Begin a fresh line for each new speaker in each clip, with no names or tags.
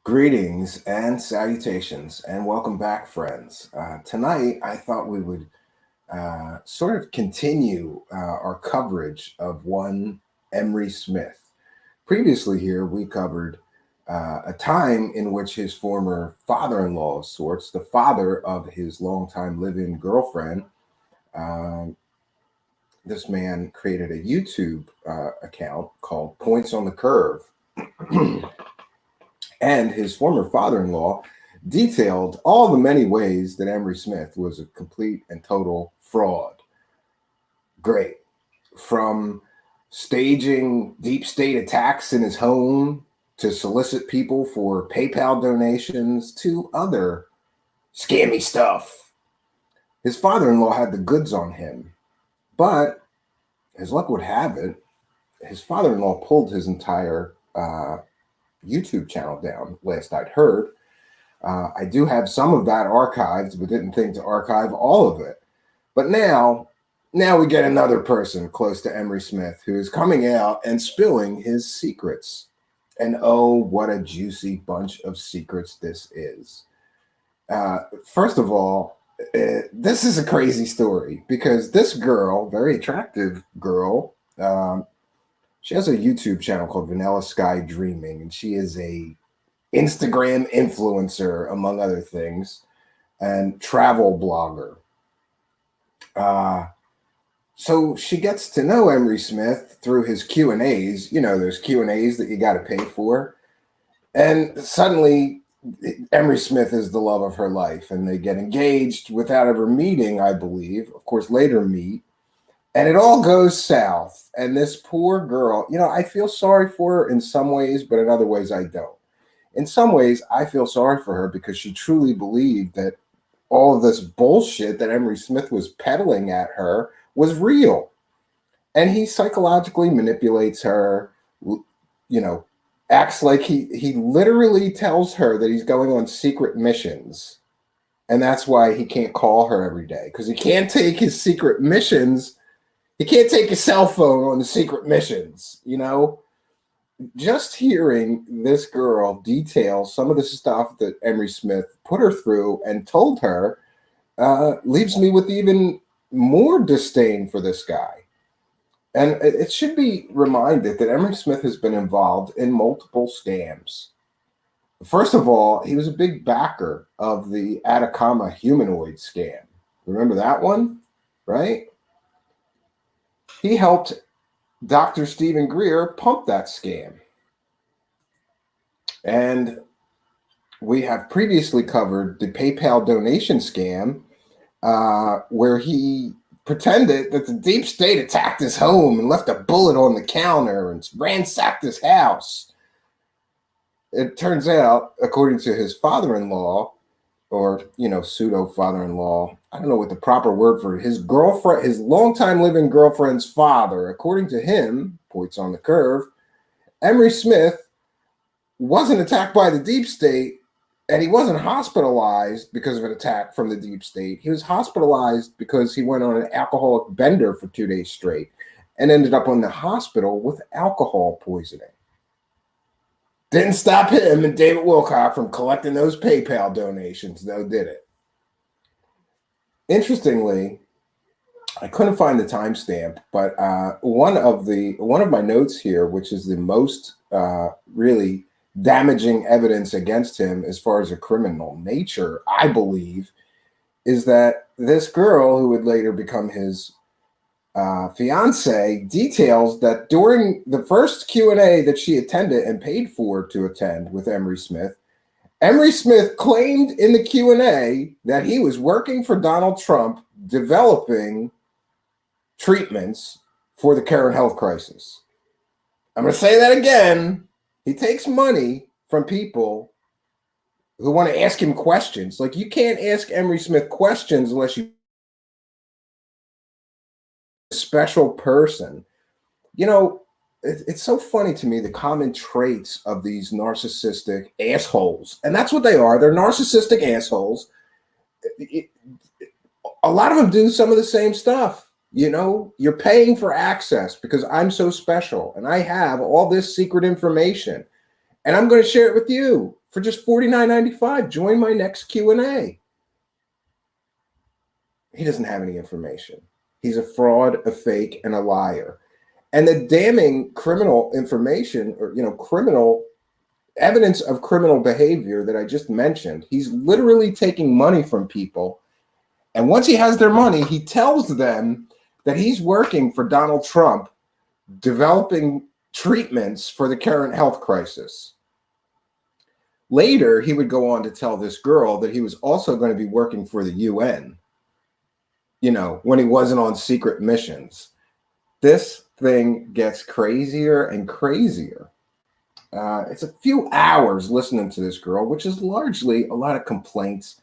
Greetings and salutations, and welcome back, friends. Tonight, I thought we would sort of continue our coverage of one Emery Smith. Previously, here we covered a time in which his former father-in-law of sorts, the father of his longtime live-in girlfriend, uh, this man created a YouTube account called Points on the Curve. And his former father-in-law detailed all the many ways that Emery Smith was a complete and total fraud. Great. From staging deep state attacks in his home to solicit people for PayPal donations to other scammy stuff. His father-in-law had the goods on him, but as luck would have it, his father-in-law pulled his entire YouTube channel down, last I'd heard. I do have some of that archived, but didn't think to archive all of it. But now we get another person close to Emery Smith who is coming out and spilling his secrets. And oh, what a juicy bunch of secrets this is. First of all, this is a crazy story because this girl, very attractive girl, she has a YouTube channel called Vanilla Sky Dreaming, and she is a Instagram influencer, among other things, and travel blogger. So she gets to know Emery Smith through his Q&As, those Q&As that you got to pay for. And suddenly, Emery Smith is the love of her life, and they get engaged without ever meeting, I believe. Of course, later meet. And it all goes south. And this poor girl, I feel sorry for her in some ways, but in other ways, I don't. In some ways, I feel sorry for her because she truly believed that all of this bullshit that Emery Smith was peddling at her was real. And he psychologically manipulates her, acts like he literally tells her that he's going on secret missions. And that's why he can't call her every day, because he can't take his secret missions. He can't take his cell phone on the secret missions, Just hearing this girl detail some of the stuff that Emery Smith put her through and told her leaves me with even more disdain for this guy. And it should be reminded that Emery Smith has been involved in multiple scams. First of all, he was a big backer of the Atacama humanoid scam. Remember that one, right? He helped Dr. Stephen Greer pump that scam. And we have previously covered the PayPal donation scam, where he pretended that the deep state attacked his home and left a bullet on the counter and ransacked his house. It turns out, according to his father-in-law, or, pseudo father-in-law, I don't know what the proper word for it, his girlfriend, his longtime living girlfriend's father, according to him, Points on the Curve, Emery Smith wasn't attacked by the deep state, and he wasn't hospitalized because of an attack from the deep state. He was hospitalized because he went on an alcoholic bender for 2 days straight and ended up in the hospital with alcohol poisoning. Didn't stop him and David Wilcock from collecting those PayPal donations, though, did it? Interestingly, I couldn't find the timestamp, but one of my notes here, which is the most really damaging evidence against him as far as a criminal nature, I believe, is that this girl, who would later become his fiancé, details that during the first Q&A that she attended and paid for to attend with Emery Smith claimed in the Q&A that he was working for Donald Trump developing treatments for the current health crisis. I'm going to say that again. He takes money from people who want to ask him questions. Like, you can't ask Emery Smith questions unless you special person. It's so funny to me, the common traits of these narcissistic assholes. And that's what they are. They're narcissistic assholes. A lot of them do some of the same stuff. You're paying for access because I'm so special and I have all this secret information and I'm going to share it with you for just $49.95. Join my next Q&A. He doesn't have any information. He's a fraud, a fake, and a liar. And the damning criminal information, or criminal evidence of criminal behavior that I just mentioned, he's literally taking money from people. And once he has their money, he tells them that he's working for Donald Trump, developing treatments for the current health crisis. Later, he would go on to tell this girl that he was also going to be working for the UN, when he wasn't on secret missions. This thing gets crazier and crazier. It's a few hours listening to this girl, which is largely a lot of complaints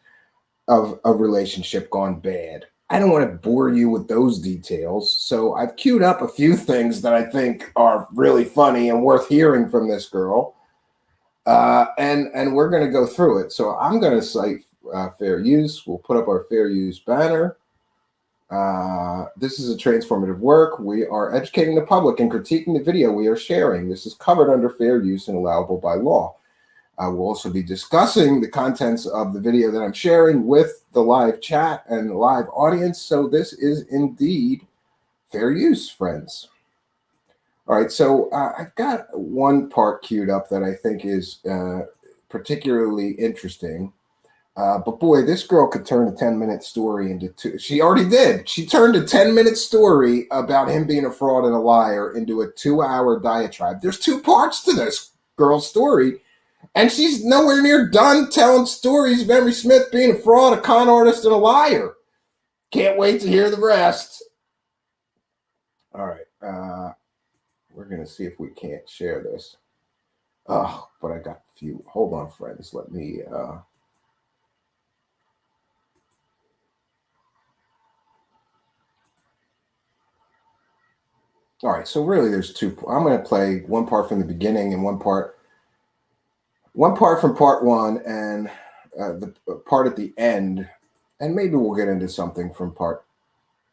of a relationship gone bad. I don't want to bore you with those details, so I've queued up a few things that I think are really funny and worth hearing from this girl, and we're going to go through it. So I'm going to cite fair use. We'll put up our fair use banner. This is a transformative work. We are educating the public and critiquing the video we are sharing. This is covered under fair use and allowable by law. We'll also be discussing the contents of the video that I'm sharing with the live chat and the live audience. So this is indeed fair use, friends. All right, so I've got one part queued up that I think is particularly interesting. But boy, this girl could turn a 10-minute story into two. She already did. She turned a 10-minute story about him being a fraud and a liar into a 2-hour diatribe. There's two parts to this girl's story, and she's nowhere near done telling stories of Emery Smith being a fraud, a con artist, and a liar. Can't wait to hear the rest. All right. We're going to see if we can't share this. Oh, but I got a few. Hold on, friends. Let me... All right, so really there's two. I'm going to play one part from the beginning and one part from part one, and the part at the end, and maybe we'll get into something from part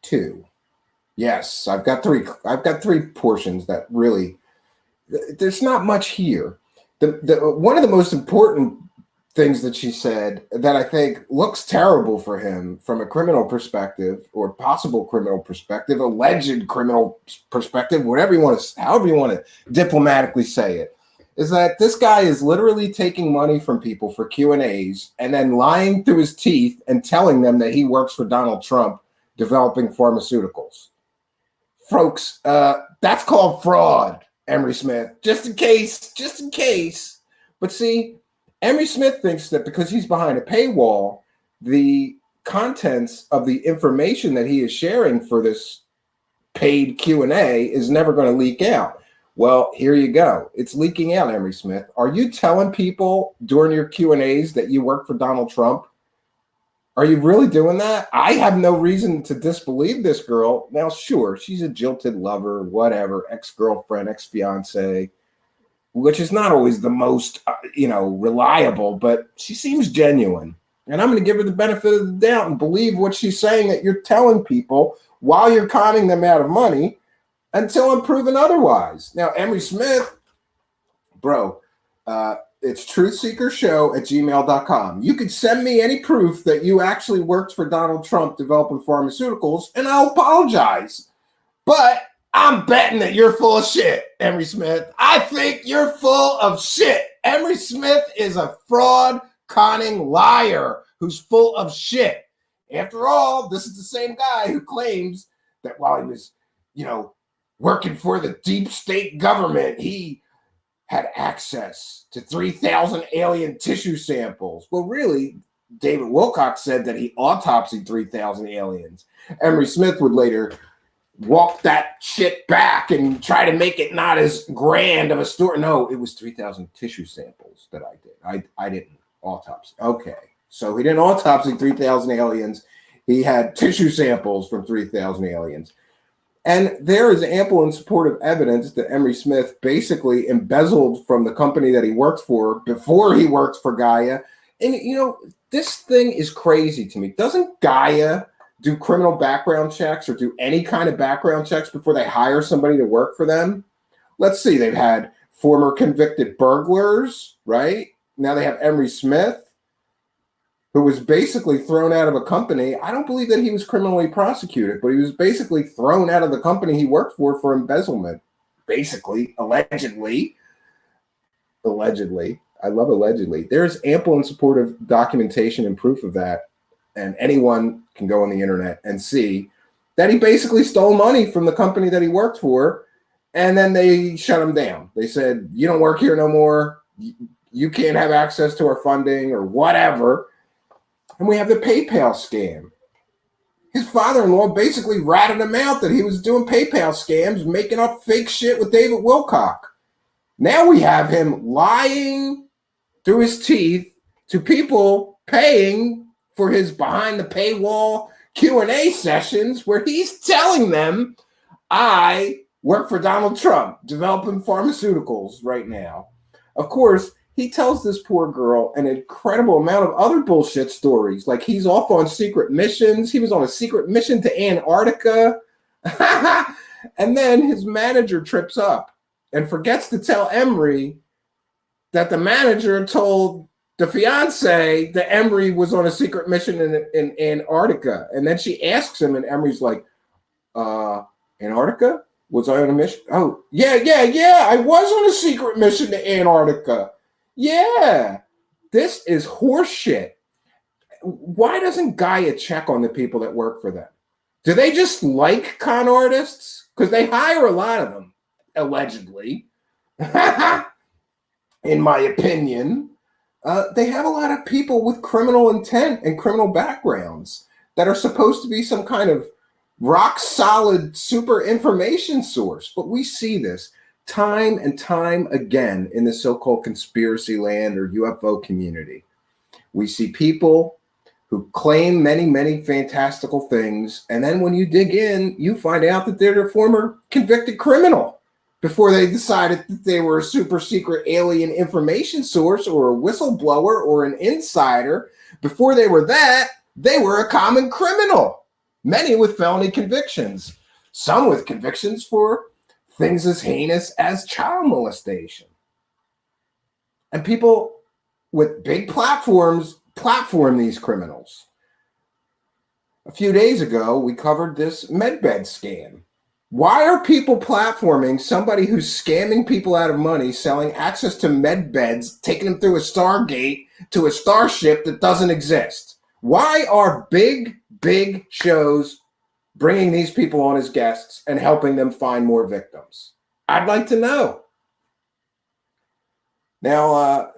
two. Yes, I've got three portions that really, there's not much here. One of the most important things that she said that I think looks terrible for him from a criminal perspective, or possible criminal perspective, alleged criminal perspective, however you want to diplomatically say it, is that this guy is literally taking money from people for Q&As and then lying through his teeth and telling them that he works for Donald Trump developing pharmaceuticals. Folks, that's called fraud, Emery Smith. Just in case. But see, Emery Smith thinks that because he's behind a paywall, the contents of the information that he is sharing for this paid Q&A is never going to leak out. Well, here you go. It's leaking out, Emery Smith. Are you telling people during your Q&As that you work for Donald Trump? Are you really doing that? I have no reason to disbelieve this girl. Now, sure, she's a jilted lover, whatever, ex-girlfriend, ex-fiancé, which is not always the most, reliable, but she seems genuine. And I'm going to give her the benefit of the doubt and believe what she's saying, that you're telling people while you're conning them out of money until I'm proven otherwise. Now, Emery Smith, bro, it's truthseekershow@gmail.com. You could send me any proof that you actually worked for Donald Trump developing pharmaceuticals, and I'll apologize. But I'm betting that you're full of shit, Emery Smith. I think you're full of shit. Emery Smith is a fraud, conning liar who's full of shit. After all, this is the same guy who claims that while he was, working for the deep state government, he had access to 3,000 alien tissue samples. Well, really, David Wilcox said that he autopsied 3,000 aliens. Emery Smith would later walk that shit back and try to make it not as grand of a story. No, it was 3,000 tissue samples that I did. I didn't autopsy. Okay, so he didn't autopsy 3,000 aliens. He had tissue samples from 3,000 aliens. And there is ample and supportive evidence that Emery Smith basically embezzled from the company that he worked for before he worked for Gaia. And, this thing is crazy to me. Doesn't Gaia do criminal background checks or do any kind of background checks before they hire somebody to work for them? Let's see. They've had former convicted burglars, right? Now they have Emery Smith, who was basically thrown out of a company. I don't believe that he was criminally prosecuted, but he was basically thrown out of the company he worked for embezzlement. Basically, allegedly. Allegedly. I love allegedly. There's ample and supportive documentation and proof of that. And anyone can go on the internet and see that he basically stole money from the company that he worked for. And then they shut him down. They said, you don't work here no more. You can't have access to our funding or whatever. And we have the PayPal scam. His father-in-law basically ratted him out that he was doing PayPal scams, making up fake shit with David Wilcock. Now we have him lying through his teeth to people paying for his behind the paywall Q&A sessions where he's telling them, I work for Donald Trump developing pharmaceuticals right now. Of course, he tells this poor girl an incredible amount of other bullshit stories. Like he's off on secret missions. He was on a secret mission to Antarctica. And then his manager trips up and forgets to tell Emery that the manager told the fiance that Emery was on a secret mission in Antarctica. And then she asks him, and Emery's like, Antarctica? Was I on a mission? Oh, yeah. I was on a secret mission to Antarctica. Yeah, this is horseshit. Why doesn't Gaia check on the people that work for them? Do they just like con artists? Because they hire a lot of them, allegedly. In my opinion, they have a lot of people with criminal intent and criminal backgrounds that are supposed to be some kind of rock solid super information source. But we see this time and time again in the so-called conspiracy land or UFO community. We see people who claim many, many fantastical things. And then when you dig in, you find out that they're a former convicted criminal before they decided that they were a super secret alien information source or a whistleblower or an insider. Before they were that, they were a common criminal, many with felony convictions, some with convictions for things as heinous as child molestation. And people with big platforms platform these criminals. A few days ago, we covered this medbed scam. Why are people platforming somebody who's scamming people out of money, selling access to med beds, taking them through a Stargate to a starship that doesn't exist? Why are big shows bringing these people on as guests and helping them find more victims? I'd like to know. Now,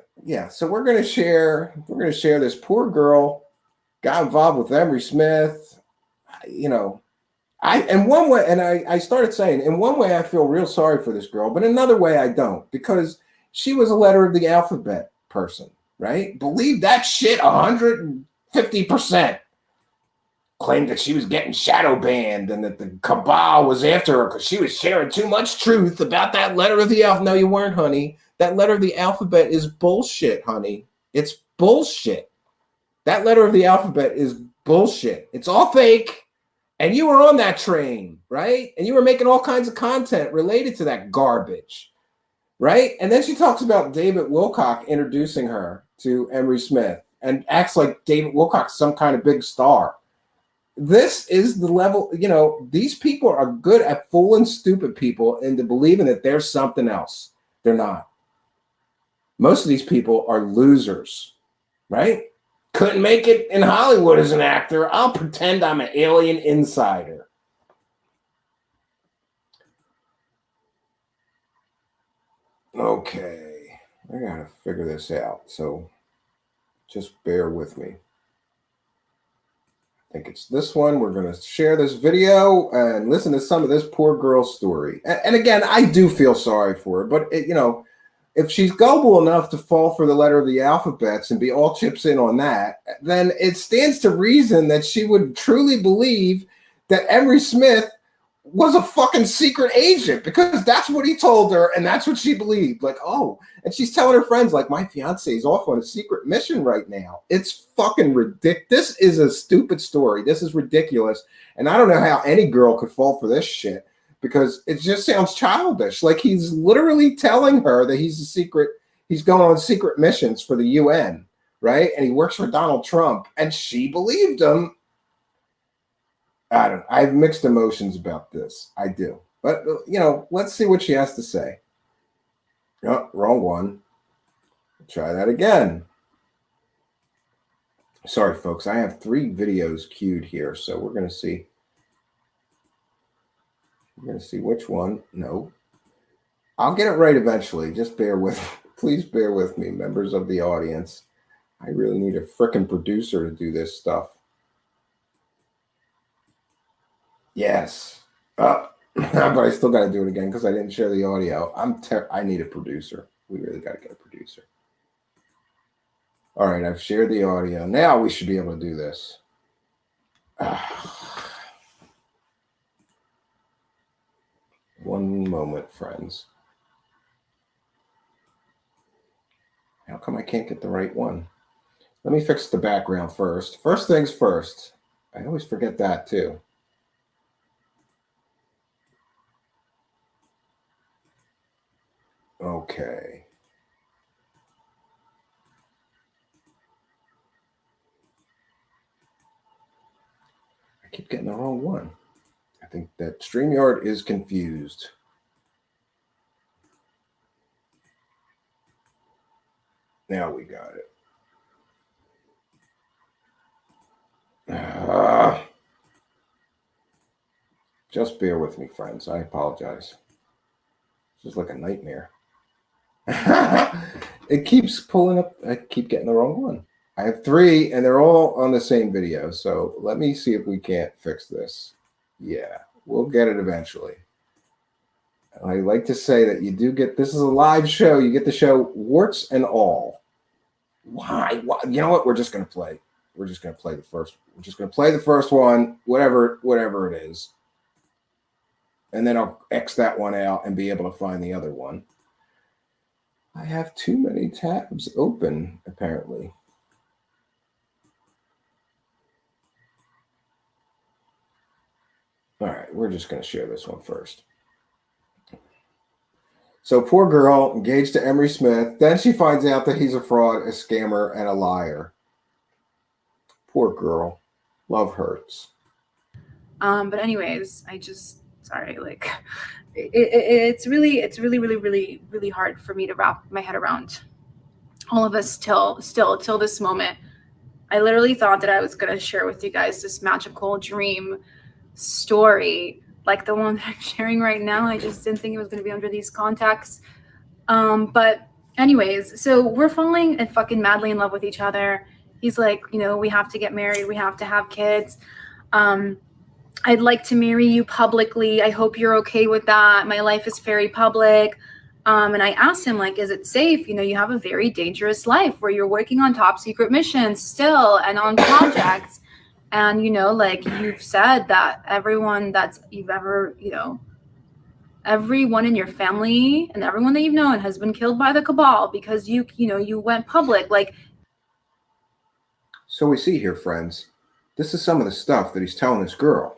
so we're going to share this poor girl got involved with Emery Smith. I started saying, in one way I feel real sorry for this girl, but another way I don't, because she was a letter of the alphabet person, right? Believe that shit 150%. Claimed that she was getting shadow banned and that the cabal was after her because she was sharing too much truth about that letter of the alphabet. No, you weren't, honey. That letter of the alphabet is bullshit, honey. It's bullshit. That letter of the alphabet is bullshit. It's all fake. And you were on that train, right? And you were making all kinds of content related to that garbage, right? And then she talks about David Wilcock introducing her to Emery Smith and acts like David Wilcock's some kind of big star. This is the level, these people are good at fooling stupid people into believing that there's something else. They're not. Most of these people are losers, right? Couldn't make it in Hollywood as an actor. I'll pretend I'm an alien insider. Okay, I gotta figure this out. So just bear with me. I think it's this one. We're going to share this video and listen to some of this poor girl's story. And again, I do feel sorry for her, but if she's gullible enough to fall for the letter of the alphabets and be all chips in on that, then it stands to reason that she would truly believe that Emery Smith was a fucking secret agent, because that's what he told her and that's what she believed. Like, oh, and she's telling her friends, like, my fiance is off on a secret mission right now. It's fucking ridiculous. This is a stupid story. This is ridiculous. And I don't know how any girl could fall for this shit, because it just sounds childish. Like, he's literally telling her that he's a secret he's going on secret missions for the UN, right? And he works for Donald Trump, and she believed him. I have mixed emotions about this. I do. But, let's see what she has to say. Oh, wrong one. Try that again. Sorry, folks. I have 3 videos queued here, so we're going to see. We're going to see which one. No. I'll get it right eventually. Just please bear with me, members of the audience. I really need a frickin' producer to do this stuff. Yes. But I still got to do it again because I didn't share the audio. I need a producer. We really got to get a producer. All right, I've shared the audio. Now we should be able to do this. One moment, friends. How come I can't get the right one? Let me fix the background first. First things first. I always forget that too. Okay. I keep getting the wrong one. I think that StreamYard is confused. Now we got it. Just bear with me, friends. I apologize. This is like a nightmare. It keeps pulling up. I keep getting the wrong one. I have 3, and they're all on the same video. So let me see if we can't fix this. Yeah, we'll get it eventually. I like to say that you do get, this is a live show. You get the show warts and all. Why? You know what? We're just going to play. We're just going to play the first. We're just going to play the first one, whatever it is. And then I'll X that one out and be able to find the other one. I have too many tabs open, apparently. All right, we're just going to share this one first. So poor girl, engaged to Emery Smith. Then she finds out that he's a fraud, a scammer, and a liar. Poor girl. Love hurts.
But anyways, sorry, like it's really hard for me to wrap my head around all of us till this moment. I literally thought that I was going to share with you guys this magical dream story like the one that I'm sharing right now. I just didn't think it was going to be under these contexts. But anyways, so we're falling and fucking madly in love with each other. He's like, we have to get married. We have to have kids. I'd like to marry you publicly. I hope you're okay with that. My life is very public. And I asked him, like, is it safe? You have a very dangerous life where you're working on top secret missions still and on projects. And, like you've said that everyone that you've ever, everyone in your family and everyone that you've known has been killed by the cabal because you went public. Like,
so we see here, friends, this is some of the stuff that he's telling this girl.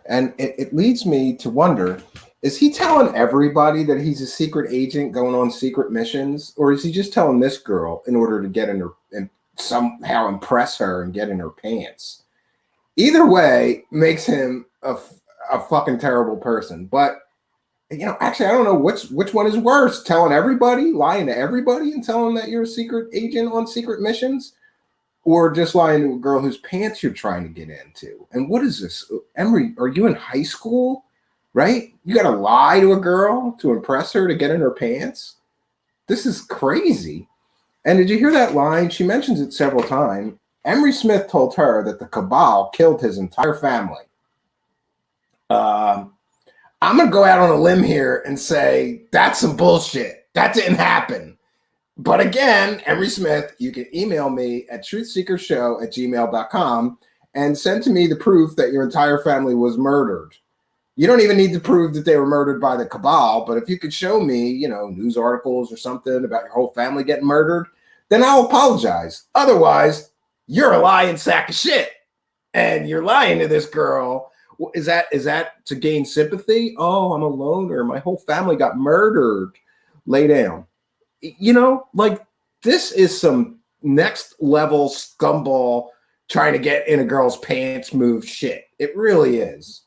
And it leads me to wonder, is he telling everybody that he's a secret agent going on secret missions? Or is he just telling this girl in order to get in her and somehow impress her and get in her pants? Either way makes him a fucking terrible person. But, actually, I don't know which one is worse. Telling everybody, lying to everybody and telling that you're a secret agent on secret missions? Or just lying to a girl whose pants you're trying to get into. And what is this? Emery, are you in high school? Right? You got to lie to a girl to impress her to get in her pants? This is crazy. And did you hear that line? She mentions it several times. Emery Smith told her that the cabal killed his entire family. I'm going to go out on a limb here and say that's some bullshit. That didn't happen. But again, Emery Smith, you can email me at truthseekershow@gmail.com and send to me the proof that your entire family was murdered. You don't even need to prove that they were murdered by the cabal, but if you could show me, news articles or something about your whole family getting murdered, then I'll apologize. Otherwise, you're a lying sack of shit. And you're lying to this girl. Is that to gain sympathy? Oh, I'm a loner. My whole family got murdered. Lay down. you know, like this is some next level scumball trying to get in a girl's pants move shit. It really is.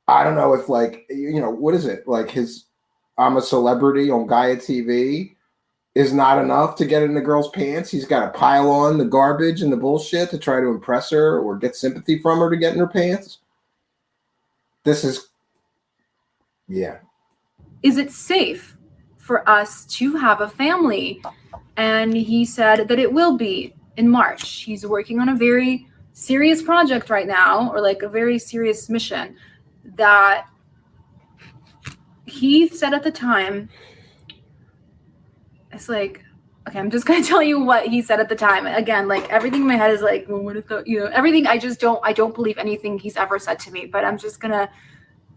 I don't know if like, you know, what is it? Like his I'm a celebrity on Gaia TV is not enough to get in the girl's pants. He's got to pile on the garbage and the bullshit to try to impress her or get sympathy from her to get in her pants. This is, yeah.
Is it safe for us to have a family? And he said that it will be in March. He's working on a very serious project right now, or like a very serious mission that he said at the time. It's like, okay, I'm just gonna tell you what he said at the time. Again, like everything in my head is like, well, what if the, you know, everything. I don't believe anything he's ever said to me, but I'm just gonna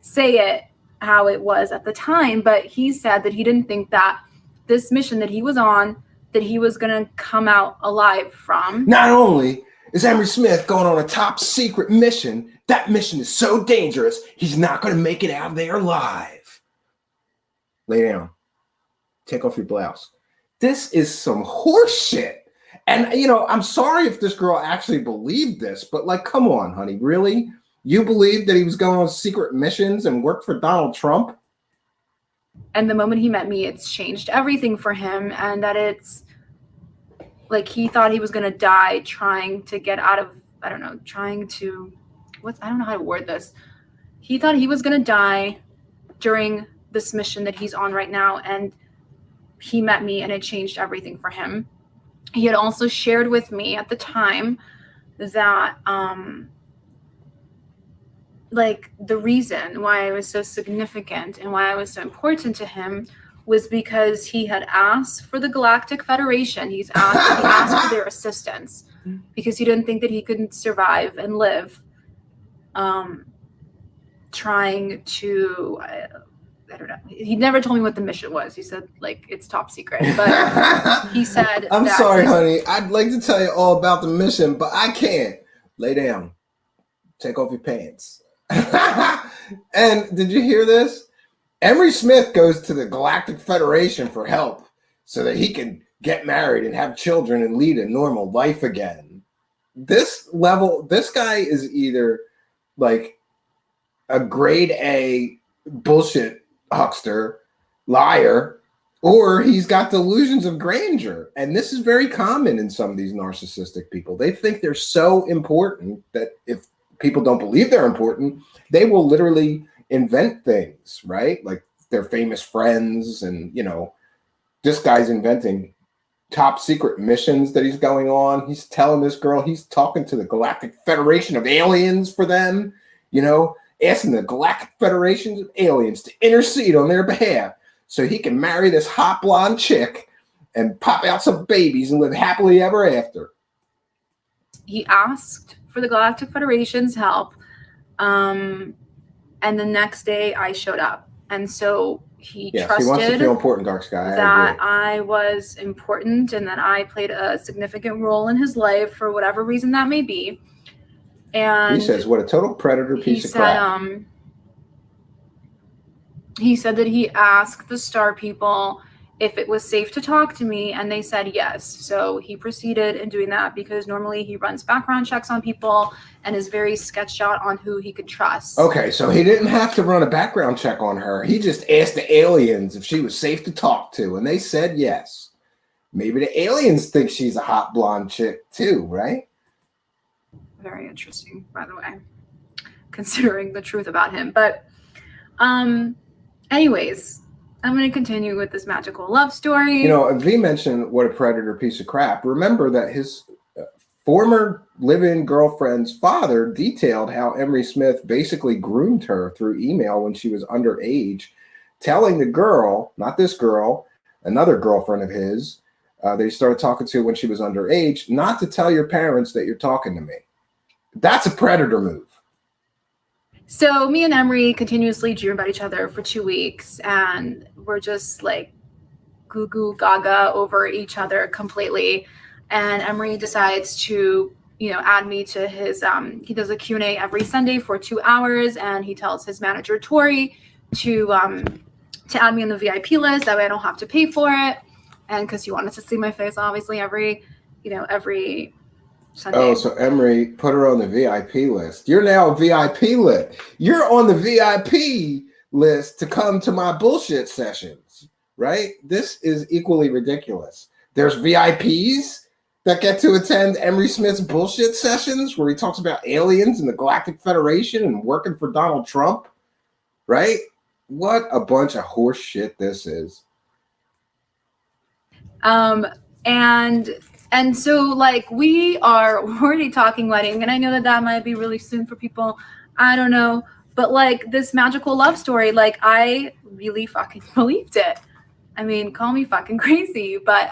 say it how it was at the time. But he said that he didn't think that this mission that he was on, that he was gonna come out alive from.
Not only is Emery Smith going on a top secret mission, that mission is so dangerous, he's not gonna make it out of there alive. Lay down. Take off your blouse. This is some horse shit. And, you know, I'm sorry if this girl actually believed this, but like, come on, honey, really? You believed that he was going on secret missions and worked for Donald Trump?
And the moment he met me, it's changed everything for him. And that it's like he thought he was going to die trying to get out of, I don't know, I don't know how to word this. He thought he was going to die during this mission that he's on right now. And he met me and it changed everything for him. He had also shared with me at the time that like the reason why I was so significant and why I was so important to him was because he had asked for the Galactic Federation. He asked for their assistance because he didn't think that he could survive and live trying to I don't know. He never told me what the mission was. He said, like, it's top secret. But he said,
I'm sorry, honey. I'd like to tell you all about the mission, but I can't. Lay down. Take off your pants. And did you hear this? Emery Smith goes to the Galactic Federation for help so that he can get married and have children and lead a normal life again. This guy is either like a grade A bullshit huckster, liar, or he's got delusions of grandeur. And this is very common in some of these narcissistic people. They think they're so important that if people don't believe they're important, they will literally invent things, right? Like their famous friends. And, you know, this guy's inventing top secret missions that he's going on. He's telling this girl he's talking to the Galactic Federation of Aliens for them, you know, asking the Galactic Federation of Aliens to intercede on their behalf so he can marry this hot blonde chick and pop out some babies and live happily ever after.
He asked for the Galactic Federation's help, and the next day I showed up. And so he trusted
he wants to feel important, Dark Sky.
that I was important and that I played a significant role in his life for whatever reason that may be. And
he says, what a total predator piece of crap.
He said that he asked the star people if it was safe to talk to me, and they said yes. So he proceeded in doing that because normally he runs background checks on people and is very sketched out on who he could trust.
Okay, so he didn't have to run a background check on her. He just asked the aliens if she was safe to talk to, and they said yes. Maybe the aliens think she's a hot blonde chick too, right?
Very interesting, by the way, considering the truth about him. But anyways, I'm going to continue with this magical love story.
You know, V mentioned what a predator piece of crap. Remember that his former live-in girlfriend's father detailed how Emery Smith basically groomed her through email when she was underage, telling the girl, not this girl, another girlfriend of his, they started talking to when she was underage, not to tell your parents that you're talking to me. That's a predator move.
So me and Emery continuously dream about each other for 2 weeks, and we're just like goo goo gaga over each other completely. And Emery decides to, you know, add me to his, he does a Q&A every Sunday for 2 hours, and he tells his manager, Tori, to add me on the VIP list. That way I don't have to pay for it. and because he wanted to see my face, obviously, every Sunday.
Oh, so Emery put her on the VIP list. You're now VIP lit. You're on the VIP list to come to my bullshit sessions, right? This is equally ridiculous. There's VIPs that get to attend Emery Smith's bullshit sessions where he talks about aliens and the Galactic Federation and working for Donald Trump, right? What a bunch of horse shit this is.
And so, like, we are already talking wedding, and I know that might be really soon for people. I don't know. But, like, this magical love story, like, I really fucking believed it. I mean, call me fucking crazy, but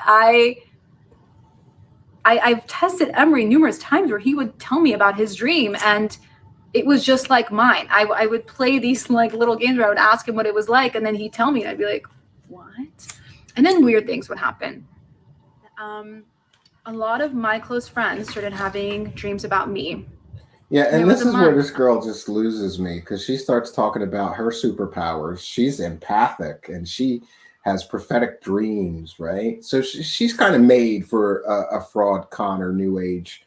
I've tested Emery numerous times where he would tell me about his dream, and it was just like mine. I would play these, like, little games where I would ask him what it was like, and then he'd tell me, and I'd be like, what? And then weird things would happen. A lot of my close friends started having dreams about me.
Yeah, and this is where this girl just loses me, because she starts talking about her superpowers. She's empathic and she has prophetic dreams, right? So she's kind of made for a fraud, conner, new age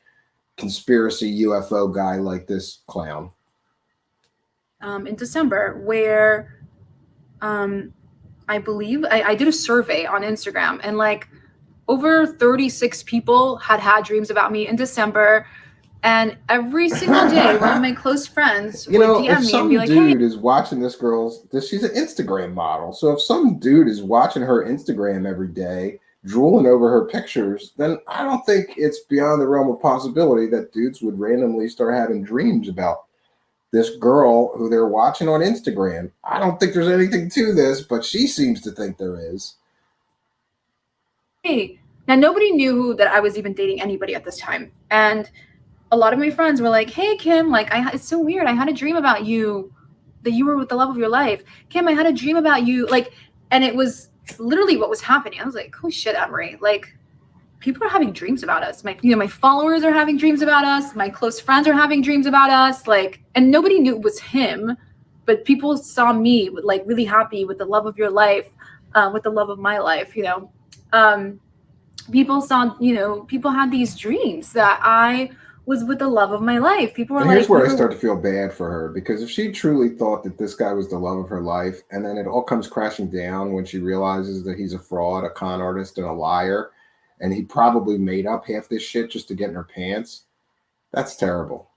conspiracy UFO guy like this clown.
In December, where I believe I did a survey on Instagram, and like over 36 people had dreams about me in December. And every single day, one of my close friends would DM me and be like,
"Hey, dude is watching this girl's. She's an Instagram model. So if some dude is watching her Instagram every day, drooling over her pictures, then I don't think it's beyond the realm of possibility that dudes would randomly start having dreams about this girl who they're watching on Instagram. I don't think there's anything to this, but she seems to think there is."
Hey, now nobody knew that I was even dating anybody at this time, and a lot of my friends were like, "Hey, Kim, like, it's so weird. I had a dream about you, that you were with the love of your life. Kim, I had a dream about you." Like, and it was literally what was happening. I was like, "Oh shit, Emery. Like, people are having dreams about us. My followers are having dreams about us. My close friends are having dreams about us. Like, and nobody knew it was him, but people saw me with, like, really happy with the love of your life, with the love of my life. People saw, people had these dreams that I was with the love of my life. People were like,
here's where I start to feel bad for her, because if she truly thought that this guy was the love of her life, and then it all comes crashing down when she realizes that he's a fraud, a con artist, and a liar, and he probably made up half this shit just to get in her pants, that's terrible.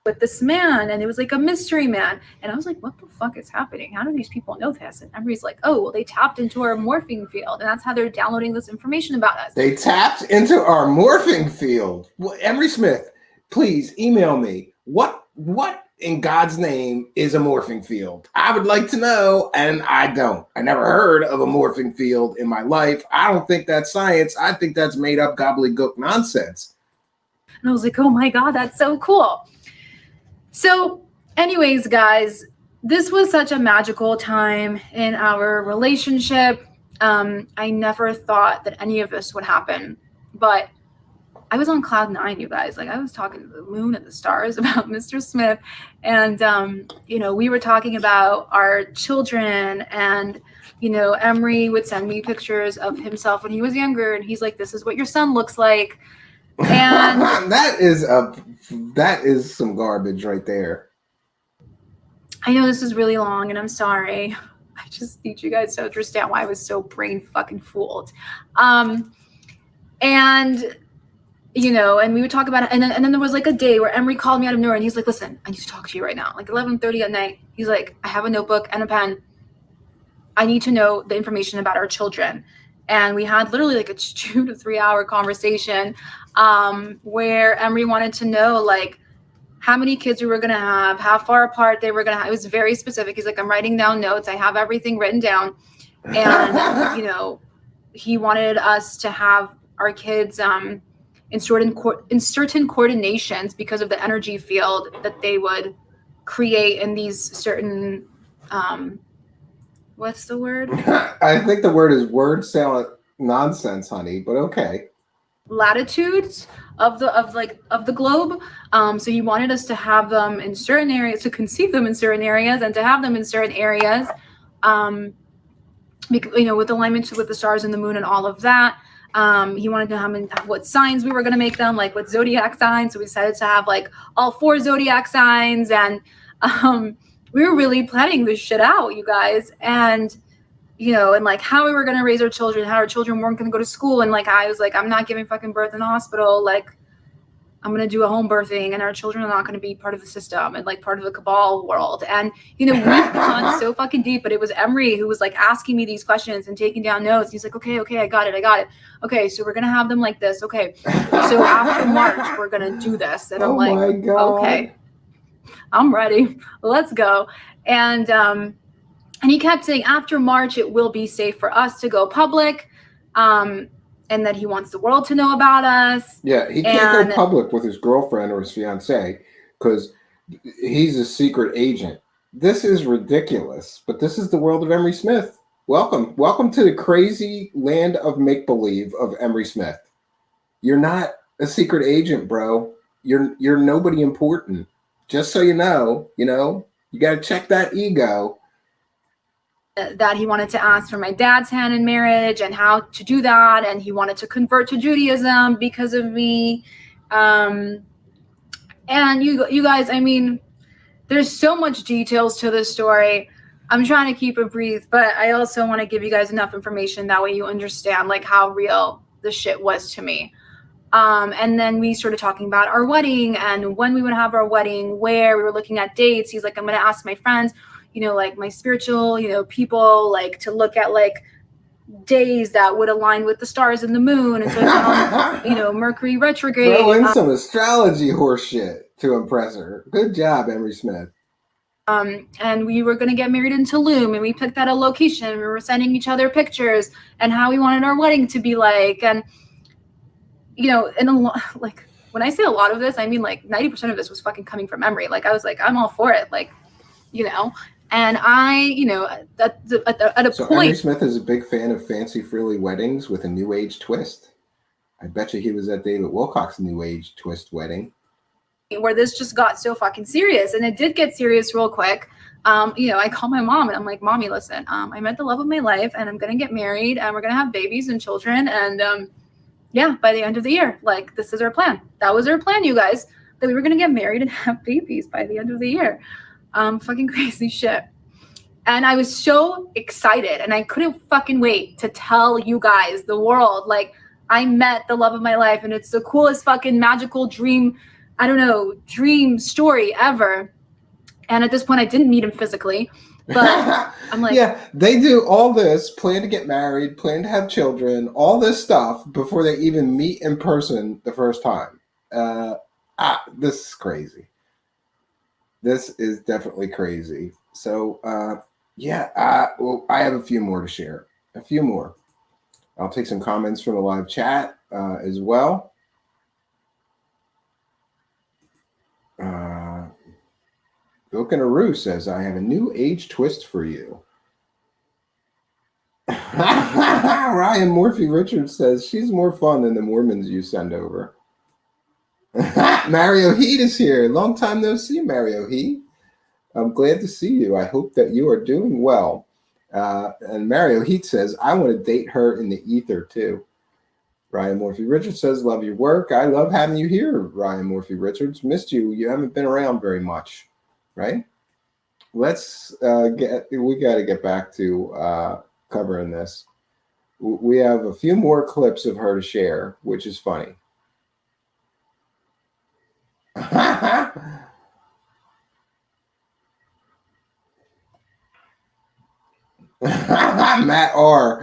With this man, and it was like a mystery man, and I was like, what the fuck is happening? How do these people know this? And everybody's like, oh, well, they tapped into our morphing field, and that's how they're downloading this information about us.
They tapped into our morphing field. Well, Emery Smith, please email me. What in God's name is a morphing field? I would like to know, and I don't. I never heard of a morphing field in my life. I don't think that's science. I think that's made up gobbledygook nonsense.
And I was like, oh my God, that's so cool. So anyways, guys, this was such a magical time in our relationship. I never thought that any of this would happen, but I was on cloud 9, you guys. Like, I was talking to the moon and the stars about Mr. Smith. And, we were talking about our children, and, Emery would send me pictures of himself when he was younger. And he's like, this is what your son looks like. And
that is some garbage right there.
I know this is really long, and I'm sorry. I just need you guys to understand why I was so brain fucking fooled. And we would talk about it. And then there was like a day where Emery called me out of nowhere, and he's like, listen, I need to talk to you right now. Like 11:30 at night. He's like, I have a notebook and a pen. I need to know the information about our children. And we had literally like a 2 to 3 hour conversation where Emery wanted to know, like, how many kids we were going to have, how far apart they were going to have. It was very specific. He's like, I'm writing down notes. I have everything written down. And, he wanted us to have our kids in certain coordinations because of the energy field that they would create in these certain what's the word?
I think the word is word salad nonsense, honey, but okay.
Latitudes of the globe. So you wanted us to have them in certain areas, to conceive them in certain areas, and to have them in certain areas. with alignment with the stars and the moon and all of that. He wanted to know what signs we were going to make them, like what zodiac signs. So we decided to have like all 4 zodiac signs, and we were really planning this shit out, you guys. And and like how we were going to raise our children, how our children weren't going to go to school. And like, I was like, I'm not giving fucking birth in the hospital. Like, I'm going to do a home birthing, and our children are not going to be part of the system and like part of the cabal world. And, we've gone so fucking deep, but it was Emery who was like asking me these questions and taking down notes. He's like, okay, I got it. Okay. So we're going to have them like this. Okay. So after March, we're going to do this. And I'm like,
my God.
Okay, I'm ready. Let's go. And he kept saying after March, it will be safe for us to go public. And that he wants the world to know about us.
Yeah, he can't go public with his girlfriend or his fiancé because he's a secret agent. This is ridiculous, but this is the world of Emery Smith. Welcome to the crazy land of make-believe of Emery Smith. You're not a secret agent, bro. You're nobody important. Just so you know, you got to check that ego.
That he wanted to ask for my dad's hand in marriage and how to do that, and he wanted to convert to Judaism because of me. And you guys, I mean, there's so much details to this story. I'm trying to keep it brief, but I also want to give you guys enough information that way you understand like how real the shit was to me. And then we started talking about our wedding and when we would have our wedding, where we were looking at dates. He's like, I'm going to ask my friends, like my spiritual, people, like to look at like days that would align with the stars and the moon. And so, Mercury retrograde.
Throw in some astrology horseshit to impress her. Good job, Emery Smith.
And we were going to get married in Tulum, and we picked out a location. We were sending each other pictures and how we wanted our wedding to be like. And, like when I say a lot of this, I mean like 90% of this was fucking coming from Emery. Like I was like, I'm all for it. Like, and I, at a
so
point.
Emery Smith is a big fan of fancy frilly weddings with a new age twist. I bet you he was at David Wilcock's new age twist wedding.
Where this just got so fucking serious, and it did get serious real quick. I call my mom and I'm like, Mommy, listen, I met the love of my life, and I'm gonna get married, and we're gonna have babies and children, and by the end of the year, like this is our plan. That was our plan, you guys, that we were gonna get married and have babies by the end of the year. Fucking crazy shit. And I was so excited, and I couldn't fucking wait to tell you guys, the world, like I met the love of my life, and it's the coolest fucking magical dream story ever. And at this point I didn't meet him physically, but I'm like,
yeah, they do all this, plan to get married, plan to have children, all this stuff before they even meet in person the first time. This is crazy. This is definitely crazy. So, well, I have a few more to share. A few more. I'll take some comments from the live chat as well. Bilkinaru says, I have a new age twist for you. Ryan Morphy Richards says, she's more fun than the Mormons you send over. Mario Heat is here. Long time no see, Mario Heat. I'm glad to see you. I hope that you are doing well. And Mario Heat says, I want to date her in the ether too. Ryan Morphy Richards says, love your work. I love having you here, Ryan Morphy Richards. Missed you. You haven't been around very much, right? Let's we got to get back to covering this. We have a few more clips of her to share, which is funny. Matt R.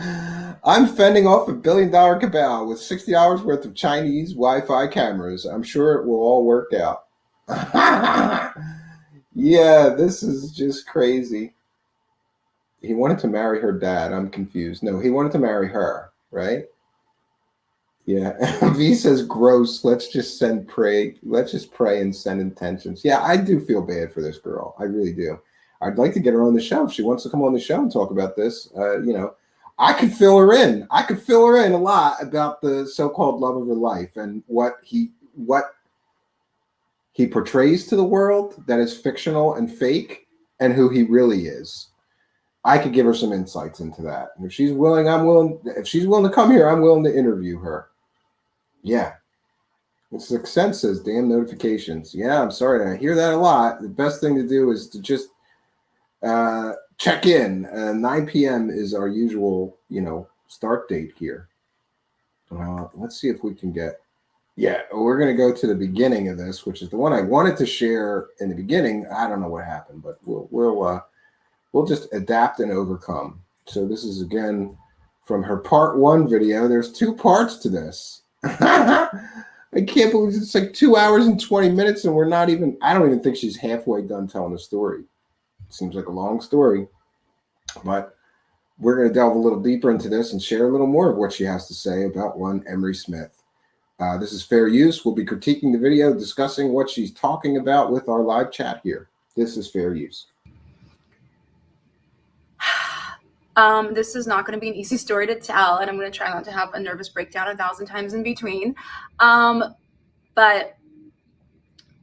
I'm fending off $1 billion cabal with $60 worth of Chinese Wi-Fi cameras. I'm sure it will all work out. Yeah, this is just crazy. He wanted to marry her dad. I'm confused. No, he wanted to marry her, right? Yeah. V says, gross. Let's just pray and send intentions. Yeah, I do feel bad for this girl. I really do. I'd like to get her on the show. If she wants to come on the show and talk about this, I could fill her in. I could fill her in a lot about the so-called love of her life and what he portrays to the world that is fictional and fake, and who he really is. I could give her some insights into that. And if she's willing, I'm willing. If she's willing to come here, I'm willing to interview her. Yeah. The Success says, damn notifications. Yeah, I'm sorry. I hear that a lot. The best thing to do is to just check in. 9 p.m. is our usual, start date here. Let's see if we can get. Yeah, we're going to go to the beginning of this, which is the one I wanted to share in the beginning. I don't know what happened, but we'll just adapt and overcome. So this is again from her part 1 video. There's 2 parts to this. I can't believe it's like 2 hours and 20 minutes, and I don't even think she's halfway done telling the story. It seems like a long story, but we're going to delve a little deeper into this and share a little more of what she has to say about one Emery Smith. This is fair use. We'll be critiquing the video, discussing what she's talking about with our live chat here. This is fair use.
This is not going to be an easy story to tell, and I'm going to try not to have a nervous breakdown 1,000 times in between. But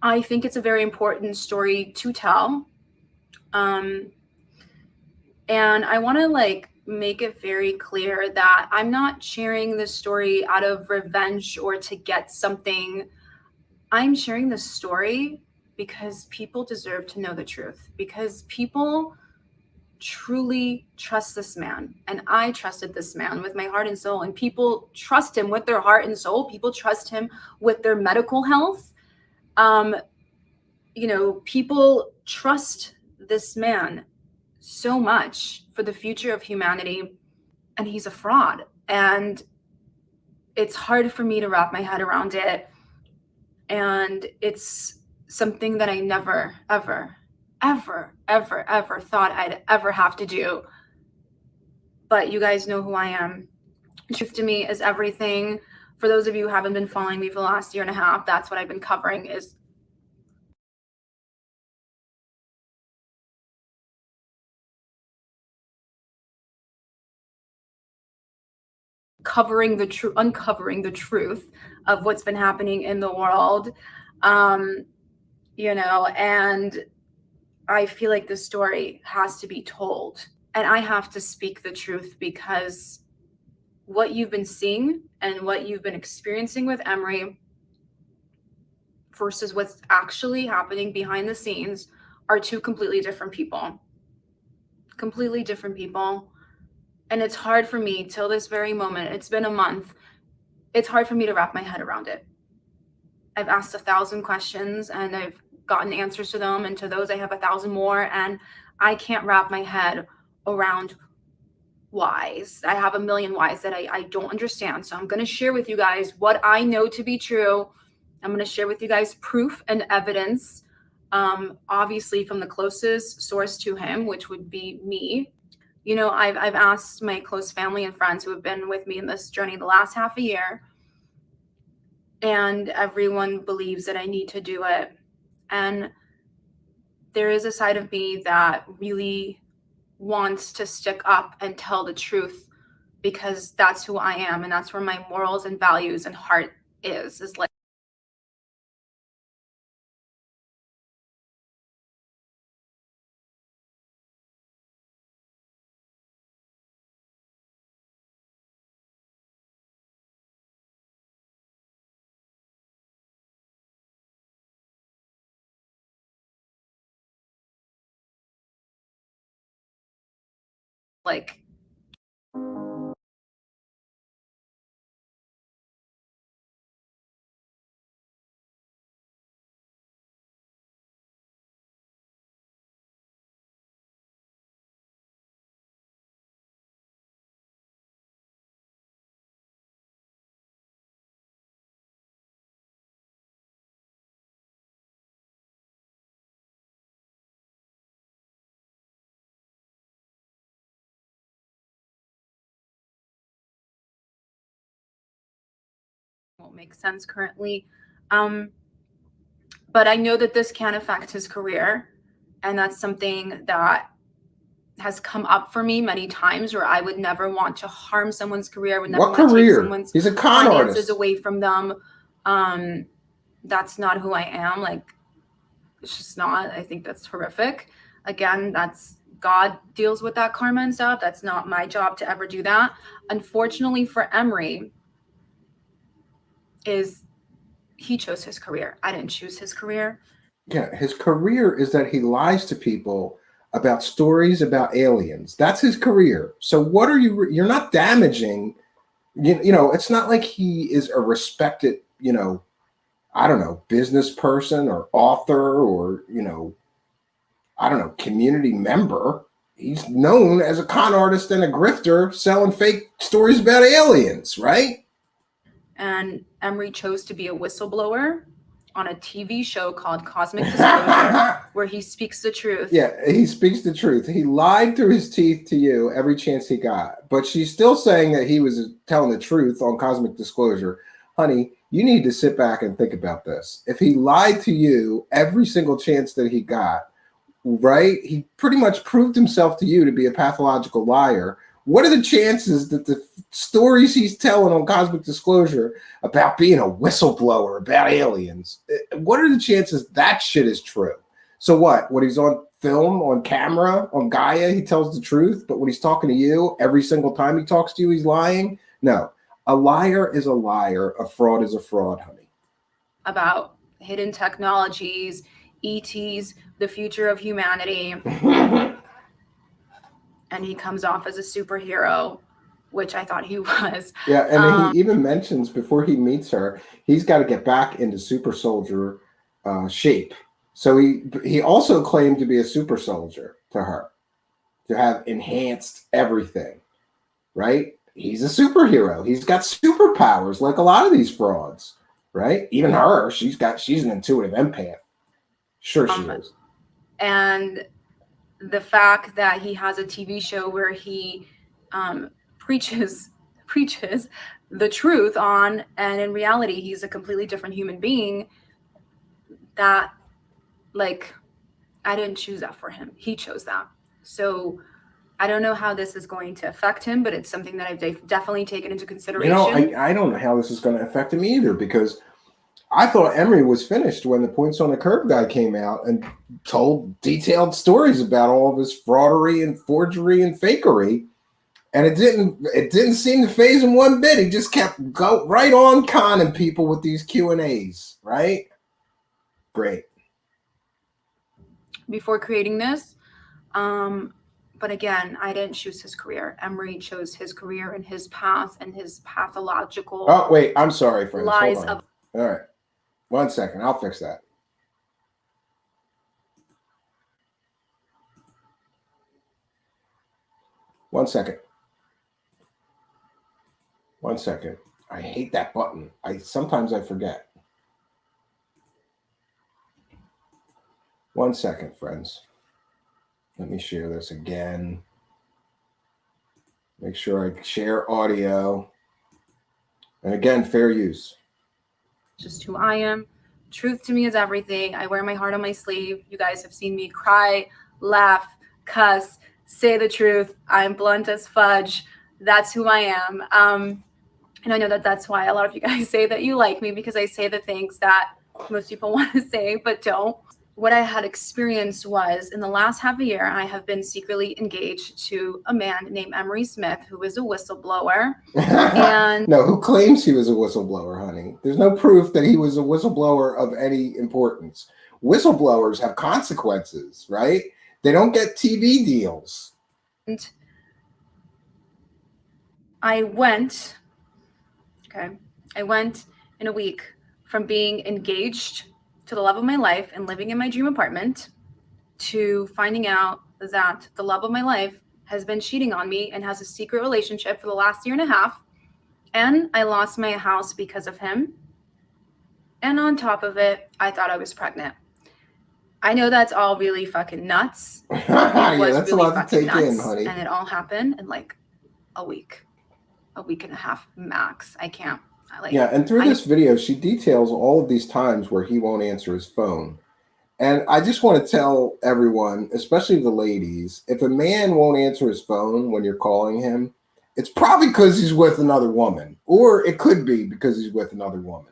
I think it's a very important story to tell. And I want to make it very clear that I'm not sharing this story out of revenge or to get something. I'm sharing this story because people deserve to know the truth, because people truly trust this man, and I trusted this man with my heart and soul, and people trust him with their heart and soul. People trust him with their medical health. People trust this man so much for the future of humanity, and he's a fraud, and it's hard for me to wrap my head around it. And it's something that I never, ever, ever, ever, ever thought I'd ever have to do. But you guys know who I am. Truth to me is everything. For those of you who haven't been following me for the last 1.5 years, that's what I've been covering, is uncovering the truth of what's been happening in the world. And I feel like the story has to be told, and I have to speak the truth, because what you've been seeing and what you've been experiencing with Emery versus what's actually happening behind the scenes are 2 completely different people. Completely different people. And it's hard for me till this very moment. It's been a month. It's hard for me to wrap my head around it. I've asked 1,000 questions and I've gotten answers to them, and to those I have 1,000 more, and I can't wrap my head around whys. I have a million whys that I don't understand. So I'm going to share with you guys what I know to be true. I'm going to share with you guys proof and evidence, obviously from the closest source to him, which would be me. I've asked my close family and friends who have been with me in this journey the last half a year, and everyone believes that I need to do it. And there is a side of me that really wants to stick up and tell the truth, because that's who I am, and that's where my morals and values and heart is like won't make sense currently. But I know that this can affect his career, and that's something that has come up for me many times, where I would never want to harm someone's career. I would never
What
want to take
career?
someone's
He's a con
finances
artist.
away from them. That's not who I am. It's just not. I think that's horrific. Again, that's God deals with that karma and stuff. That's not my job to ever do that. Unfortunately for Emery, he chose his career. I didn't choose his career.
Yeah, his career is that he lies to people about stories about aliens. That's his career. So what are you're not damaging, it's not like he is a respected, I don't know, business person or author or, I don't know, community member. He's known as a con artist and a grifter selling fake stories about aliens, right?
And Emery chose to be a whistleblower on a TV show called Cosmic Disclosure, where he speaks the truth.
Yeah, he speaks the truth. He lied through his teeth to you every chance he got. But she's still saying that he was telling the truth on Cosmic Disclosure. Honey, you need to sit back and think about this. If he lied to you every single chance that he got, right? He pretty much proved himself to you to be a pathological liar. What are the chances that the stories he's telling on Cosmic Disclosure about being a whistleblower about aliens, what are the chances that shit is true? So what? When he's on film, on camera, on Gaia, he tells the truth. But when he's talking to you, every single time he talks to you, he's lying? No. A liar is a liar. A fraud is a fraud, honey.
About hidden technologies, ETs, the future of humanity. And he comes off as a superhero, which I thought he was.
Yeah, and he even mentions before he meets her, he's got to get back into super soldier shape. So he also claimed to be a super soldier to her, to have enhanced everything, right? He's a superhero. He's got superpowers like a lot of these frauds, right? Even her, she's an intuitive empath. Sure she is.
And the fact that he has a TV show where he preaches the truth on, and in reality, he's a completely different human being, that, like, I didn't choose that for him. He chose that. So I don't know how this is going to affect him, but it's something that I've definitely taken into consideration.
I don't know how this is going to affect him either, because I thought Emery was finished when the Points on the Curve guy came out and told detailed stories about all of his fraudery and forgery and fakery. And it didn't seem to faze him one bit. He just kept right on conning people with these Q&As, right? Great.
Before creating this, but again, I didn't choose his career. Emery chose his career and his path and his pathological.
Oh, wait, I'm sorry, friends.
Lies
Hold on. All right. 1 second. I'll fix that. One second. I hate that button. Sometimes I forget. 1 second, friends. Let me share this again. Make sure I share audio. And again, fair use.
Just who I am. Truth to me is everything. I wear my heart on my sleeve. You guys have seen me cry, laugh, cuss, say the truth. I'm blunt as fudge. That's who I am. And I know that that's why a lot of you guys say that you like me, because I say the things that most people want to say but don't. What I had experienced was, in the last half a year, I have been secretly engaged to a man named Emery Smith, who is a whistleblower. And
no, who claims he was a whistleblower, honey? There's no proof that he was a whistleblower of any importance. Whistleblowers have consequences, right? They don't get TV deals.
And I went in a week from being engaged to the love of my life and living in my dream apartment to finding out that the love of my life has been cheating on me and has a secret relationship for the last year and a half. And I lost my house because of him. And on top of it, I thought I was pregnant. I know that's all really fucking nuts.
Yeah, that's really a lot to take in, honey.
And it all happened in like a week and a half max. I can't.
And through this video, she details all of these times where he won't answer his phone. And I just want to tell everyone, especially the ladies, if a man won't answer his phone when you're calling him, it's probably because he's with another woman, or it could be because he's with another woman,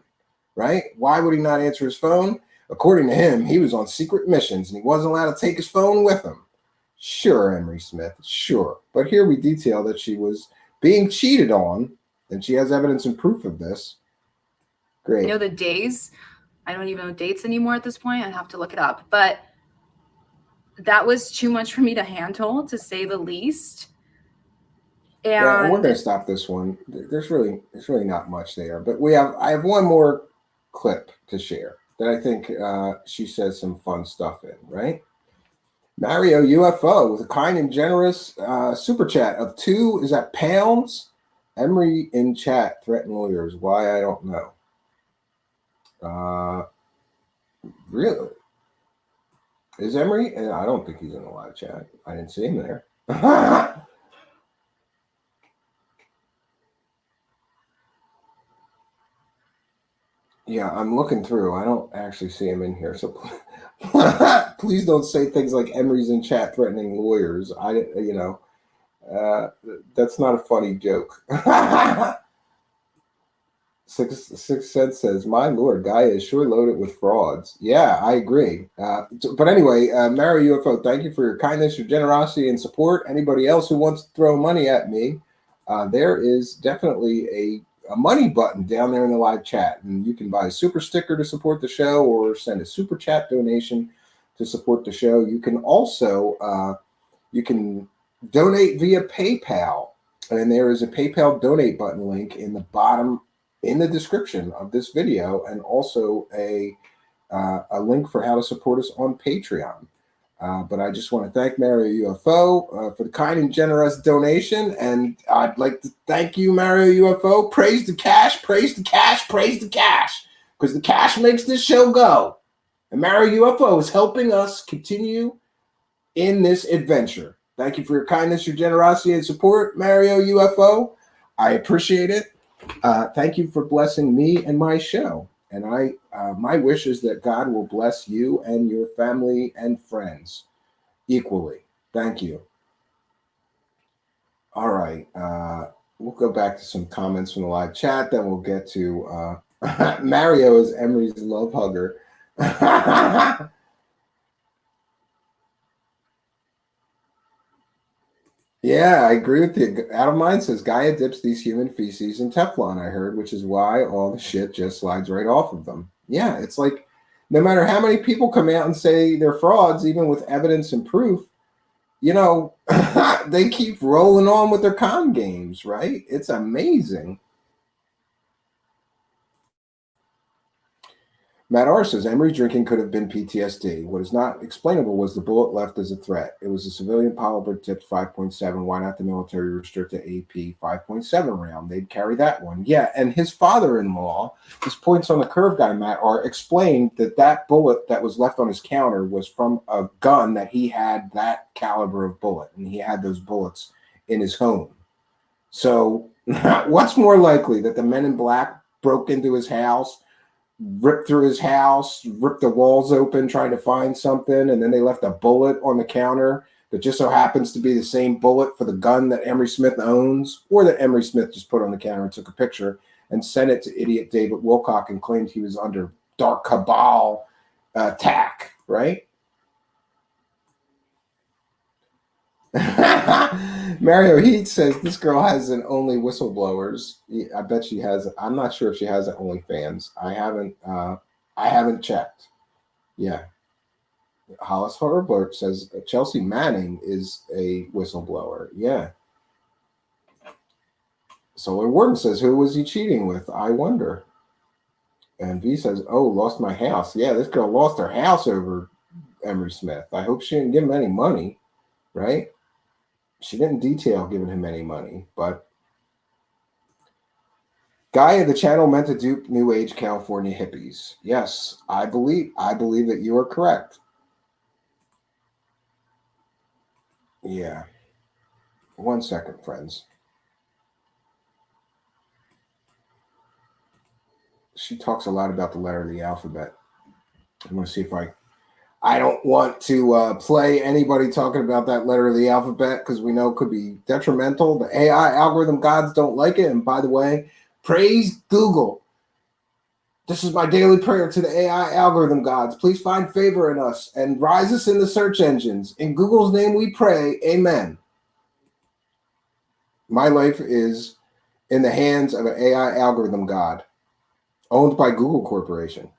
right? Why would he not answer his phone? According to him, he was on secret missions and he wasn't allowed to take his phone with him. Sure, Emery Smith, sure. But here we detail that she was being cheated on, and she has evidence and proof of this. Great.
I know the days. I don't even know dates anymore at this point. I'd have to look it up. But that was too much for me to handle, to say the least.
And we're
And
going to stop this one. There's really not much there, but I have one more clip to share that I think she says some fun stuff in. Right, Mario UFO with a kind and generous super chat of £2 Emery in chat threatened lawyers. Why I don't know. Really, is Emery? And I don't think he's in the live chat. I didn't see him there. Yeah, I'm looking through. I don't actually see him in here. So please don't say things like Emery's in chat threatening lawyers. That's not a funny joke. Six Cents says, my Lord, Gaia is sure loaded with frauds. Yeah, I agree. But anyway, Mario UFO, thank you for your kindness, your generosity, and support. Anybody else who wants to throw money at me, there is definitely a money button down there in the live chat, and you can buy a super sticker to support the show or send a super chat donation to support the show. You can also you can donate via PayPal, and there is a PayPal donate button link in the bottom in the description of this video, and also a link for how to support us on Patreon. But I just want to thank Mario UFO for the kind and generous donation. And I'd like to thank you, Mario UFO. Praise the cash, praise the cash, praise the cash. Because the cash makes this show go. And Mario UFO is helping us continue in this adventure. Thank you for your kindness, your generosity, and support, Mario UFO. I appreciate it. Thank you for blessing me and my show. And my wish is that God will bless you and your family and friends equally. Thank you. All right. We'll go back to some comments from the live chat. Then we'll get to Mario is Emery's love hugger. Yeah, I agree with you. Adam Mine says Gaia dips these human feces in Teflon, I heard, which is why all the shit just slides right off of them. Yeah, it's like no matter how many people come out and say they're frauds, even with evidence and proof, they keep rolling on with their con games, right? It's amazing. Matt R. says Emery drinking could have been PTSD. What is not explainable was the bullet left as a threat. It was a civilian polymer tipped 5.7. Why not the military restrict to AP 5.7 round? They'd carry that one. Yeah, and his father-in-law, his points on the curve guy, Matt R., explained that bullet that was left on his counter was from a gun that he had that caliber of bullet, and he had those bullets in his home. So what's more likely, that the men in black broke into his house, ripped through his house, ripped the walls open trying to find something, and then they left a bullet on the counter that just so happens to be the same bullet for the gun that Emery Smith owns, or that Emery Smith just put on the counter and took a picture and sent it to idiot David Wilcock and claimed he was under dark cabal attack, right? Mario Heat says this girl has an only whistleblowers. I bet she has. I'm not sure if she has an OnlyFans. I haven't checked. Yeah. Hollis Herbert says Chelsea Manning is a whistleblower. Yeah. Solar Warden says, who was he cheating with? I wonder. And V says, oh, lost my house. Yeah, this girl lost her house over Emery Smith. I hope she didn't give him any money, right? She didn't detail giving him any money, but Gaia, the channel meant to dupe New Age California hippies. Yes, I believe that you are correct. Yeah. 1 second, friends. She talks a lot about the letter of the alphabet. I'm going to see if I don't want to play anybody talking about that letter of the alphabet because we know it could be detrimental. The AI algorithm gods don't like it. And by the way, praise Google. This is my daily prayer to the AI algorithm gods. Please find favor in us and rise us in the search engines. In Google's name we pray. Amen. My life is in the hands of an AI algorithm god owned by Google Corporation.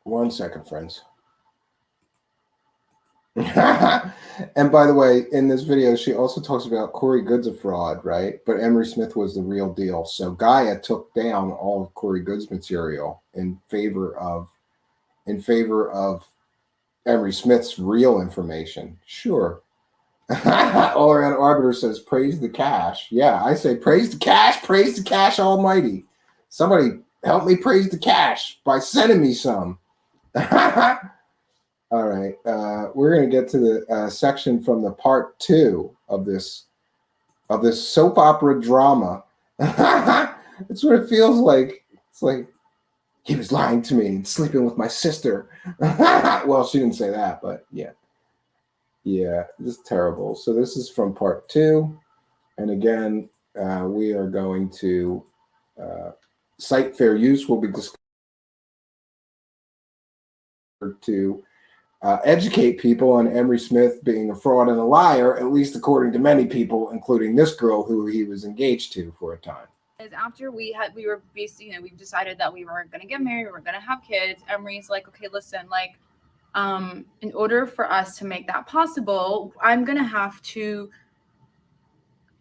One second, friends. And by the way, in this video, she also talks about Corey Good's a fraud, right? But Emery Smith was the real deal. So Gaia took down all of Corey Good's material in favor of Emery Smith's real information. Sure. All around arbiter says praise the cash. Yeah, I say praise the cash almighty. Somebody help me praise the cash by sending me some. All right, we're going to get to the section from the part 2 of this soap opera drama. It's what it feels like. It's like he was lying to me and sleeping with my sister. Well, she didn't say that, but yeah, this is terrible. So this is from part 2, and again, we are going to site fair use will be discovered to educate people on Emery Smith being a fraud and a liar, at least according to many people, including this girl who he was engaged to for a time.
After we were basically, we decided that we were going to get married, we were going to have kids. Emery's like, okay, listen, like, in order for us to make that possible, I'm going to have to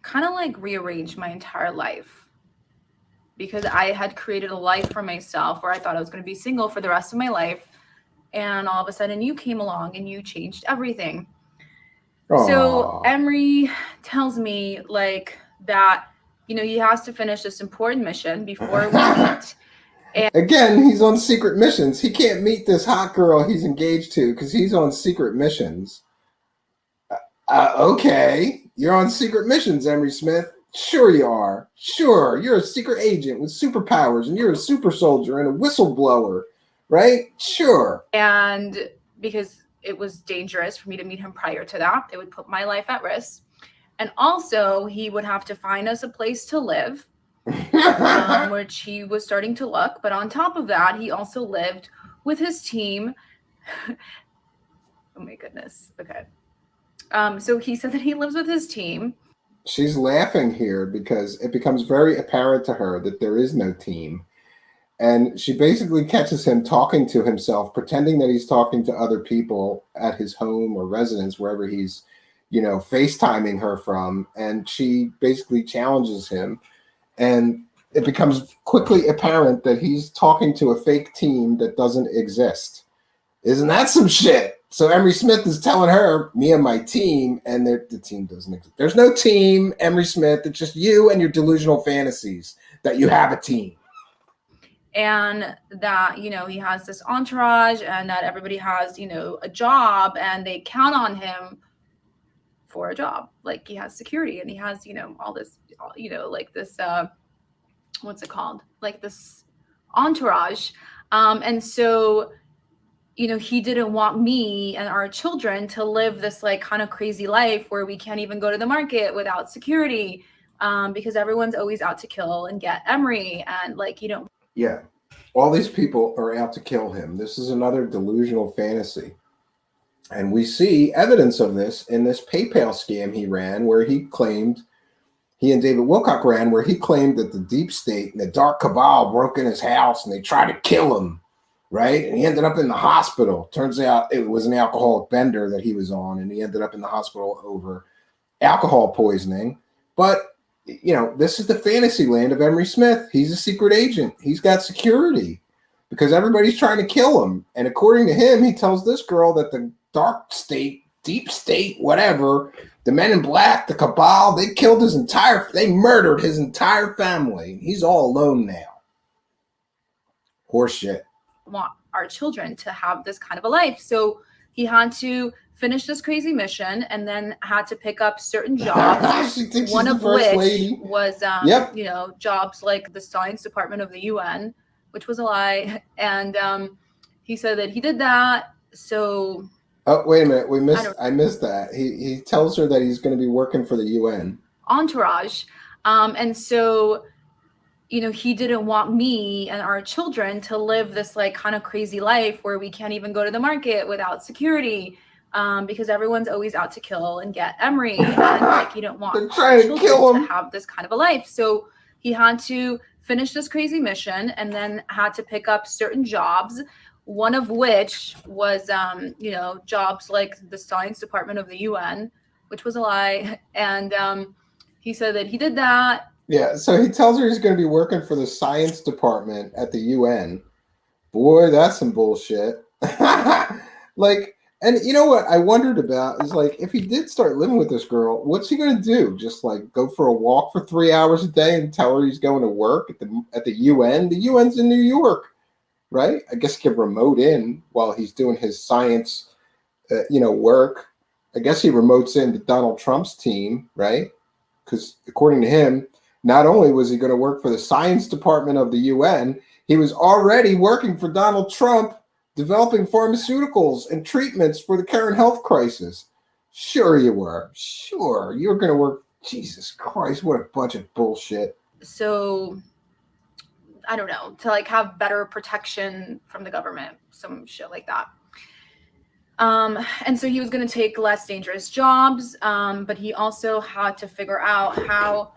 kind of like rearrange my entire life, because I had created a life for myself where I thought I was going to be single for the rest of my life. And all of a sudden you came along and you changed everything. Aww. So Emery tells me like that, he has to finish this important mission before we meet.
And again, he's on secret missions. He can't meet this hot girl he's engaged to because he's on secret missions. Okay, you're on secret missions, Emery Smith. Sure you are. Sure, you're a secret agent with superpowers and you're a super soldier and a whistleblower. Right? Sure.
And because it was dangerous for me to meet him prior to that, it would put my life at risk. And also, he would have to find us a place to live, which he was starting to look. But on top of that, he also lived with his team. Oh my goodness. Okay. So he said that he lives with his team.
She's laughing here because it becomes very apparent to her that there is no team. And she basically catches him talking to himself, pretending that he's talking to other people at his home or residence, wherever he's, FaceTiming her from. And she basically challenges him. And it becomes quickly apparent that he's talking to a fake team that doesn't exist. Isn't that some shit? So Emery Smith is telling her, me and my team, and the team doesn't exist. There's no team, Emery Smith. It's just you and your delusional fantasies that you have a team.
And that, he has this entourage and that everybody has, a job and they count on him for a job. Like he has security and he has, all this, like this, what's it called? Like this entourage. And so, he didn't want me and our children to live this like kind of crazy life where we can't even go to the market without security, because everyone's always out to kill and get Emery and like,
Yeah, all these people are out to kill him. This is another delusional fantasy. And we see evidence of this in this PayPal scam he ran, where he and David Wilcock ran, where he claimed that the deep state and the dark cabal broke in his house and they tried to kill him, right? And he ended up in the hospital. Turns out it was an alcoholic bender that he was on, and he ended up in the hospital over alcohol poisoning. But this is the fantasy land of Emery Smith. He's a secret agent. He's got security because everybody's trying to kill him. And according to him, he tells this girl that the dark state, deep state, whatever, the men in black, the cabal, they murdered his entire family. He's all alone now. Horse shit.
Want our children to have this kind of a life. So he had to finish this crazy mission and then had to pick up certain jobs.
She thinks
One
she's the
of
first
which
lady.
was,
Yep.
you know, jobs like the science department of the UN, which was a lie. And he said that he did that. So,
Oh, wait a minute. I missed that. He tells her that he's going to be working for the UN.
Entourage. And so, you know, he didn't want me and our children to live this like kind of crazy life where we can't even go to the market without security, because everyone's always out to kill and get Emery, and like he didn't want children to have this kind of a life. So he had to finish this crazy mission and then had to pick up certain jobs. One of which was, you know, jobs like the science department of the UN, which was a lie. And he said that he did that.
Yeah, so he tells her he's going to be working for the science department at the UN. Boy, that's some bullshit. Like, and you know what I wondered about is like, if he did start living with this girl, what's he going to do? Just like go for a walk for 3 hours a day and tell her he's going to work at the UN? The UN's in New York, right? I guess he can remote in while he's doing his science, work. I guess he remotes in to Donald Trump's team, right? Because according to him, not only was he going to work for the science department of the UN, he was already working for Donald Trump, developing pharmaceuticals and treatments for the current health crisis. Sure you were. Sure, you were going to work. Jesus Christ, what a bunch of bullshit.
So, I don't know, to like have better protection from the government, some shit like that. And so he was going to take less dangerous jobs, but he also had to figure out how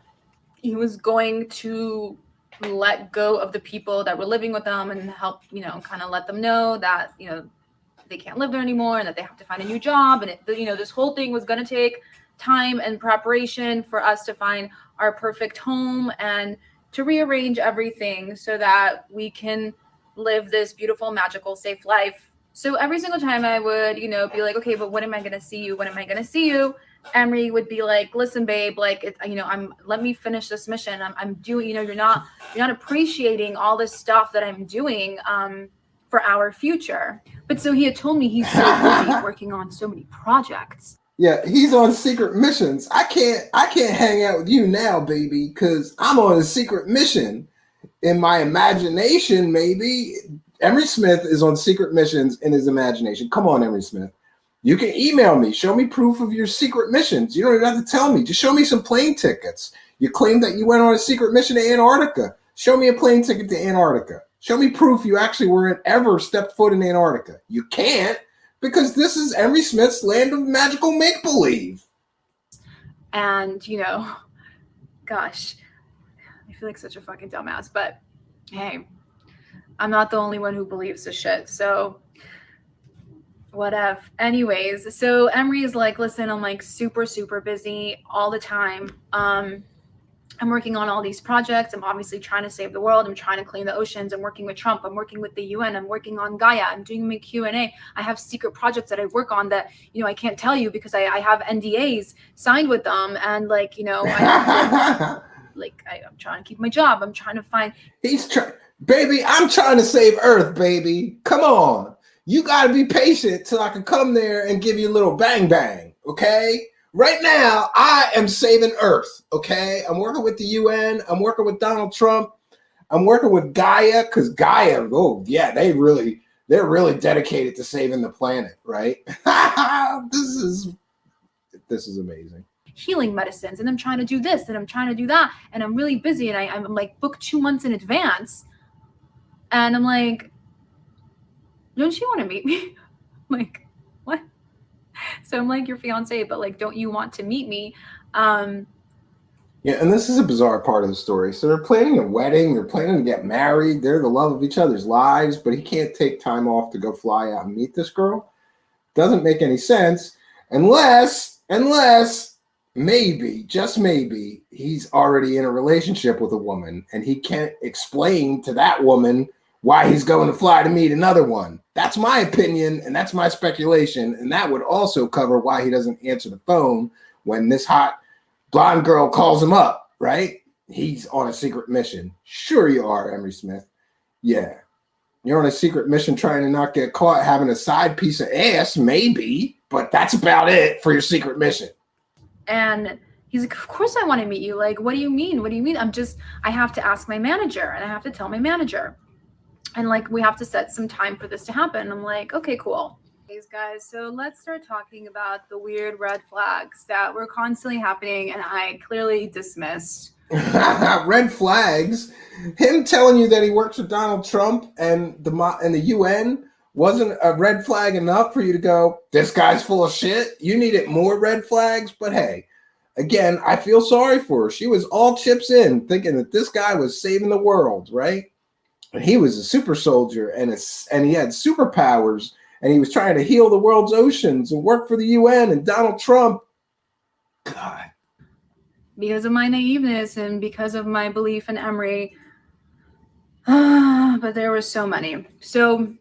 he was going to let go of the people that were living with them and help, you know, kind of let them know that, you know, they can't live there anymore and that they have to find a new job. And, this whole thing was going to take time and preparation for us to find our perfect home and to rearrange everything so that we can live this beautiful, magical, safe life. So every single time I would, be like, okay, but when am I going to see you? When am I going to see you? Emery would be like, listen, babe, like, let me finish this mission. I'm doing, you're not appreciating all this stuff that I'm doing, for our future. But so he had told me he's so busy working on so many projects.
Yeah, he's on secret missions. I can't hang out with you now, baby, because I'm on a secret mission. In my imagination, maybe Emery Smith is on secret missions in his imagination. Come on, Emery Smith. You can email me. Show me proof of your secret missions. You don't even have to tell me. Just show me some plane tickets. You claim that you went on a secret mission to Antarctica. Show me a plane ticket to Antarctica. Show me proof you actually ever stepped foot in Antarctica. You can't, because this is Emery Smith's land of magical make-believe.
And, gosh, I feel like such a fucking dumbass, but hey, I'm not the only one who believes this shit, so whatever. Anyways, so Emery is like, listen, I'm like super, super busy all the time. I'm working on all these projects. I'm obviously trying to save the world. I'm trying to clean the oceans. I'm working with Trump. I'm working with the UN. I'm working on Gaia. I'm doing my Q&A. I have secret projects that I work on that, I can't tell you because I have NDAs signed with them. And I have to, I'm trying to keep my job. I'm trying to find.
Baby, I'm trying to save Earth, baby. Come on. You got to be patient till I can come there and give you a little bang bang, okay? Right now, I am saving Earth, okay? I'm working with the UN. I'm working with Donald Trump. I'm working with Gaia, because Gaia, they're really dedicated to saving the planet, right? This is amazing.
Healing medicines, and I'm trying to do this, and I'm trying to do that, and I'm really busy, and I'm like booked 2 months in advance, and I'm like, don't you want to meet me? Like, what? So I'm like your fiance, but like, don't you want to meet me?
Yeah, and this is a bizarre part of the story. So they're planning a wedding. They're planning to get married. They're the love of each other's lives, but he can't take time off to go fly out and meet this girl. Doesn't make any sense unless maybe, just maybe, he's already in a relationship with a woman and he can't explain to that woman why he's going to fly to meet another one. That's my opinion, and that's my speculation, and that would also cover why he doesn't answer the phone when this hot blonde girl calls him up, right? He's on a secret mission. Sure you are, Emery Smith. Yeah. You're on a secret mission trying to not get caught having a side piece of ass, maybe, but that's about it for your secret mission.
And he's like, of course I want to meet you. Like, what do you mean? What do you mean? I have to ask my manager and I have to tell my manager. And like, we have to set some time for this to happen. I'm like, okay, cool. Guys, so let's start talking about the weird red flags that were constantly happening and I clearly dismissed.
Red flags. Him telling you that he works for Donald Trump and the UN wasn't a red flag enough for you to go, this guy's full of shit. You needed more red flags. But hey, again, I feel sorry for her. She was all chips in, thinking that this guy was saving the world, right? And he was a super soldier and he had superpowers. And he was trying to heal the world's oceans and work for the UN and Donald Trump. God.
Because of my naiveness and because of my belief in Emery. But there were so many. So,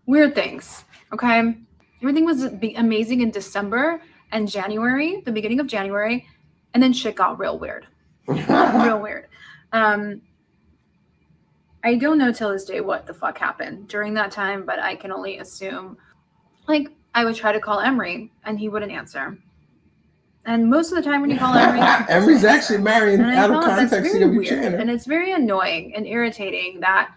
weird things, okay? Everything was amazing in December and January, the beginning of January. And then shit got real weird. Real weird. I don't know till this day what the fuck happened during that time, but I can only assume. Like, I would try to call Emery, and he wouldn't answer. And most of the time when you call Emery,
Emery's actually married out of context.
That's weird, and it's very annoying and irritating that,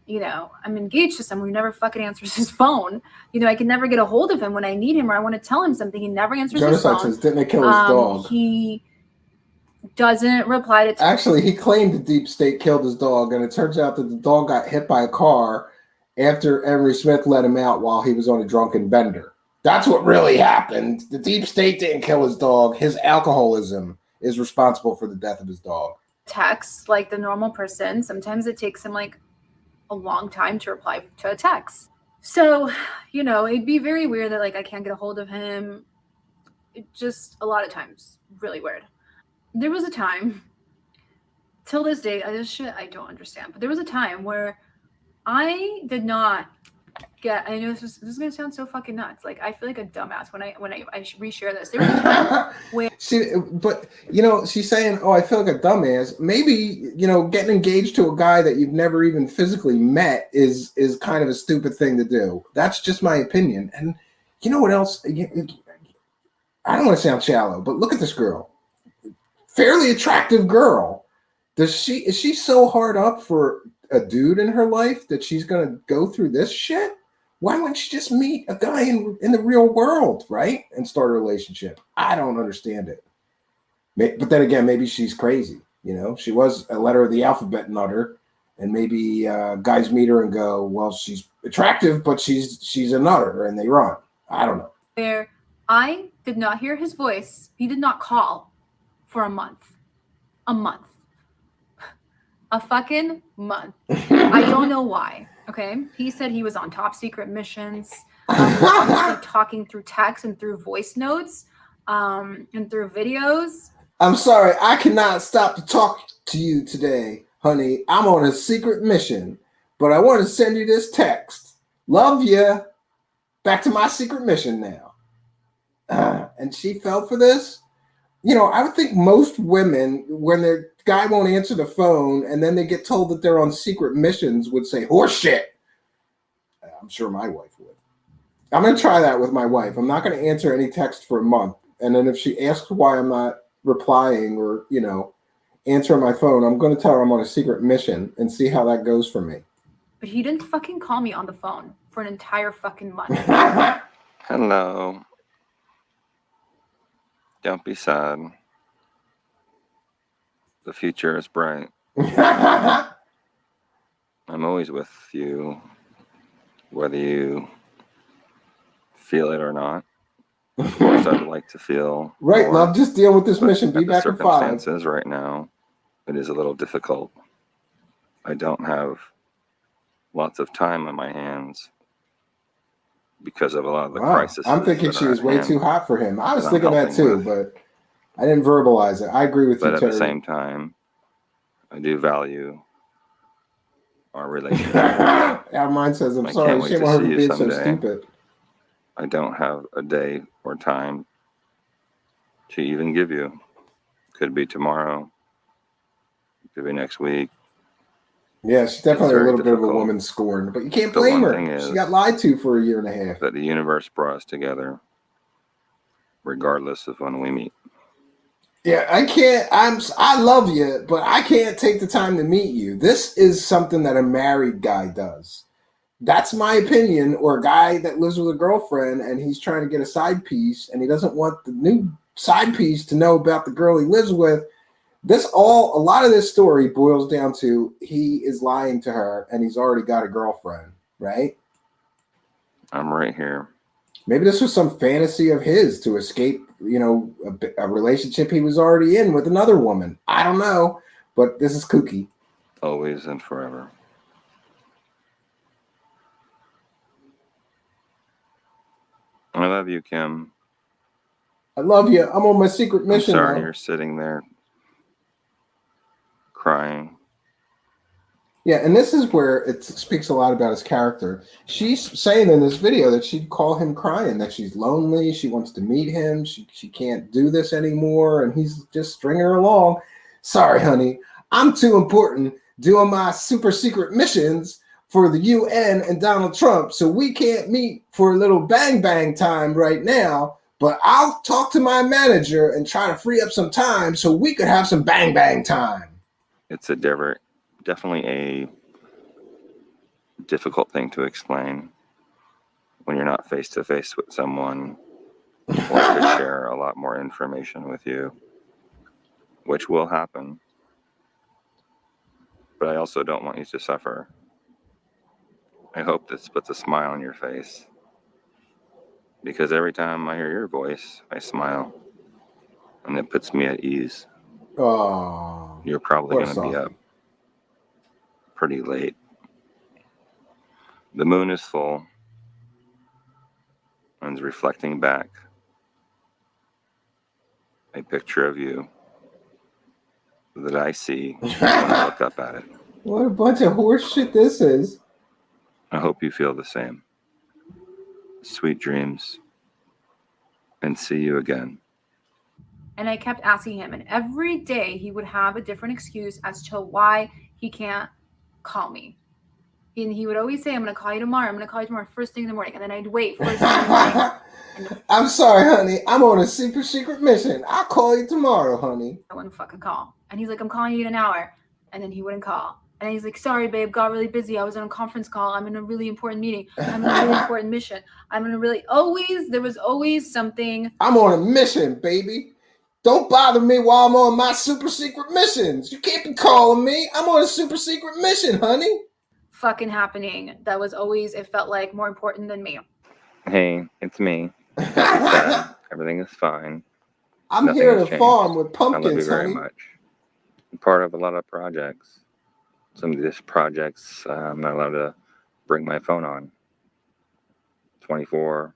you know, I'm engaged to someone who never fucking answers his phone. You know, I can never get a hold of him when I need him or I want to tell him something. He never answers his phone.
Says, didn't they kill his dog?
He doesn't reply to
Actually, he claimed the deep state killed his dog, and it turns out that the dog got hit by a car after Emery Smith let him out while he was on a drunken bender. That's what really happened. The deep state didn't kill his dog. His alcoholism is responsible for the death of his dog.
Text like the normal person. Sometimes it takes him like a long time to reply to a text. So, you know, it'd be very weird that like I can't get a hold of him. It just a lot of times really weird. There was a time, till this day, I don't understand, but there was a time where I did not get, I know this is going to sound so fucking nuts. Like, I feel like a dumbass when I reshare this. There was a time where...
But, you know, she's saying, oh, I feel like a dumbass. Maybe, you know, getting engaged to a guy that you've never even physically met is kind of a stupid thing to do. That's just my opinion. And you know what else? I don't want to sound shallow, but look at this girl. Fairly attractive girl. Is she so hard up for a dude in her life that she's gonna go through this shit? Why wouldn't she just meet a guy in the real world, right? And start a relationship? I don't understand it. But then again, maybe she's crazy. You know, she was a letter of the alphabet nutter, and maybe guys meet her and go, well, she's attractive, but she's a nutter, and they run. I don't know.
Where I did not hear his voice. He did not call for a month. A fucking month. I don't know why. Okay. He said he was on top secret missions, talking through text and through voice notes, and through videos.
I'm sorry, I cannot stop to talk to you today, honey. I'm on a secret mission, but I want to send you this text. Love ya. Back to my secret mission now. And she fell for this? You know, I would think most women, when their guy won't answer the phone and then they get told that they're on secret missions, would say, horse shit. I'm sure my wife would. I'm going to try that with my wife. I'm not going to answer any text for a month. And then if she asks why I'm not replying or, you know, answering my phone, I'm going to tell her I'm on a secret mission and see how that goes for me.
But he didn't fucking call me on the phone for an entire fucking month.
Hello. Don't be sad. The future is bright. I'm always with you, whether you feel it or not. Of course, I'd like to feel
right,
more,
love. Just deal with this mission. Be back in 5.
Circumstances right now, it is a little difficult. I don't have lots of time on my hands because of a lot of the crises.
I'm thinking she was way too hot for him. I was thinking that too, but I didn't verbalize it. I agree with you, Terry.
But at the same time, I do value our relationship.
Our mind says, I'm sorry. Shame on her for being so stupid.
I don't have a day or time to even give you. Could be tomorrow. Could be next week.
Yeah, she's definitely a
very
little bit of a
difficult.
woman scorned, but you can't
The
blame
one
her.
thing
She
is
got lied to for a year and a half.
that the universe brought us together, regardless of when we meet.
Yeah, I love you, but I can't take the time to meet you. This is something that a married guy does. That's my opinion. Or a guy that lives with a girlfriend and he's trying to get a side piece and he doesn't want the new side piece to know about the girl he lives with. A lot of this story boils down to he is lying to her and he's already got a girlfriend, right?
I'm right here.
Maybe this was some fantasy of his to escape, a relationship he was already in with another woman. I don't know, but this is kooky.
Always and forever. I love you, Kim.
I love you. I'm on my secret mission.
I'm sorry
though.
you're sitting there crying.
Yeah, and this is where it speaks a lot about his character. She's saying in this video that she'd call him crying, that she's lonely, she wants to meet him, she can't do this anymore, and he's just stringing her along. Sorry, honey, I'm too important doing my super secret missions for the UN and Donald Trump, so we can't meet for a little bang bang time right now, but I'll talk to my manager and try to free up some time so we could have some bang bang time.
It's definitely a difficult thing to explain when you're not face to face with someone who wants to share a lot more information with you, which will happen. But I also don't want you to suffer. I hope this puts a smile on your face, because every time I hear your voice, I smile, and it puts me at ease.
Oh,
you're probably going to be up pretty late. The moon is full and is reflecting back a picture of you that I see when I look up at it.
What a bunch of horse shit this is.
I hope you feel the same. Sweet dreams, and see you again.
And I kept asking him, and every day he would have a different excuse as to why he can't call me. And he would always say, I'm going to call you tomorrow. I'm going to call you tomorrow first thing in the morning. And then I'd wait first thing in the morning.
I'm sorry, honey. I'm on a super secret mission. I'll call you tomorrow, honey.
I wouldn't fucking call. And he's like, I'm calling you in an hour. And then he wouldn't call. And he's like, sorry, babe, got really busy. I was on a conference call. I'm in a really important meeting. I'm in a really important mission. There was always something.
I'm on a mission, baby. Don't bother me while I'm on my super secret missions. You can't be calling me. I'm on a super secret mission, honey.
Fucking happening. That was always, it felt like, more important than me.
Hey, it's me. Everything is fine.
I'm here at a farm with pumpkins,
I love you very
honey.
much. I'm part of a lot of projects. Some of these projects, I'm not allowed to bring my phone on. 24,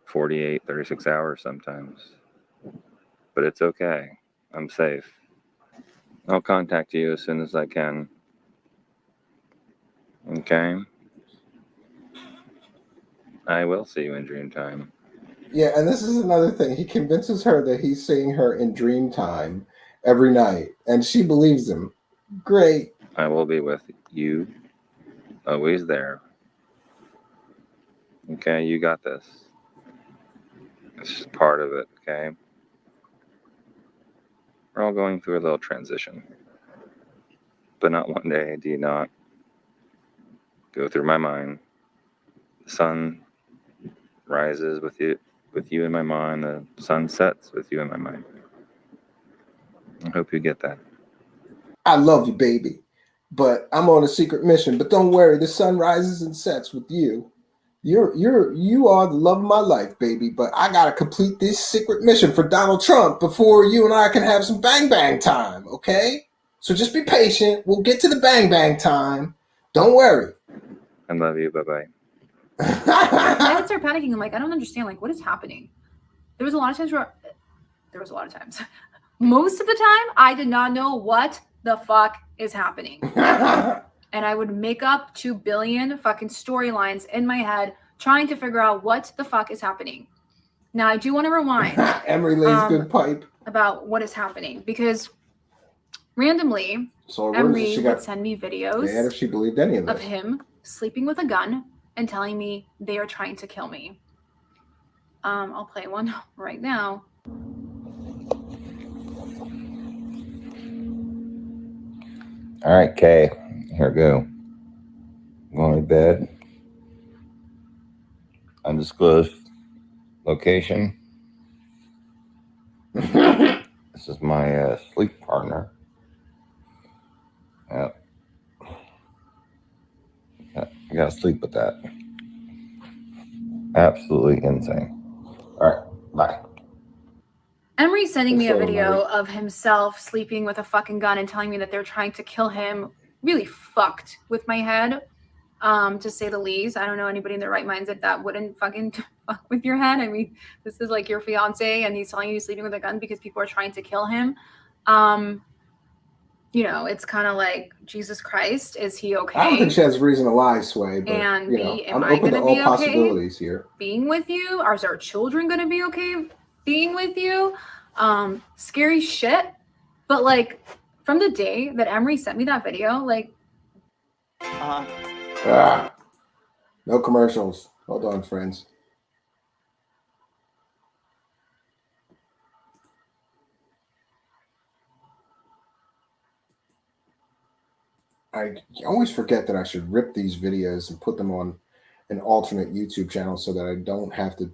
48, 36 hours sometimes. But it's okay. I'm safe. I'll contact you as soon as I can. Okay? I will see you in dream time.
Yeah, and this is another thing. He convinces her that he's seeing her in dream time every night, and she believes him. Great.
I will be with you, always there. Okay, you got this. It's just part of it, okay? We're all going through a little transition. But not one day do you not go through my mind. The sun rises with you in my mind. The sun sets with you in my mind. I hope you get that.
I love you, baby. But I'm on a secret mission. But don't worry, the sun rises and sets with you. You are the love of my life, baby. But I gotta complete this secret mission for Donald Trump before you and I can have some bang bang time, okay? So just be patient. We'll get to the bang bang time. Don't worry.
I love you. Bye-bye.
I would start panicking. I'm like, I don't understand. Like, what is happening? There was a lot of times. Most of the time, I did not know what the fuck is happening. And I would make up 2 billion fucking storylines in my head trying to figure out what the fuck is happening. Now, I do want to rewind.
Emery lays good pipe.
About what is happening. Because randomly,
So
Emery would send me videos
bad if she believed any of this.
of him sleeping with a gun and telling me they are trying to kill me. I'll play one right now.
All right, Kay, here we go. Going to bed. Undisclosed location. This is my sleep partner. Yep. You gotta sleep with that. Absolutely insane. All right, bye.
Emery sending me a video of himself sleeping with a fucking gun and telling me that they're trying to kill him really fucked with my head, to say the least. I don't know anybody in their right minds that wouldn't fucking fuck with your head. I mean, this is like your fiance and he's telling you he's sleeping with a gun because people are trying to kill him. You know, it's kind of like, Jesus Christ, is he okay?
I don't think she has reason to lie, Sway, but
And
you know,
am
I'm
I
open to
gonna
all
be
possibilities
okay
here.
being with you? Are our children going to be okay being with you? Scary shit. But like, from the day that Emery sent me that video, like,
No commercials. Hold on, friends. I always forget that I should rip these videos and put them on an alternate YouTube channel so that I don't have to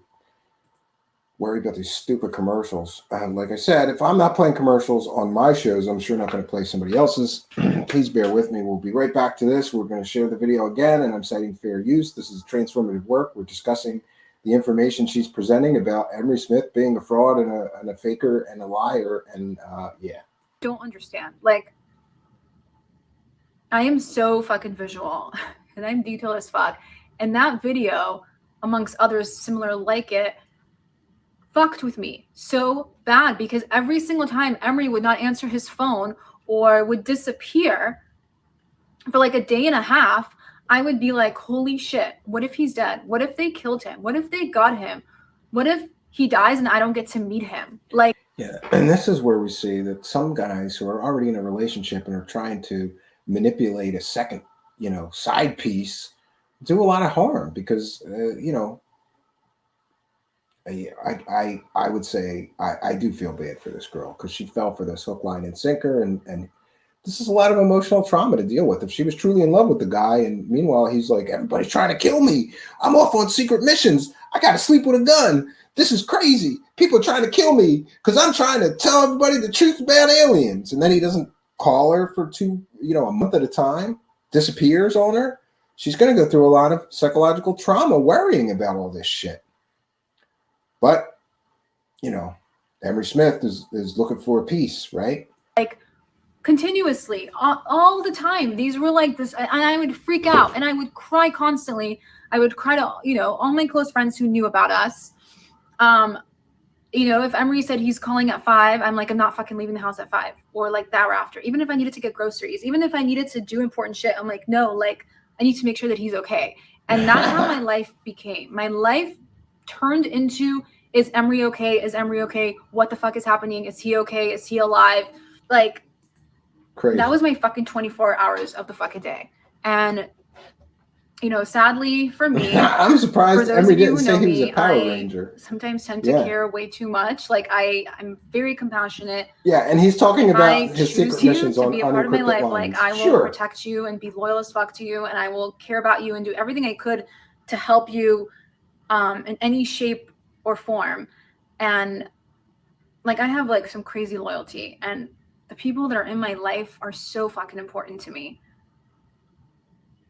worry about these stupid commercials. Like I said, if I'm not playing commercials on my shows, I'm sure not going to play somebody else's. Please bear with me. We'll be right back to this. We're going to share the video again, and I'm citing fair use. This is transformative work. We're discussing the information she's presenting about Emery Smith being a fraud and a faker and a liar. And yeah.
Don't understand. Like, I am so fucking visual and I'm detailed as fuck. And that video, amongst others similar like it, fucked with me so bad because every single time Emery would not answer his phone or would disappear for like a day and a half, I would be like, holy shit, what if he's dead? What if they killed him? What if they got him? What if he dies and I don't get to meet him? Like,
yeah. And this is where we see that some guys who are already in a relationship and are trying to manipulate a second, you know, side piece do a lot of harm because, you know, I would say I do feel bad for this girl because she fell for this hook, line, and sinker, and this is a lot of emotional trauma to deal with. If she was truly in love with the guy, and meanwhile he's like, everybody's trying to kill me. I'm off on secret missions. I got to sleep with a gun. This is crazy. People are trying to kill me because I'm trying to tell everybody the truth about aliens. And then he doesn't call her for a month at a time, disappears on her. She's going to go through a lot of psychological trauma worrying about all this shit. But, you know, Emery Smith is looking for a peace, right?
Like, continuously, all the time. These were like this, and I would freak out and I would cry constantly. I would cry to, you know, all my close friends who knew about us. You know, if Emery said he's calling at 5, I'm like, I'm not fucking leaving the house at 5 or like the hour after. Even if I needed to get groceries, even if I needed to do important shit, I'm like, no, like I need to make sure that he's okay. And that's how my life became. My life turned into, is Emery okay? Is Emery okay? What the fuck is happening? Is he okay? Is he alive? Like, crazy. That was my fucking 24 hours of the fucking day. And, you know, sadly for me,
I'm surprised Emery didn't say he was a Power Ranger.
Sometimes tend to care way too much. Like, I'm very compassionate.
Yeah, and he's talking about his secret missions on
to be a part of my life.
Lines.
Like, I will protect you and be loyal as fuck to you, and I will care about you and do everything I could to help you in any shape or form. And like, I have like some crazy loyalty, and the people that are in my life are so fucking important to me.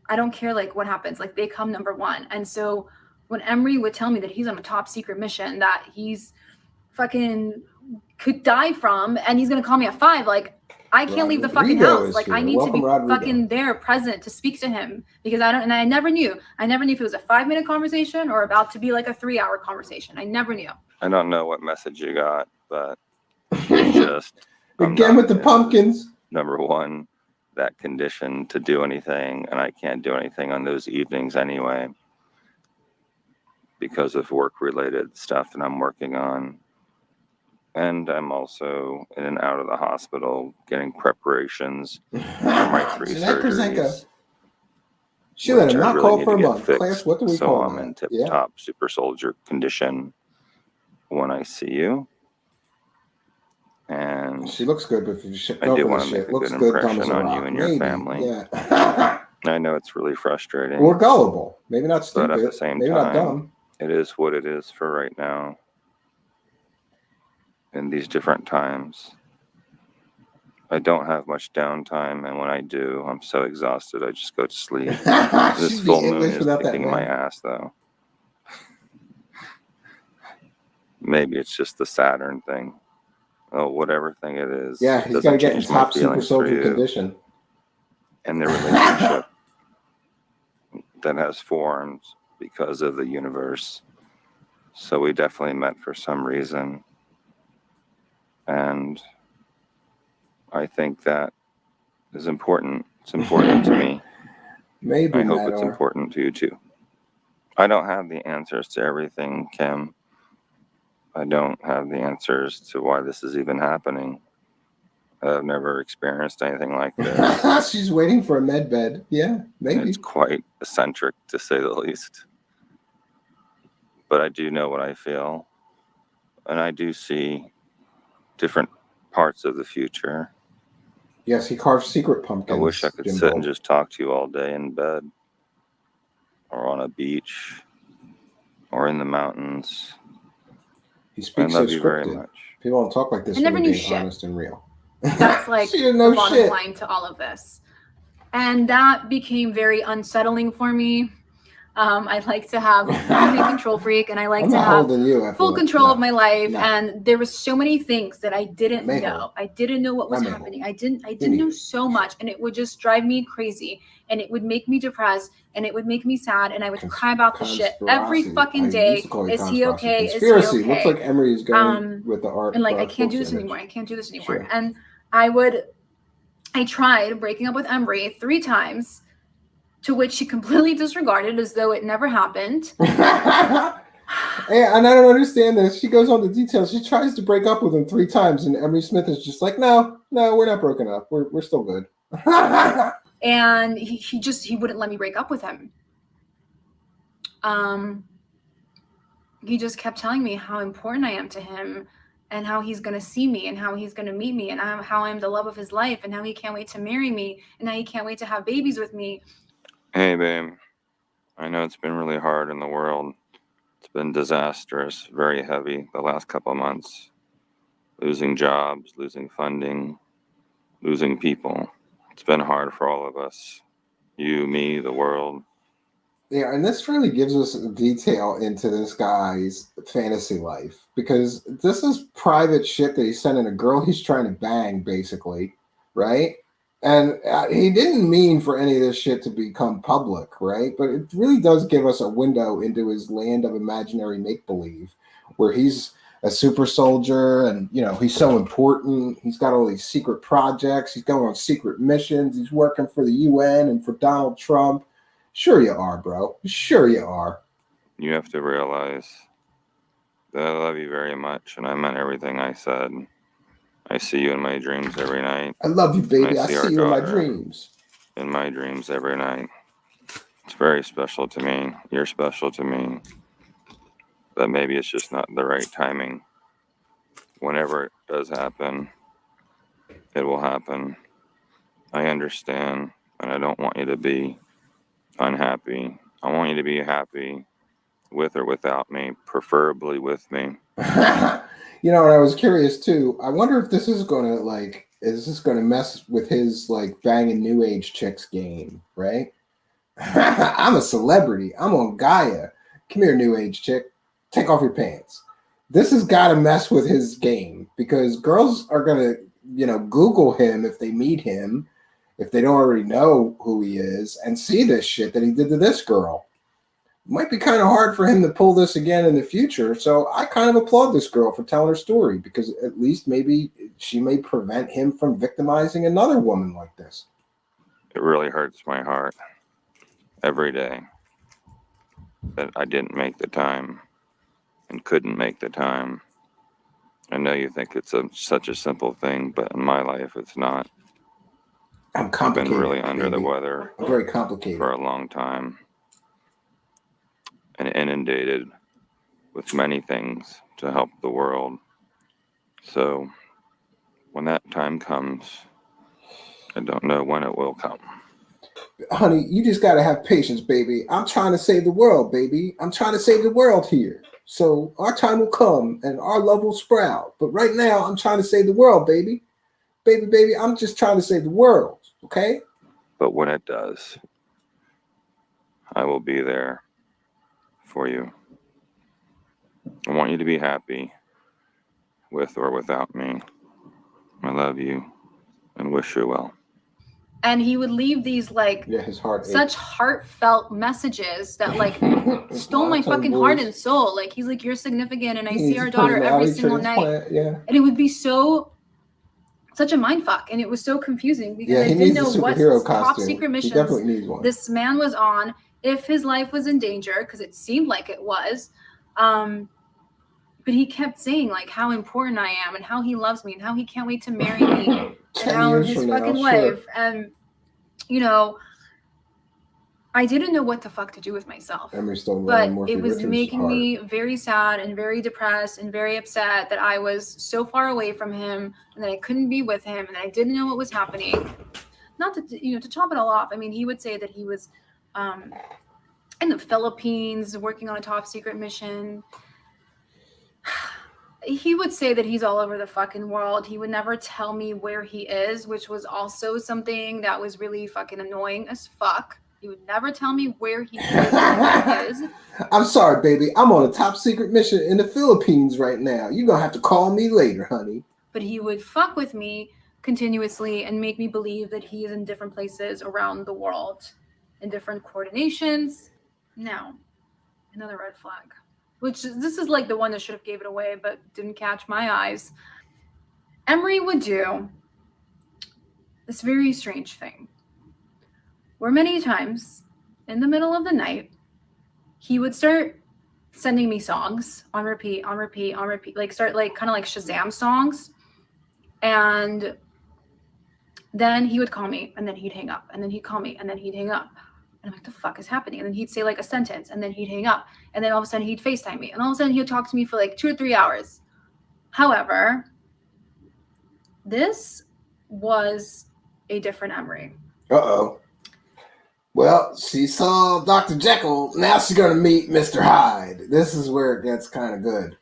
I don't care like what happens, like they come number one. And so when Emery would tell me that he's on a top secret mission that he's fucking could die from, and he's gonna call me at 5, like I can't leave the fucking house. Like I need to be fucking there, present to speak to him, because I never knew if it was a 5-minute conversation or about to be like a 3-hour conversation. I never knew.
I don't know what message you got, but it's just
again with the pumpkins.
Number one, that condition to do anything, and I can't do anything on those evenings anyway because of work-related stuff that I'm working on. And I'm also in and out of the hospital getting preparations for my 3
Jeanette Krasenko.
surgeries.
She let
which
him
I
not
really
call
need
for
to
a
get
month.
fixed,
Class, what do we
so
call
I'm
that?
in tip-top super soldier condition when I see you. And
She looks good, but if you
I
go
do
for
want
the
to make
shit,
a
looks
good
good, dumb as
impression
a
on
rock.
you and your
Maybe,
family.
yeah.
I know it's really frustrating.
We're gullible. Maybe not
But at
stupid.
the same
Maybe not
time,
dumb.
it is what it is for right now. In these different times, I don't have much downtime, and when I do, I'm so exhausted I just go to sleep. This
She'd
full
be
moon
English
is
without that
kicking my
man.
ass, though. Maybe it's just the Saturn thing. Oh, whatever thing it is,
Yeah,
it
he's got to
doesn't
get in
change my
top super
feelings for
soldier
you
condition.
and the relationship that has formed because of the universe. So we definitely met for some reason. And I think that is important. It's important to me.
Maybe
I hope it's
Mador.
important to you too. I don't have the answers to everything, Kim. I don't have the answers to why this is even happening. I've never experienced anything like this.
She's waiting for a med bed. Yeah, maybe.
It's quite eccentric, to say the least. But I do know what I feel. And I do see different parts of the future.
Yes, he carves secret
I
pumpkins.
wish I could sit and just talk to you all day in bed, or on a beach, or in the mountains.
He speaks
I love
so
you very
scripted.
much.
People don't talk like this
I
when
never
they're
knew
being
shit.
honest and real.
That's like
she didn't
the
know
bottom
shit.
line to all of this. And that became very unsettling for me. I like to have, I'm a control freak, and I like
I'm
to
not
have
holding you.
full control of my life.
No.
And there was so many things that I didn't
May
know.
hold.
I didn't know what was
I may
happening.
hold.
I didn't know so much, and it would just drive me crazy, and it would make me depressed, and it would make me sad, and I would cry about the shit every fucking day. Is he okay?
Conspiracy.
Is he okay?
Looks like Emery is going with the art.
And like, I can't do this anymore. I can't do this anymore.
Sure.
And I tried breaking up with Emery 3 times, to which she completely disregarded as though it never happened.
And I don't understand this. She goes on the details. She tries to break up with him 3 times, and Emery Smith is just like, no, we're not broken up. We're still good.
And he wouldn't let me break up with him. He just kept telling me how important I am to him, and how he's going to see me, and how he's going to meet me, and how I'm the love of his life, and how he can't wait to marry me, and how he can't wait to have babies with me.
Hey, babe. I know it's been really hard in the world. It's been disastrous, very heavy the last couple of months. Losing jobs, losing funding, losing people. It's been hard for all of us. You, me, the world.
Yeah, and this really gives us detail into this guy's fantasy life, because this is private shit that he's sending a girl he's trying to bang, basically, right? And he didn't mean for any of this shit to become public, right? But it really does give us a window into his land of imaginary make-believe, where he's a super soldier, and he's so important. He's got all these secret projects. He's going on secret missions. He's working for the UN and for Donald Trump. Sure you are, bro. Sure you are.
You have to realize that I love you very much, and I meant everything I said. I see you in my dreams every night.
I love you, baby. I
our
see you in my
daughter
dreams.
In my dreams every night. It's very special to me. You're special to me. But maybe it's just not the right timing. Whenever it does happen, it will happen. I understand, and I don't want you to be unhappy. I want you to be happy, with or without me, preferably with me.
And I was curious too. I wonder if this is gonna mess with his banging new age chicks game, right? I'm a celebrity. I'm on Gaia. Come here, new age chick. Take off your pants. This has got to mess with his game, because girls are gonna, Google him if they meet him, if they don't already know who he is, and see this shit that he did to this girl. It might be kind of hard for him to pull this again in the future. So I kind of applaud this girl for telling her story, because at least maybe she may prevent him from victimizing another woman like this.
It really hurts my heart every day that I didn't make the time and couldn't make the time I know you think it's such a simple thing, but in my life, it's not.
I'm
I've
complicated.
been really under the
baby.
weather
I'm very complicated.
for a long time and inundated with many things to help the world. So when that time comes, I don't know when it will come.
Honey, you just got to have patience, baby. I'm trying to save the world, baby. I'm trying to save the world here. So our time will come and our love will sprout. But right now, I'm trying to save the world, baby. Baby, I'm just trying to save the world, okay?
But when it does, I will be there for you. I want you to be happy with or without me. I love you and wish you well.
And he would leave these like
his heart
such heartfelt messages that like stole my fucking heart and soul. Like he's like, you're significant, and I see our daughter every single night.
Yeah.
And it would be such a mind fuck, and it was so confusing because I
he
didn't
needs
know
a
what
superhero
top
costume.
secret
He
missions
definitely needs one.
this man was on, if his life was in danger, because it seemed like it was. But he kept saying like how important I am and how he loves me and how he can't wait to marry me and how his fucking wife. And you know, I didn't know what the fuck to do with myself. But it was making me very sad and very depressed and very upset that I was so far away from him and that I couldn't be with him and that I didn't know what was happening. Not to, you know, to top it all off, I mean, he would say that he was in the Philippines working on a top secret mission. He would say that he's all over the fucking world. He would never tell me where he is, which was also something that was really fucking annoying as fuck. He would never tell me where he is.
I'm sorry, baby. I'm on a top secret mission in the Philippines right now. You're going to have to call me later, honey.
But he would fuck with me continuously and make me believe that he is in different places around the world in different coordinations. Now, another red flag. Which this is like the one that should have gave it away, but didn't catch my eyes. Emery would do this very strange thing, where many times in the middle of the night, he would start sending me songs on repeat, like start like kind of like Shazam songs. And then he would call me and then he'd hang up, and then he'd call me and then he'd hang up. And I'm like, the fuck is happening? And then he'd say like a sentence and then he'd hang up. And then all of a sudden he'd FaceTime me. And all of a sudden he'd talk to me for like 2 or 3 hours. However, this was a different Emery.
Uh-oh. Well, she saw Dr. Jekyll. Now she's going to meet Mr. Hyde. This is where it gets kind of good.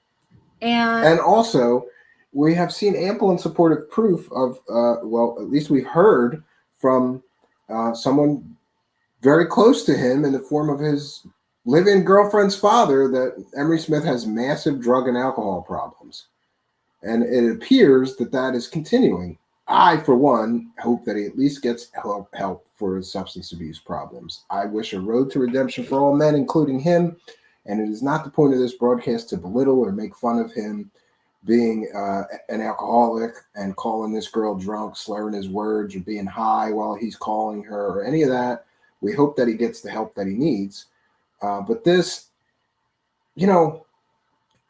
And also, we have seen ample and supportive proof of, well, at least we've heard from someone very close to him in the form of his live-in girlfriend's father that Emery Smith has massive drug and alcohol problems. And it appears that that is continuing. I, for one, hope that he at least gets help for his substance abuse problems. I wish a road to redemption for all men, including him. And it is not the point of this broadcast to belittle or make fun of him being an alcoholic and calling this girl drunk, slurring his words, or being high while he's calling her, or any of that. We hope that he gets the help that he needs. But this, you know,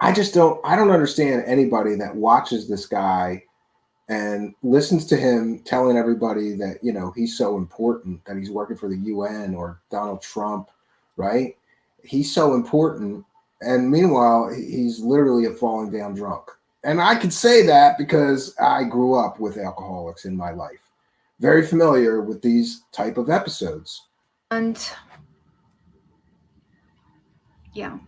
I don't understand anybody that watches this guy and listens to him telling everybody that, you know, he's so important, that he's working for the UN or Donald Trump, right? He's so important. And meanwhile, he's literally a falling down drunk. And I could say that because I grew up with alcoholics in my life. Very familiar with these type of episodes.
And yeah,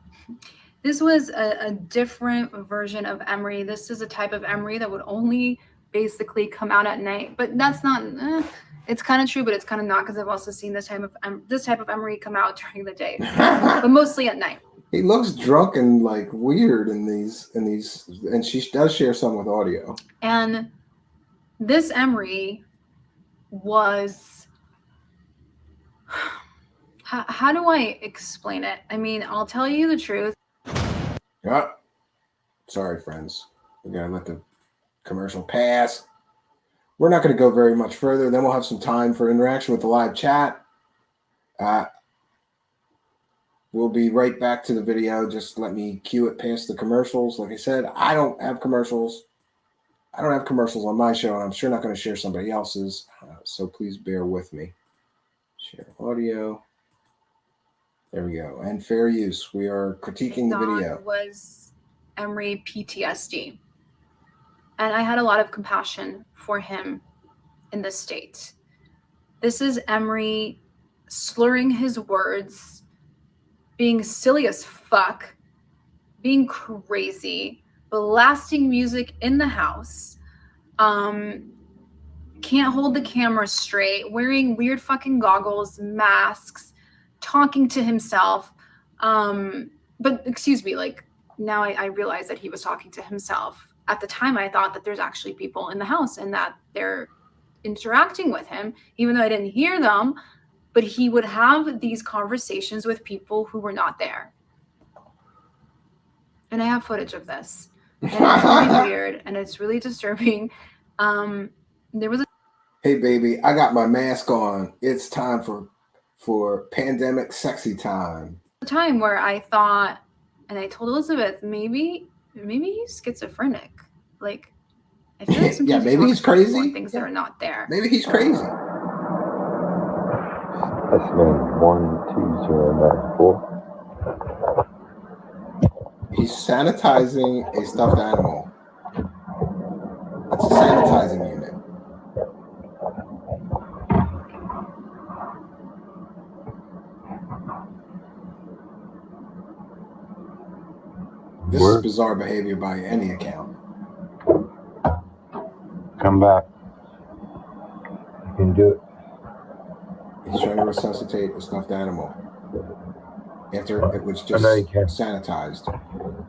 this was a different version of Emery. This is a type of Emery that would only basically come out at night. But that's not, it's kind of true, but it's kind of not, because I've also seen this type of Emery come out during the day, but mostly at night.
He looks drunk and like weird in these, and she does share some with audio.
And this Emery was, how do I explain it? I mean, I'll tell you the truth.
Yeah. Sorry, friends. We gotta let the commercial pass. We're not going to go very much further. Then we'll have some time for interaction with the live chat. We'll be right back to the video. Just let me cue it past the commercials. Like I said, I don't have commercials. I don't have commercials on my show, and I'm sure not going to share somebody else's. So please bear with me. Share audio. There we go. And fair use. We are critiquing the video.
Was Emery PTSD. And I had a lot of compassion for him in this state. This is Emery slurring his words, being silly as fuck, being crazy, blasting music in the house, can't hold the camera straight, wearing weird fucking goggles, masks, talking to himself. But excuse me, like now I realize that he was talking to himself. At the time, I thought that there's actually people in the house and that they're interacting with him, even though I didn't hear them. But he would have these conversations with people who were not there. And I have footage of this. And it's really weird and it's really disturbing. There was a
Hey baby, I got my mask on. It's time for pandemic sexy time.
time where I thought, and I told Elizabeth, maybe he's schizophrenic. Like, I feel like sometimes
Yeah, maybe he's crazy.
Things that are not there.
Maybe he's crazy.
Specimen 12094.
He's sanitizing a stuffed animal. It's a sanitizing unit. This is bizarre behavior by any account.
Come back. You can do it.
He's trying to resuscitate a stuffed animal after it was just sanitized.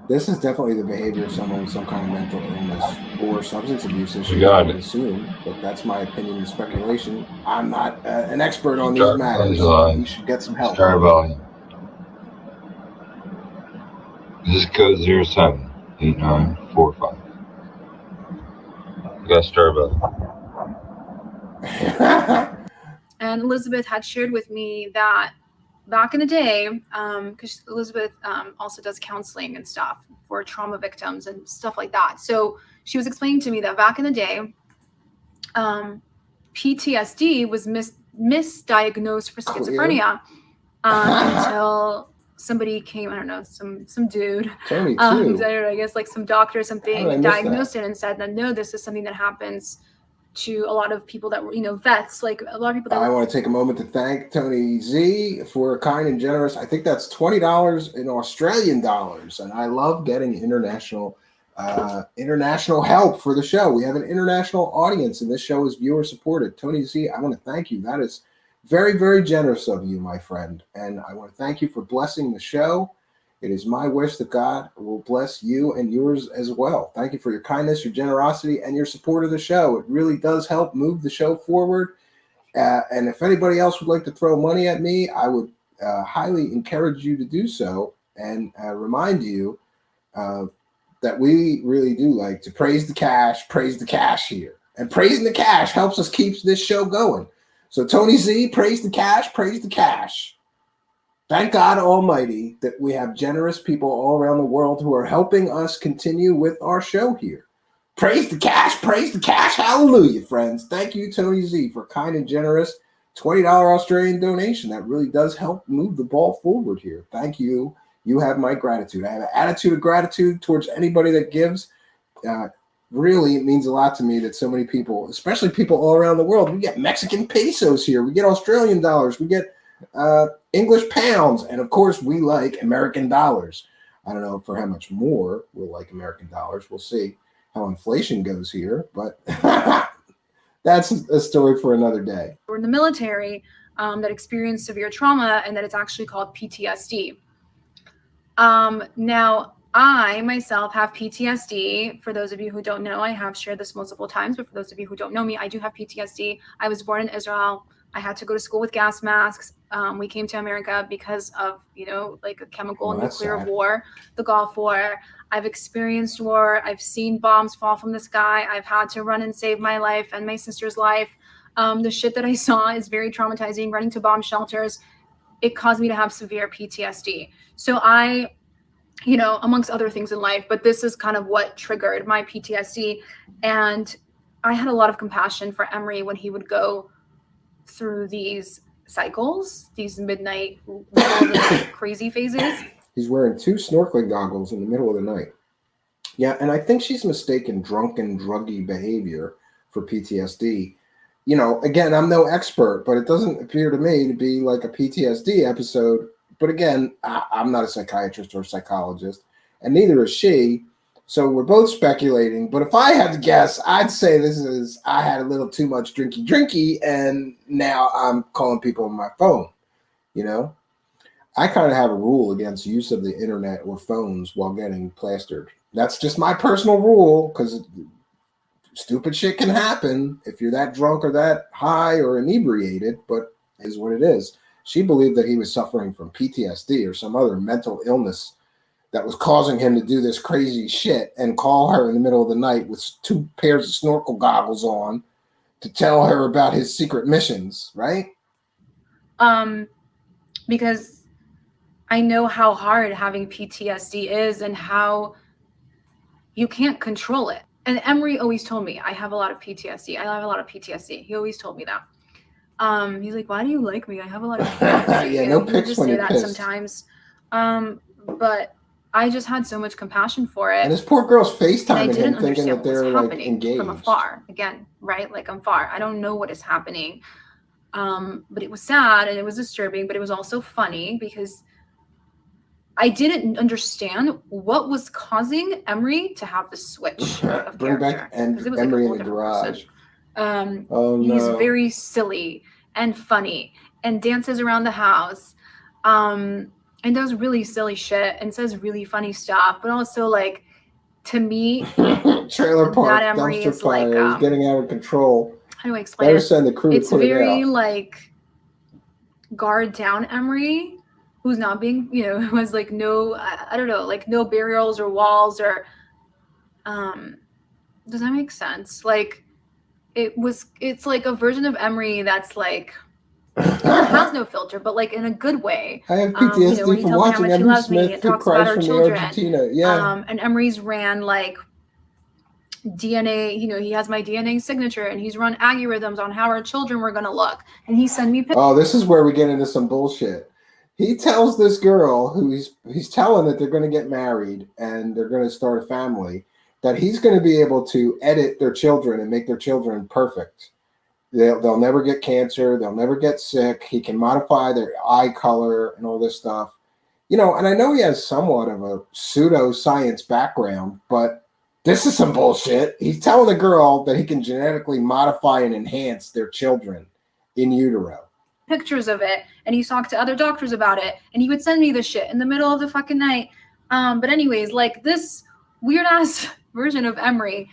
This is definitely the behavior of someone with some kind of mental illness or substance abuse issue, I would assume, but that's my opinion and speculation. I'm not an expert on these matters. You should get some help.
Start volume. This is code 078945. You got start volume.
And Elizabeth had shared with me that back in the day, because Elizabeth also does counseling and stuff for trauma victims and stuff like that. So she was explaining to me that back in the day, PTSD was misdiagnosed for schizophrenia until somebody came, I don't know, some dude,
I don't
know, I guess like some doctor or something diagnosed it and said that no, this is something that happens to a lot of people that were, vets, like a lot of people that
I want to take a moment to thank Tony Z for kind and generous. I think that's $20 in Australian dollars. And I love getting international help for the show. We have an international audience and this show is viewer supported. Tony Z, I want to thank you. That is very, very generous of you, my friend. And I want to thank you for blessing the show. It is my wish that God will bless you and yours as well. Thank you for your kindness, your generosity, and your support of the show. It really does help move the show forward. And if anybody else would like to throw money at me, I would highly encourage you to do so and remind you that we really do like to praise the cash here. And praising the cash helps us keep this show going. So Tony Z, praise the cash, praise the cash. Thank God Almighty that we have generous people all around the world who are helping us continue with our show here. Praise the cash, hallelujah, friends. Thank you, Tony Z, for kind and generous $20 Australian donation. That really does help move the ball forward here. Thank you. You have my gratitude. I have an attitude of gratitude towards anybody that gives. Really, it means a lot to me that so many people, especially people all around the world, we get Mexican pesos here, we get Australian dollars, we get English pounds, and of course we like American dollars. I don't know for how much more we'll like American dollars. We'll see how inflation goes here, but that's a story for another day.
We're in the military that experienced severe trauma and that it's actually called PTSD. Now I myself have PTSD. For those of you who don't know, I have shared this multiple times, but for those of you who don't know me, I do have PTSD. I was born in Israel. I had to go to school with gas masks. We came to America because of, like a chemical and nuclear war, the Gulf War. I've experienced war. I've seen bombs fall from the sky. I've had to run and save my life and my sister's life. The shit that I saw is very traumatizing, running to bomb shelters. it caused me to have severe PTSD. So I, you know, amongst other things in life, but this is kind of what triggered my PTSD. And I had a lot of compassion for Emery when he would go through these cycles, these midnight, crazy phases.
He's wearing 2 snorkeling goggles in the middle of the night. Yeah, and I think she's mistaken drunken, druggy behavior for PTSD. You know, again, I'm no expert, but it doesn't appear to me to be like a PTSD episode. But again, I'm not a psychiatrist or a psychologist, and neither is she. So we're both speculating. But if I had to guess, I'd say I had a little too much drinky, and now I'm calling people on my phone, you know? I kind of have a rule against use of the internet or phones while getting plastered. That's just my personal rule, because stupid shit can happen if you're that drunk or that high or inebriated, but it is what it is. She believed that he was suffering from PTSD or some other mental illness that was causing him to do this crazy shit and call her in the middle of the night with 2 pairs of snorkel goggles on to tell her about his secret missions, right?
Because I know how hard having PTSD is and how you can't control it. And Emery always told me, I have a lot of PTSD. I have a lot of PTSD. He always told me that. He's like, why do you like me? I have a lot of PTSD.
Yeah, no pics when you're pissed.
Sometimes. But I just had so much compassion for it.
And this poor girl's FaceTiming
him
thinking that they're like engaged.
From afar, again, right? Like I'm far. I don't know what is happening. But it was sad and it was disturbing, but it was also funny because I didn't understand what was causing Emery to have the switch of
Bring
character.
back Emery in the garage.
He's very silly and funny and dances around the house and does really silly shit and says really funny stuff, but also like to me
trailer park
that Emery
dumpster
is
fire
like
is getting out of control.
How do I explain
Better
it?
send the crew
It's
to put
very
it out.
like guard down Emery, who's not being, you know, who has like no, I don't know, like no barriers or walls or does that make sense? Like it's like a version of Emery that's like has no filter, but like in a good way.
I have PTSD
you know, when he
from
tells me
watching
how much he
Emery
loves me
Smith
and
flip
talks about
cries
our
from the
children.
Argentina. Yeah.
And Emery's ran like DNA, you know, he has my DNA signature and he's run algorithms on how our children were going to look. And he sent me pictures.
Oh, this is where we get into some bullshit. He tells this girl who he's telling that they're going to get married and they're going to start a family, that he's going to be able to edit their children and make their children perfect. They'll never get cancer. They'll never get sick. He can modify their eye color and all this stuff. You know, and I know he has somewhat of a pseudoscience background, but this is some bullshit. He's telling the girl that he can genetically modify and enhance their children in utero.
Pictures of it, and he talked to other doctors about it, and he would send me this shit in the middle of the fucking night. But anyways, like this weird ass version of Emery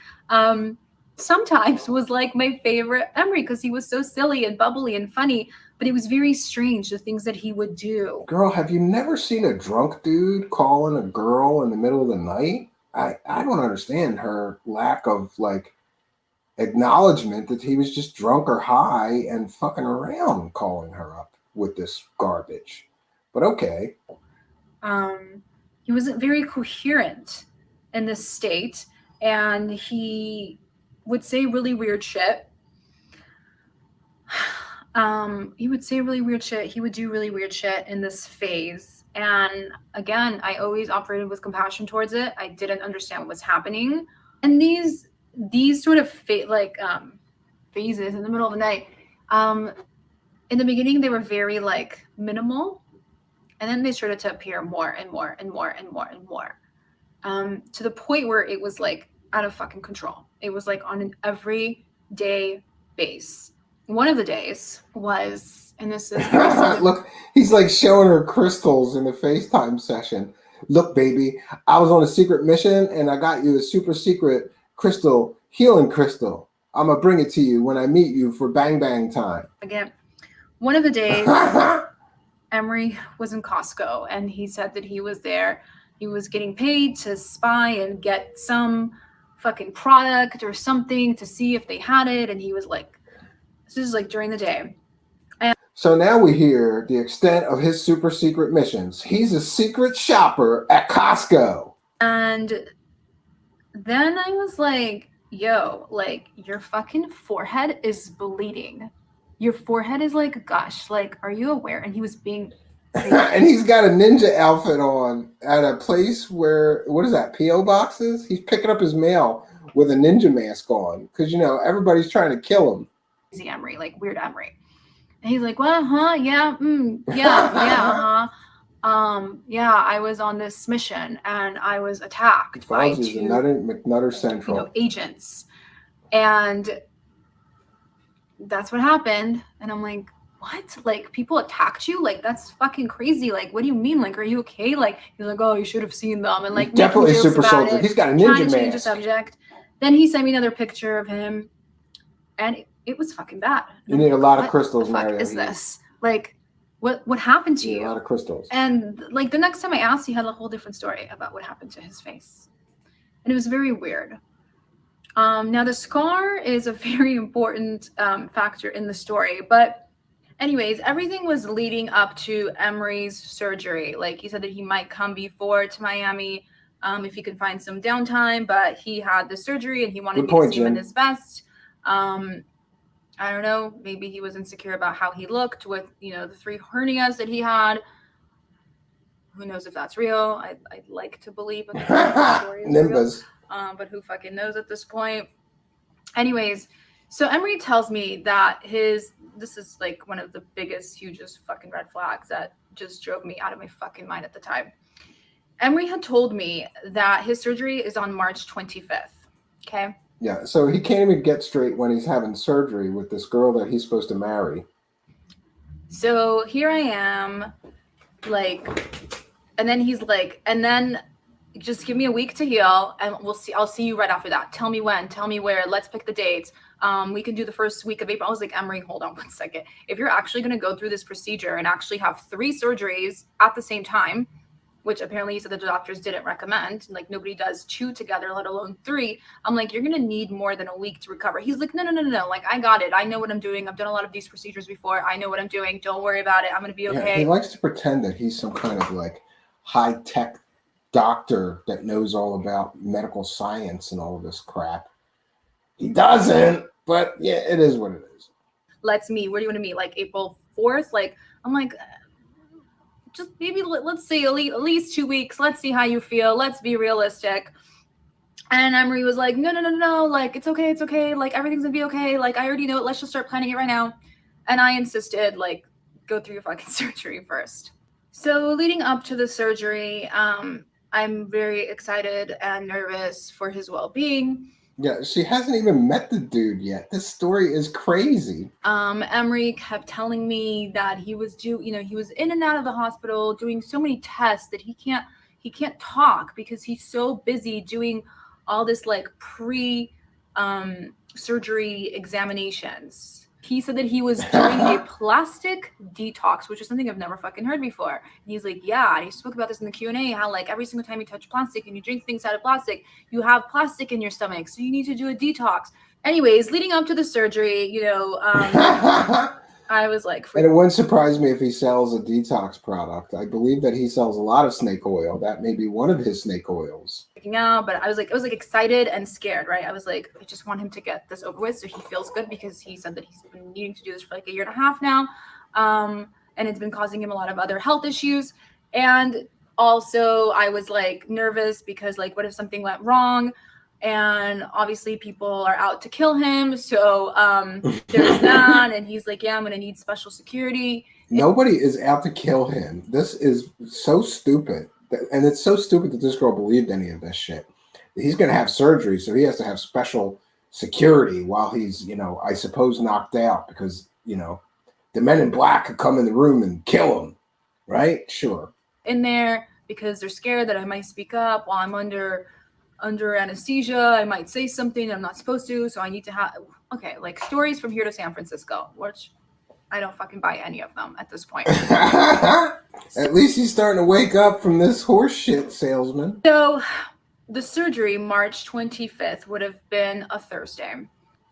sometimes was like my favorite Emery because he was so silly and bubbly and funny, but it was very strange the things that he would do.
Girl, have you never seen a drunk dude calling a girl in the middle of the night? I don't understand her lack of like acknowledgement that he was just drunk or high and fucking around calling her up with this garbage. But okay.
He wasn't very coherent in this state, and he would say really weird shit. He would say really weird shit. He would do really weird shit in this phase. And again, I always operated with compassion towards it. I didn't understand what was happening. And these sort of phases in the middle of the night, in the beginning, they were very like minimal. And then they started to appear more and more and more and more and more. To the point where it was like out of fucking control. It was like on an everyday base. One of the days was, and this is
look, he's like showing her crystals in the FaceTime session. Look, baby, I was on a secret mission and I got you a super secret crystal, healing crystal. I'm gonna bring it to you when I meet you for bang bang time.
Again, one of the days Emery was in Costco and he said that he was there. He was getting paid to spy and get some fucking product or something to see if they had it. And he was like, this is like during the day.
So now we hear the extent of his super secret missions. He's a secret shopper at Costco.
And then I was like, yo, like, your fucking forehead is bleeding. Your forehead is like, gosh, like, are you aware? And he was being
And he's got a ninja outfit on at a place where, what is that, P.O. boxes? He's picking up his mail with a ninja mask on because, you know, everybody's trying to kill him.
crazy Emery, like weird Emery. And he's like, well, huh? Yeah, yeah, yeah, I was on this mission and I was attacked by
Falls is
two
McNutter Central.
agents. And that's what happened. And I'm like, what? Like, people attacked you? Like, that's fucking crazy. Like, what do you mean? Like, are you okay? Like, he's like, oh, you should have seen them. And like,
He's definitely a
making jokes
super
about
soldier.
it,
He's got a
trying
ninja
to change the
mask.
subject. Then he sent me another picture of him, and it was fucking bad.
You need a lot of
What
crystals,
the fuck
Mario.
is this? Like, what happened to
You need
you?
a lot of crystals.
And like the next time I asked, he had a whole different story about what happened to his face, and it was very weird. Now the scar is a very important factor in the story, but anyways, everything was leading up to Emery's surgery. Like, he said that he might come before to Miami if he could find some downtime, but he had the surgery and he wanted
Good
me
point,
to see him in
Jen.
his best. I don't know, maybe he was insecure about how he looked with, you know, the 3 hernias that he had. Who knows if that's real? I'd like to believe in the story is real.
Nimbus.
But who fucking knows at this point? Anyways, so Emery tells me that this is like one of the biggest, hugest fucking red flags that just drove me out of my fucking mind at the time. Emery had told me that his surgery is on March 25th. Okay.
Yeah, so he can't even get straight when he's having surgery with this girl that he's supposed to marry.
So here I am, like, and then he's like, and then just give me a week to heal and I'll see you right after that. Tell me when, tell me where, let's pick the dates. We can do the first week of April. I was like, Emery, hold on one second. If you're actually going to go through this procedure and actually have 3 surgeries at the same time, which apparently you said that the doctors didn't recommend, like nobody does 2 together, let alone 3. I'm like, you're going to need more than a week to recover. He's like, no. Like, I got it. I know what I'm doing. I've done a lot of these procedures before. I know what I'm doing. Don't worry about it. I'm going to be okay.
Yeah, he likes to pretend that he's some kind of like high-tech doctor that knows all about medical science and all of this crap. He doesn't, but yeah, it is what it is.
Let's meet. Where do you want to meet? Like April 4th? Like, I'm like, just maybe let's see at least 2 weeks. Let's see how you feel. Let's be realistic. And Emery was like, no. Like, it's okay. Like, everything's gonna be okay. Like, I already know it. Let's just start planning it right now. And I insisted, like, go through your fucking surgery first. So leading up to the surgery, I'm very excited and nervous for his well-being.
Yeah, she hasn't even met the dude yet. This story is crazy.
Emery kept telling me that he was he was in and out of the hospital doing so many tests that he can't talk because he's so busy doing all this like surgery examinations. He said that he was doing a plastic detox, which is something I've never fucking heard before. And he's like, yeah, and he spoke about this in the Q&A, how like every single time you touch plastic and you drink things out of plastic, you have plastic in your stomach. So you need to do a detox. Anyways, leading up to the surgery, I was like,
and it wouldn't surprise me if he sells a detox product. I believe that he sells a lot of snake oil. That may be one of his snake oils.
Out, but I was like excited and scared, right? I was like, I just want him to get this over with so he feels good, because he said that he's been needing to do this for like 1.5 years now, and it's been causing him a lot of other health issues. And also I was like nervous because like, what if something went wrong? And obviously people are out to kill him, so there's that. And he's like, yeah, I'm gonna need special security.
Nobody is out to kill him. This is so stupid. And it's so stupid that this girl believed any of this shit. He's going to have surgery, so he has to have special security while he's, I suppose knocked out, because, the men in black could come in the room and kill him, right? Sure.
In there because they're scared that I might speak up while I'm under anesthesia. I might say something I'm not supposed to, so I need to have, okay, like stories from here to San Francisco, which I don't fucking buy any of them at this point.
At least he's starting to wake up from this horse shit salesman.
So the surgery, March 25th, would have been a Thursday.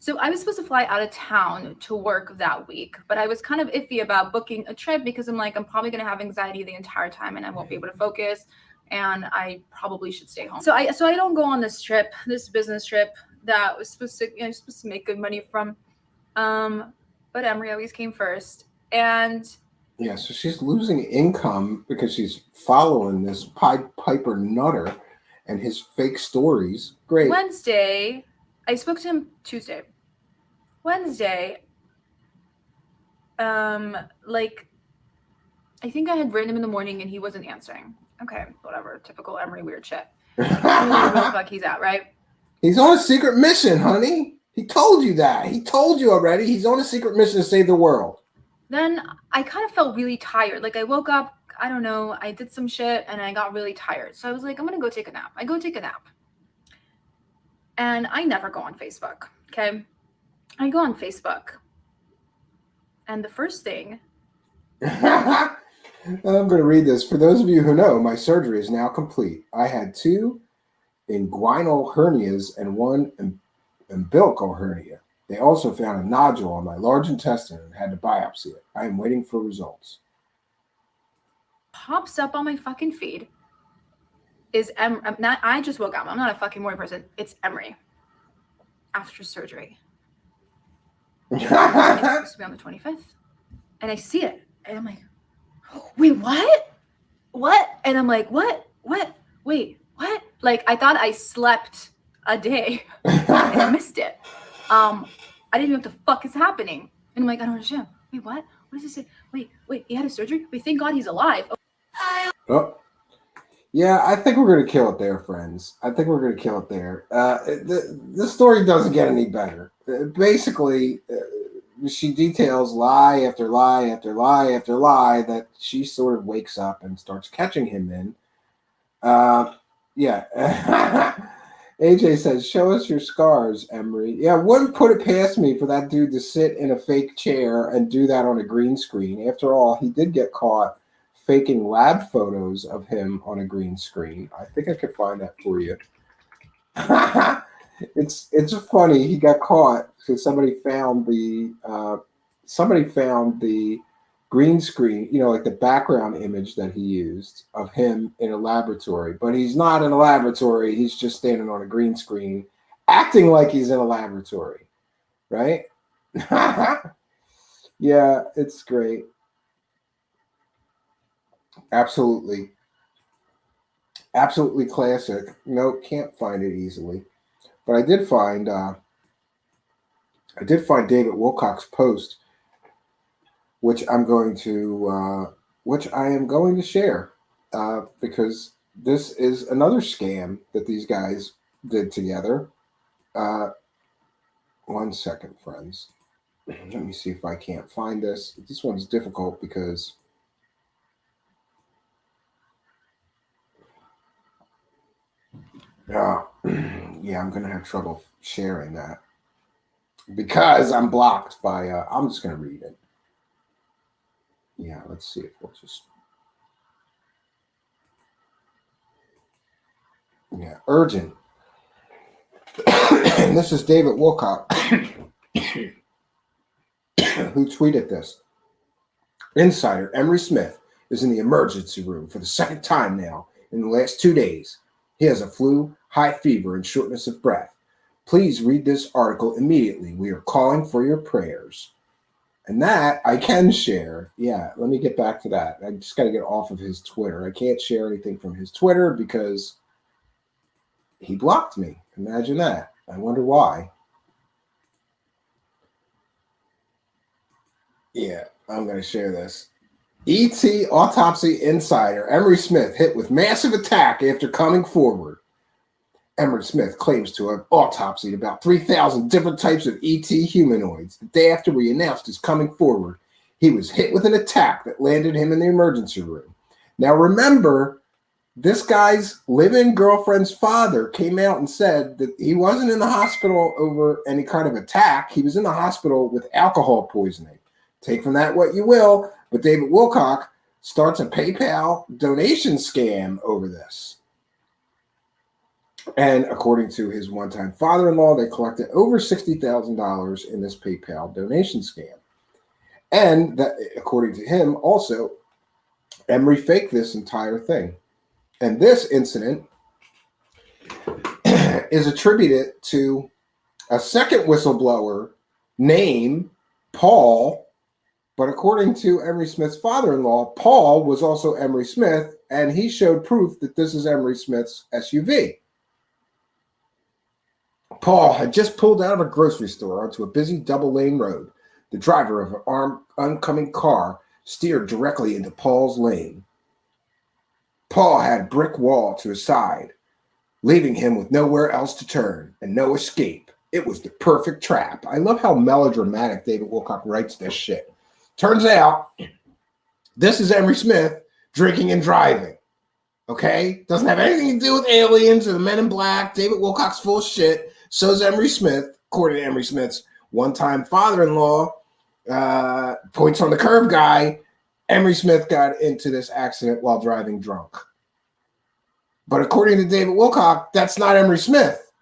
So I was supposed to fly out of town to work that week, but I was kind of iffy about booking a trip because I'm like, I'm probably going to have anxiety the entire time and I won't be able to focus, and I probably should stay home. So I don't go on this trip, this business trip that was supposed to, you know, supposed to make good money from. But Emery always came first. And
yeah, so she's losing income because she's following this Pied Piper Nutter and his fake stories. Great.
Wednesday, I spoke to him Tuesday. Wednesday, like, I think I had written him in the morning and he wasn't answering. Okay, whatever. Typical Emery weird shit. I don't know where the fuck he's at, right?
He's on a secret mission, honey. He told you that. He told you already. He's on a secret mission to save the world.
Then I kind of felt really tired. Like I woke up, I don't know, I did some shit and I got really tired. So I was like, I'm going to go take a nap. I go take a nap. And I never go on Facebook, okay? I go on Facebook. And the first thing...
I'm going to read this. For those of you who know, my surgery is now complete. I had 2 inguinal hernias and 1 umbilical hernia. They also found a nodule on my large intestine and had to biopsy it. I am waiting for results.
Pops up on my fucking feed is I just woke up. I'm not a fucking morning person. It's Emery after surgery. It's supposed to be on the 25th. And I see it. And I'm like, wait, what? What? And I'm like, what? Wait, what? Like, I thought I slept a day and I missed it. I didn't know what the fuck is happening. And I'm like, I don't understand. Wait, what? What does it say? Wait, he had a surgery? Wait, thank God he's alive.
Oh. Yeah, I think we're going to kill it there, friends. I think we're going to kill it there. The story doesn't get any better. Basically, she details lie after lie after lie after lie that she sort of wakes up and starts catching him in. Yeah. AJ says, show us your scars, Emery. Yeah, wouldn't put it past me for that dude to sit in a fake chair and do that on a green screen. After all, he did get caught faking lab photos of him on a green screen. I think I could find that for you. It's funny. He got caught because somebody found the green screen, you know, like the background image that he used of him in a laboratory. But he's not in a laboratory. He's just standing on a green screen, acting like he's in a laboratory, right? Yeah, it's great. Absolutely classic. No, can't find it easily. But I did find David Wilcock's post, which I am going to share because this is another scam that these guys did together. 1 second, friends. Let me see if I can't find this. This one's difficult because yeah, I'm gonna have trouble sharing that because I'm blocked by. I'm just gonna read it. Yeah, let's see if we'll just. Yeah, urgent. And this is David Wilcock who tweeted this. Insider Emery Smith is in the emergency room for the second time now in the last 2 days. He has a flu, high fever, and shortness of breath. Please read this article immediately. We are calling for your prayers. And that I can share. Yeah, let me get back to that. I just got to get off of his Twitter. I can't share anything from his Twitter because he blocked me. Imagine that. I wonder why. Yeah, I'm going to share this. ET Autopsy Insider. Emery Smith hit with massive attack after coming forward. Emery Smith claims to have autopsied about 3,000 different types of ET humanoids. The day after we announced his coming forward, he was hit with an attack that landed him in the emergency room. Now remember, this guy's live-in girlfriend's father came out and said that he wasn't in the hospital over any kind of attack. He was in the hospital with alcohol poisoning. Take from that what you will, but David Wilcock starts a PayPal donation scam over this. And according to his one-time father-in-law, they collected over $60,000 in this PayPal donation scam. And that, according to him, also, Emery faked this entire thing. And this incident is attributed to a second whistleblower named Paul. But according to Emery Smith's father-in-law, Paul was also Emery Smith, and he showed proof that this is Emery Smith's SUV. Paul had just pulled out of a grocery store onto a busy double-lane road. The driver of an oncoming car steered directly into Paul's lane. Paul had a brick wall to his side, leaving him with nowhere else to turn and no escape. It was the perfect trap. I love how melodramatic David Wilcock writes this shit. Turns out, this is Emery Smith drinking and driving. Okay? Doesn't have anything to do with aliens or the Men in Black. David Wilcock's full of shit. So is Emery Smith, according to Emery Smith's one-time father-in-law, points on the curve guy. Emery Smith got into this accident while driving drunk. But according to David Wilcock, that's not Emery Smith.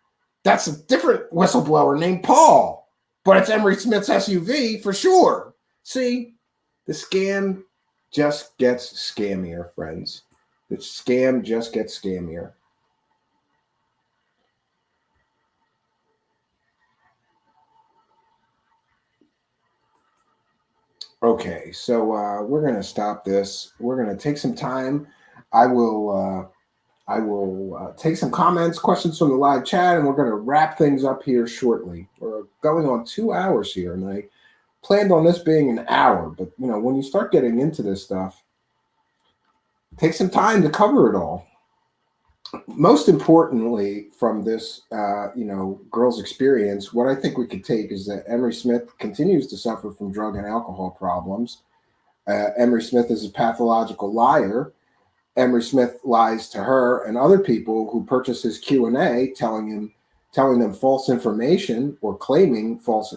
That's a different whistleblower named Paul. But it's Emery Smith's SUV for sure. See, the scam just gets scammier, friends. The scam just gets scammier. Okay, so we're going to stop this. We're going to take some time. I will take some comments, questions from the live chat, and we're going to wrap things up here shortly. We're going on 2 hours here, and I planned on this being an hour. But, you know, when you start getting into this stuff, take some time to cover it all. Most importantly, from this, girl's experience, what I think we could take is that Emery Smith continues to suffer from drug and alcohol problems. Emery Smith is a pathological liar. Emery Smith lies to her and other people who purchase his Q&A, telling them false information or claiming false,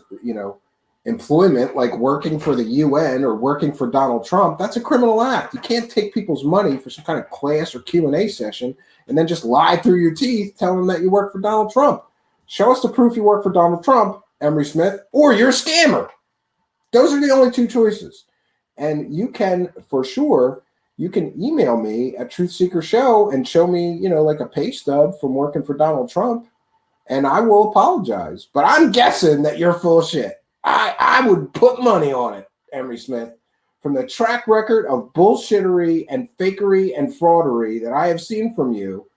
employment, like working for the UN or working for Donald Trump. That's a criminal act. You can't take people's money for some kind of class or Q&A session and then just lie through your teeth telling them that you work for Donald Trump. Show us the proof you work for Donald Trump, Emery Smith, or you're a scammer. Those are the only two choices. And you can, for sure, you can email me at Truthseeker Show and show me, like a pay stub from working for Donald Trump, and I will apologize. But I'm guessing that you're full of shit. I would put money on it, Emery Smith. From the track record of bullshittery and fakery and fraudery that I have seen from you,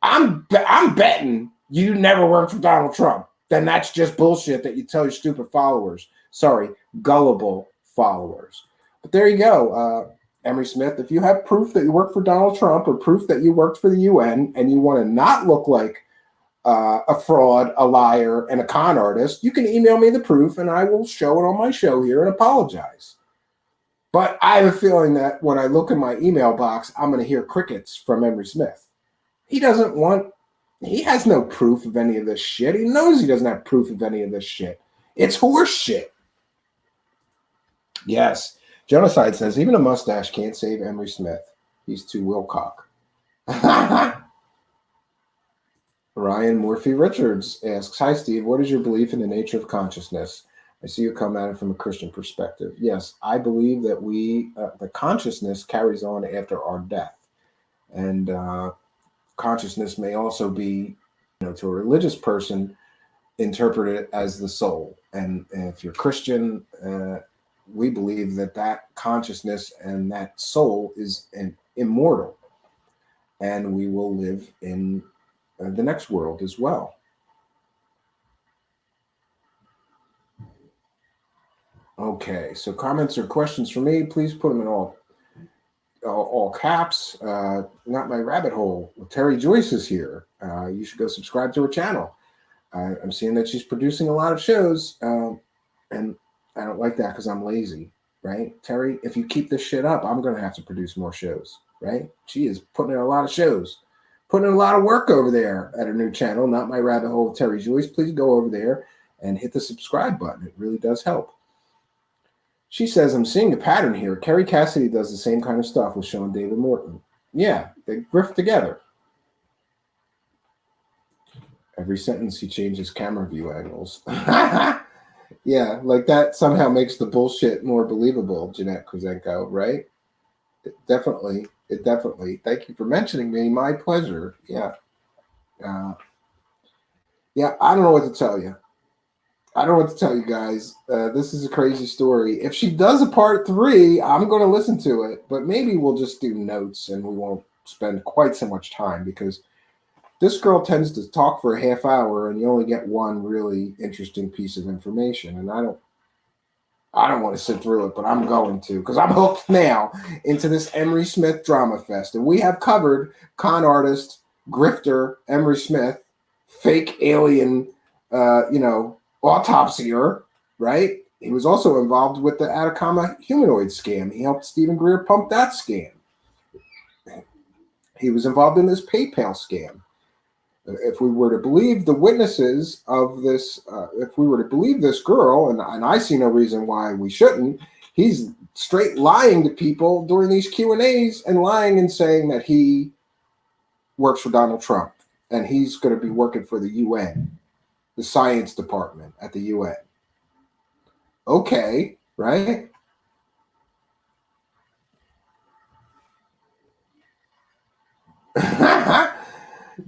I'm betting you never worked for Donald Trump. Then that's just bullshit that you tell your stupid followers. Sorry, gullible followers. But there you go, Emery Smith. If you have proof that you work for Donald Trump or proof that you worked for the UN and you want to not look like a fraud, a liar, and a con artist, you can email me the proof and I will show it on my show here and apologize. But I have a feeling that when I look in my email box, I'm going to hear crickets from Emery Smith. He has no proof of any of this shit. He knows he doesn't have proof of any of this shit. It's horse shit. Yes. Genocide says, even a mustache can't save Emery Smith. He's too Wilcock. Ryan Murphy Richards asks, hi, Steve, what is your belief in the nature of consciousness? I see you come at it from a Christian perspective. Yes, I believe that the consciousness carries on after our death. And consciousness may also be, to a religious person, interpreted as the soul. And if you're Christian, we believe that consciousness and that soul is immortal. And we will live in the next world as well. Okay, so comments or questions for me, please put them in all caps. Not my rabbit hole. Well, Terry Joyce is here. You should go subscribe to her channel. I'm seeing that she's producing a lot of shows, and I don't like that because I'm lazy, right? Terry, if you keep this shit up, I'm going to have to produce more shows, right? She is putting in a lot of shows, putting in a lot of work over there at her new channel, Not My Rabbit Hole with Terry Joyce. Please go over there and hit the subscribe button. It really does help. She says, I'm seeing a pattern here. Kerry Cassidy does the same kind of stuff with Sean David Morton. Yeah, they grift together. Every sentence he changes camera view angles. Yeah, like that somehow makes the bullshit more believable, Jeanette Kuzenko, right? It definitely. Thank you for mentioning me. My pleasure. Yeah. Yeah, I don't know what to tell you. I don't know what to tell you guys. This is a crazy story. If she does a part 3, I'm going to listen to it, but maybe we'll just do notes and we won't spend quite so much time because this girl tends to talk for a half hour and you only get one really interesting piece of information. And I don't want to sit through it, but I'm going to because I'm hooked now into this Emery Smith drama fest. And we have covered con artist, grifter, Emery Smith, fake alien, autopsier, right? He was also involved with the Atacama humanoid scam. He helped Stephen Greer pump that scam. He was involved in this PayPal scam. If we were to believe the witnesses of this, if we were to believe this girl, and I see no reason why we shouldn't, he's straight lying to people during these Q&As and lying and saying that he works for Donald Trump and he's going to be working for the UN, the science department at the UN. Okay, right?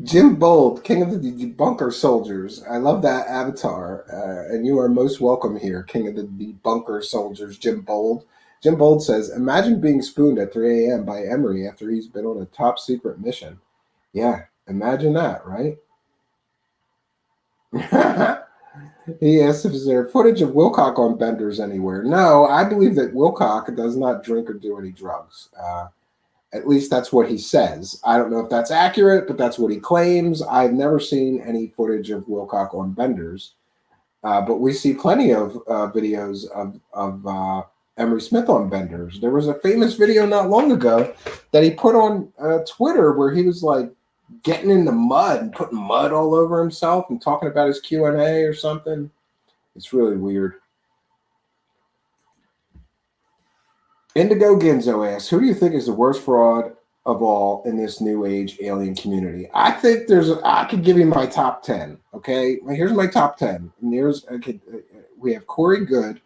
Jim Bold, King of the Debunker Soldiers. I love that avatar. And you are most welcome here, King of the Debunker Soldiers, Jim Bold. Jim Bold says, imagine being spooned at 3 a.m. by Emery after he's been on a top secret mission. Yeah, imagine that, right? He asks if is there footage of Wilcock on benders anywhere. No, I believe that Wilcock does not drink or do any drugs. At least that's what he says. I don't know if that's accurate, but that's what he claims. I've never seen any footage of Wilcock on benders, but we see plenty of videos of Emery Smith on benders. There was a famous video not long ago that he put on Twitter where he was like getting in the mud and putting mud all over himself and talking about his Q&A or something. It's really weird. Indigo Ginzo asks, who do you think is the worst fraud of all in this new age alien community? I think I could give you my top 10. Okay, here's my top 10. And we have Corey Good,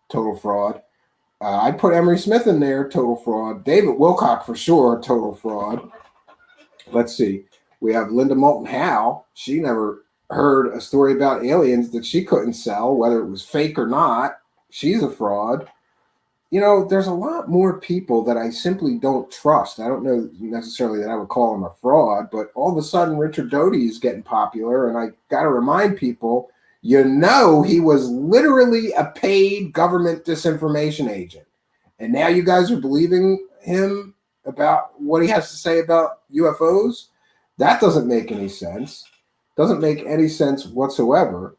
total fraud. I'd put Emery Smith in there, total fraud. David Wilcock for sure, total fraud. Let's see. We have Linda Moulton Howe. She never heard a story about aliens that she couldn't sell, whether it was fake or not. She's a fraud. You know, there's a lot more people that I simply don't trust. I don't know necessarily that I would call him a fraud, but all of a sudden Richard Doty is getting popular, and I got to remind people, he was literally a paid government disinformation agent. And now you guys are believing him about what he has to say about UFOs? That doesn't make any sense. Doesn't make any sense whatsoever.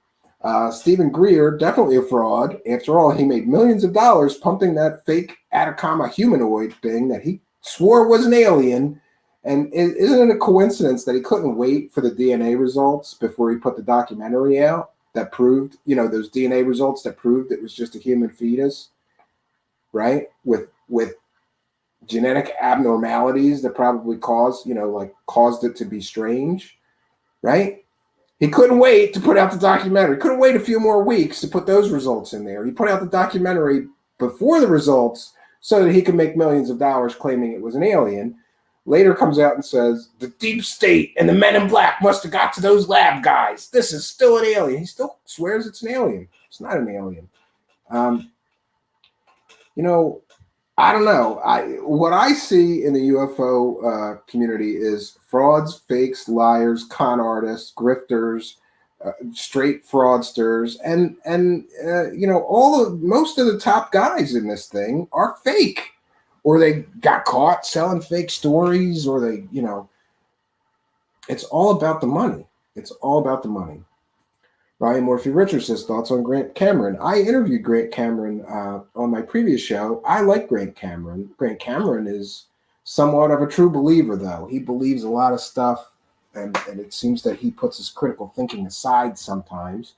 Stephen Greer, definitely a fraud. After all, he made millions of dollars pumping that fake Atacama humanoid thing that he swore was an alien. And isn't it a coincidence that he couldn't wait for the DNA results before he put the documentary out that proved, those DNA results that proved it was just a human fetus, right? With genetic abnormalities that probably caused it to be strange, right? He couldn't wait to put out the documentary. Couldn't wait a few more weeks to put those results in there. He put out the documentary before the results so that he could make millions of dollars claiming it was an alien. Later comes out and says, the deep state and the men in black must have got to those lab guys. This is still an alien. He still swears it's an alien. It's not an alien. I don't know. What I see in the UFO community is frauds, fakes, liars, con artists, grifters, straight fraudsters, and most of the top guys in this thing are fake, or they got caught selling fake stories, or they, it's all about the money. It's all about the money. Ryan Morphy Richards says thoughts on Grant Cameron. I interviewed Grant Cameron on my previous show. I like Grant Cameron. Grant Cameron is somewhat of a true believer, though. He believes a lot of stuff, and it seems that he puts his critical thinking aside sometimes.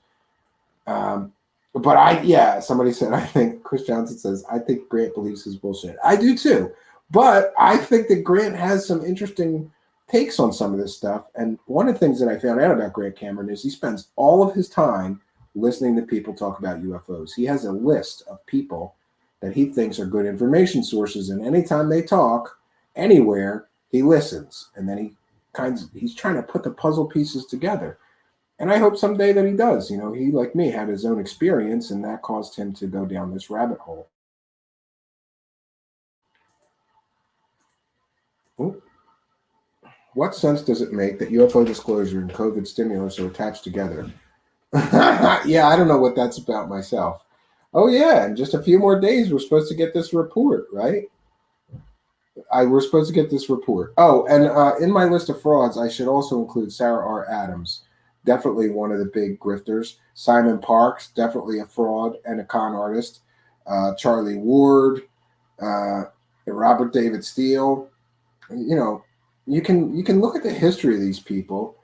Somebody said, I think, Chris Johnson says, I think Grant believes his bullshit. I do too. But I think that Grant has some interesting takes on some of this stuff. And one of the things that I found out about Grant Cameron is he spends all of his time listening to people talk about UFOs. He has a list of people that he thinks are good information sources, and anytime they talk anywhere, he listens, and then he's trying to put the puzzle pieces together. And I hope someday that he does. You know, he, like me, had his own experience, and that caused him to go down this rabbit hole. Ooh. What sense does it make that UFO disclosure and COVID stimulus are attached together? Yeah, I don't know what that's about myself. Oh, yeah, in just a few more days, we're supposed to get this report, right? We're supposed to get this report. Oh, and in my list of frauds, I should also include Sarah R. Adams, definitely one of the big grifters. Simon Parks, definitely a fraud and a con artist. Charlie Ward, Robert David Steele. You know, you can look at the history of these people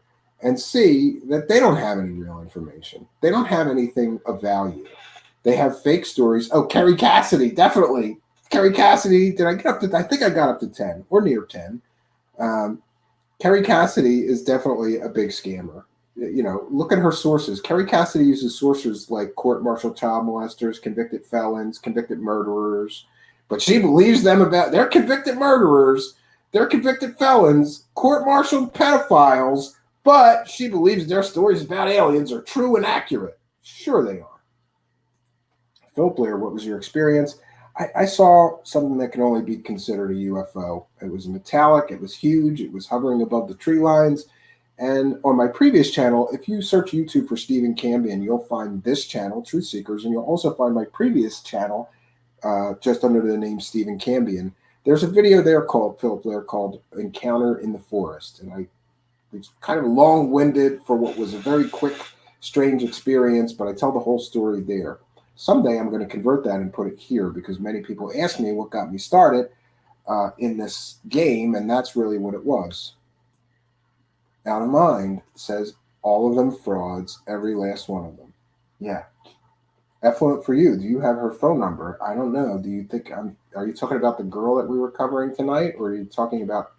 and see that they don't have any real information. They don't have anything of value. They have fake stories. Oh, Kerry Cassidy, definitely. Kerry Cassidy, did I get up to, I think I got up to 10 or near 10. Kerry Cassidy is definitely a big scammer. You know, look at her sources. Kerry Cassidy uses sources like court-martialed child molesters, convicted felons, convicted murderers, but she believes them about, they're convicted murderers, they're convicted felons, court-martialed pedophiles, but she believes their stories about aliens are true and accurate. Sure they are. Philip Blair, what was your experience? I saw something that can only be considered a UFO. It was metallic, it was huge, it was hovering above the tree lines. And on my previous channel, if you search YouTube for Stephen Cambion, you'll find this channel, Truthseekers, and you'll also find my previous channel just under the name Stephen Cambion. There's a video there called Philip Blair called Encounter in the Forest. And it's kind of long-winded for what was a very quick, strange experience, but I tell the whole story there. Someday I'm going to convert that and put it here because many people ask me what got me started in this game, and that's really what it was. Out of Mind says all of them frauds, every last one of them. Yeah. Effluent for you. Do you have her phone number? I don't know. Do you think are you talking about the girl that we were covering tonight, or are you talking about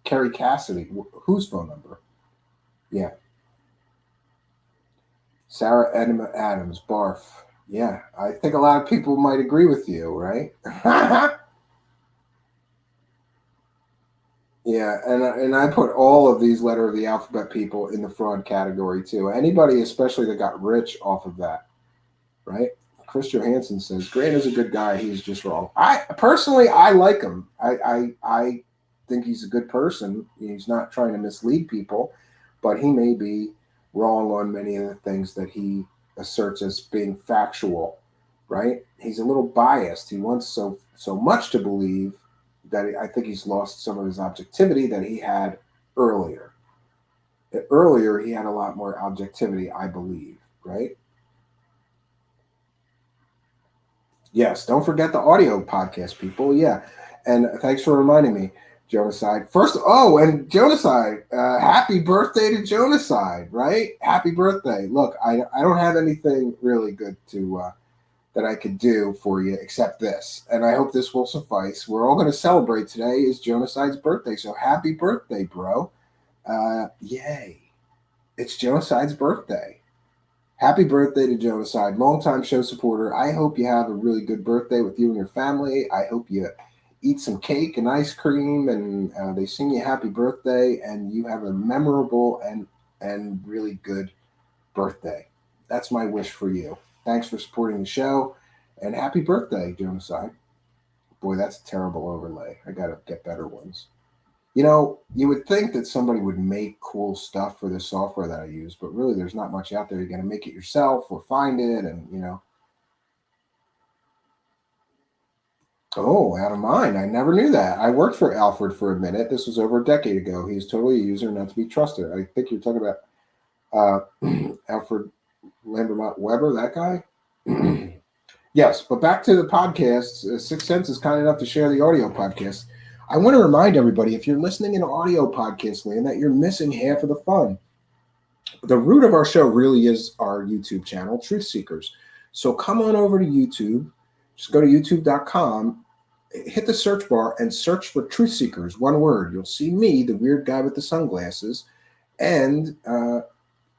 Kerry Cassidy? Whose phone number? Yeah. Sarah Edna Adams, barf. Yeah, I think a lot of people might agree with you, right? Yeah, and I put all of these letter of the alphabet people in the fraud category too. Anybody, especially that got rich off of that, right? Chris Johansson says Grant is a good guy. He's just wrong. I personally like him. I think he's a good person. He's not trying to mislead people, but he may be wrong on many of the things that he asserts as being factual, right? He's a little biased. He wants so much to believe that I think he's lost some of his objectivity that he had earlier. Earlier, he had a lot more objectivity, I believe, right? Yes, don't forget the audio podcast, people. Yeah, and thanks for reminding me, Jonaside. And Jonaside, happy birthday to Jonaside, right? Happy birthday. Look, I don't have anything really good to that I could do for you except this, and I hope this will suffice. We're all going to celebrate today is Jonaside's birthday, so happy birthday, bro. Yay. It's Jonaside's birthday. Happy birthday to Jonaside, longtime show supporter. I hope you have a really good birthday with you and your family. I hope you eat some cake and ice cream, and they sing you happy birthday, and you have a memorable and really good birthday. That's my wish for you. Thanks for supporting the show, and happy birthday, Jonaside. Boy, that's a terrible overlay. I got to get better ones. You know, you would think that somebody would make cool stuff for this software that I use, but really there's not much out there. You're going to make it yourself or find it, and, you know. Oh, Out of Mind. I never knew that. I worked for Alfred for a minute. This was over a decade ago. He's totally a user not to be trusted. I think you're talking about Alfred Lambermont Weber, that guy? Yes, but back to the podcasts. Sixth Sense is kind enough to share the audio podcast. I want to remind everybody, if you're listening in audio podcast land, that you're missing half of the fun. The root of our show really is our YouTube channel, Truthseekers. So come on over to YouTube. Just go to youtube.com hit the search bar and search for Truthseekers, one word. You'll see me, the weird guy with the sunglasses, and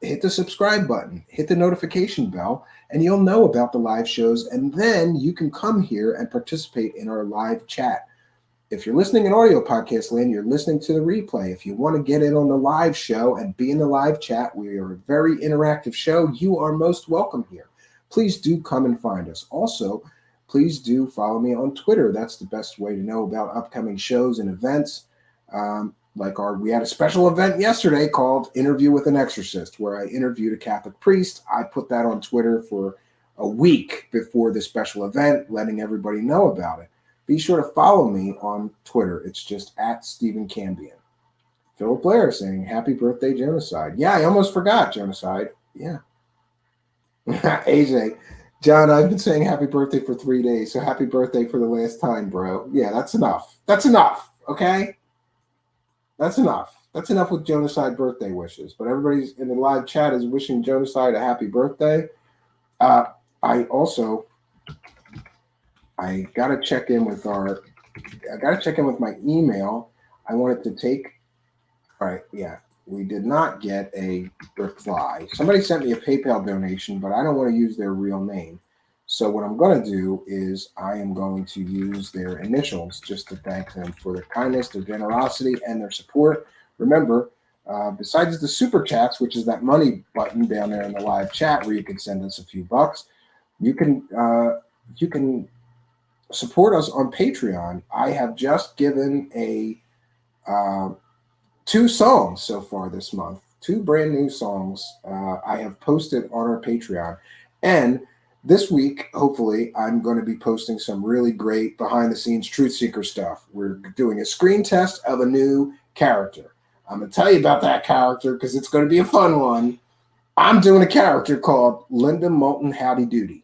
hit the subscribe button, hit the notification bell, and you'll know about the live shows. And then you can come here and participate in our live chat. If you're listening in audio podcast land, you're listening to the replay. If you want to get in on the live show and be in the live chat, we are a very interactive show. You are most welcome here. Please do come and find us. Also, please do follow me on Twitter. That's the best way to know about upcoming shows and events. We had a special event yesterday called Interview with an Exorcist, where I interviewed a Catholic priest. I put that on Twitter for a week before the special event, letting everybody know about it. Be sure to follow me on Twitter. It's just at Stephen Cambion. Philip Blair saying, happy birthday, Genocide. Yeah, I almost forgot, Genocide. Yeah. AJ, John, I've been saying happy birthday for 3 days, so happy birthday for the last time, bro. Yeah, that's enough. That's enough, okay? That's enough. That's enough with Genocide birthday wishes. But everybody's in the live chat is wishing Genocide a happy birthday. I gotta check in with my email. I wanted to take. All right, yeah, we did not get a reply. Somebody sent me a PayPal donation, but I don't want to use their real name. So what I'm going to do is I am going to use their initials just to thank them for their kindness, their generosity, and their support. Remember, besides the super chats, which is that money button down there in the live chat where you can send us a few bucks, you can support us on Patreon. I have just given a 2 songs so far this month, 2 brand new songs I have posted on our Patreon. And this week, hopefully, I'm going to be posting some really great behind-the-scenes Truthseeker stuff. We're doing a screen test of a new character. I'm going to tell you about that character because it's going to be a fun one. I'm doing a character called Linda Moulton Howdy Doody.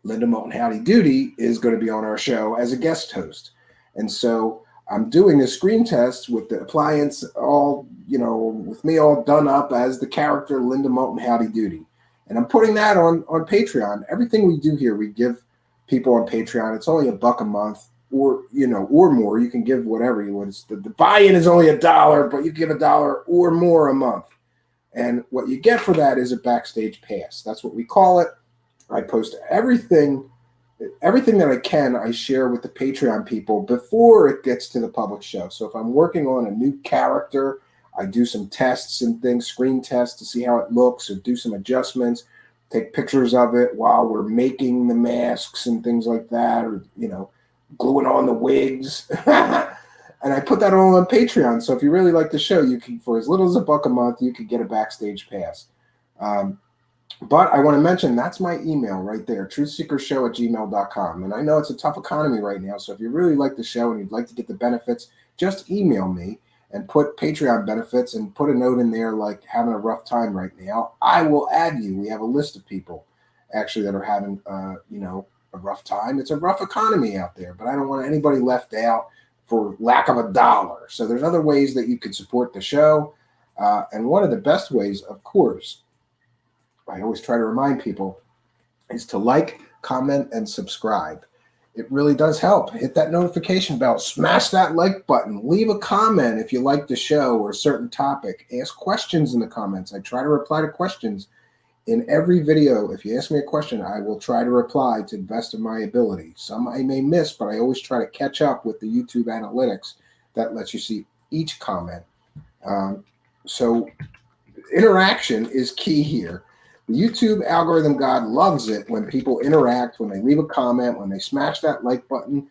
Linda Moulton Howdy Doody is going to be on our show as a guest host. And so I'm doing a screen test with the appliance all, with me all done up as the character Linda Moulton Howdy Doody. And I'm putting that on Patreon. Everything we do here, we give people on Patreon. It's only $1 a month or more. You can give whatever you want. The buy-in is only $1, but you give $1 or more a month. And what you get for that is a backstage pass. That's what we call it. I post everything that I can, I share with the Patreon people before it gets to the public show. So if I'm working on a new character, I do some tests and things, screen tests to see how it looks or do some adjustments, take pictures of it while we're making the masks and things like that, or, gluing on the wigs. And I put that all on Patreon. So if you really like the show, you can, for as little as $1 a month, you could get a backstage pass. But I want to mention, that's my email right there, truthseekershow@gmail.com. And I know it's a tough economy right now, so if you really like the show and you'd like to get the benefits, just email me and put Patreon benefits and put a note in there like having a rough time right now. I will add you. We have a list of people actually that are having, a rough time. It's a rough economy out there, but I don't want anybody left out for lack of $1. So there's other ways that you can support the show. And one of the best ways, of course, I always try to remind people, is to like, comment, and subscribe. It really does help. Hit that notification bell. Smash that like button. Leave a comment if you like the show or a certain topic. Ask questions in the comments. I try to reply to questions in every video. If you ask me a question, I will try to reply to the best of my ability. Some I may miss, but I always try to catch up with the YouTube analytics that lets you see each comment. So interaction is key here. The YouTube algorithm god loves it when people interact, when they leave a comment, when they smash that like button.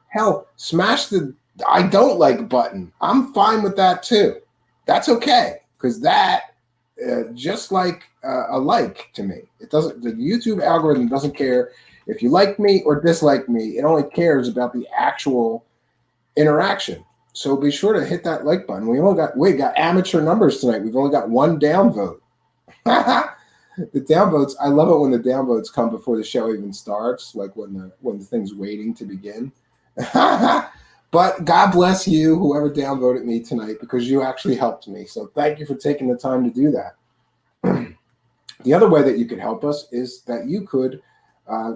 Hell, smash the I don't like button. I'm fine with that too. That's okay, because that just like a like to me. It doesn't. The YouTube algorithm doesn't care if you like me or dislike me. It only cares about the actual interaction. So be sure to hit that like button. We got amateur numbers tonight. We've only got 1 downvote. The downvotes, I love it when the downvotes come before the show even starts, like when the thing's waiting to begin. But God bless you, whoever downvoted me tonight, because you actually helped me. So thank you for taking the time to do that. The other way that you could help us is that you could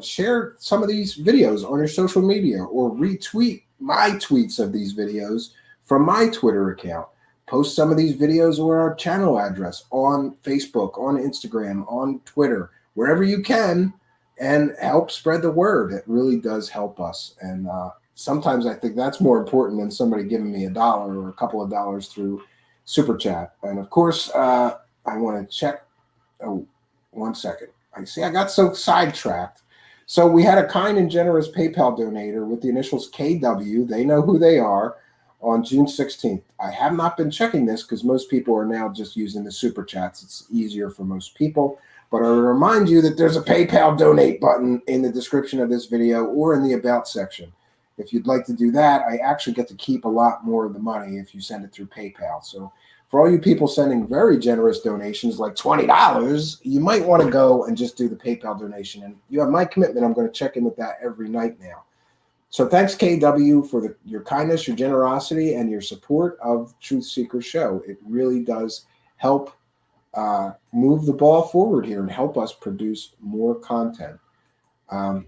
share some of these videos on your social media or retweet my tweets of these videos from my Twitter account. Post some of these videos or our channel address on Facebook, on Instagram, on Twitter, wherever you can, and help spread the word. It really does help us. And sometimes I think that's more important than somebody giving me $1 or a couple of dollars through Super Chat. And of course, I want to check. Oh, 1 second. I see I got so sidetracked. So we had a kind and generous PayPal donator with the initials KW. They know who they are. On June 16th. I have not been checking this because most people are now just using the Super Chats. It's easier for most people. But I will remind you that there's a PayPal donate button in the description of this video or in the About section. If you'd like to do that, I actually get to keep a lot more of the money if you send it through PayPal. So for all you people sending very generous donations like $20, you might want to go and just do the PayPal donation. And you have my commitment. I'm going to check in with that every night now. So thanks, KW, for your kindness, your generosity, and your support of Truthseekers Show. It really does help move the ball forward here and help us produce more content. I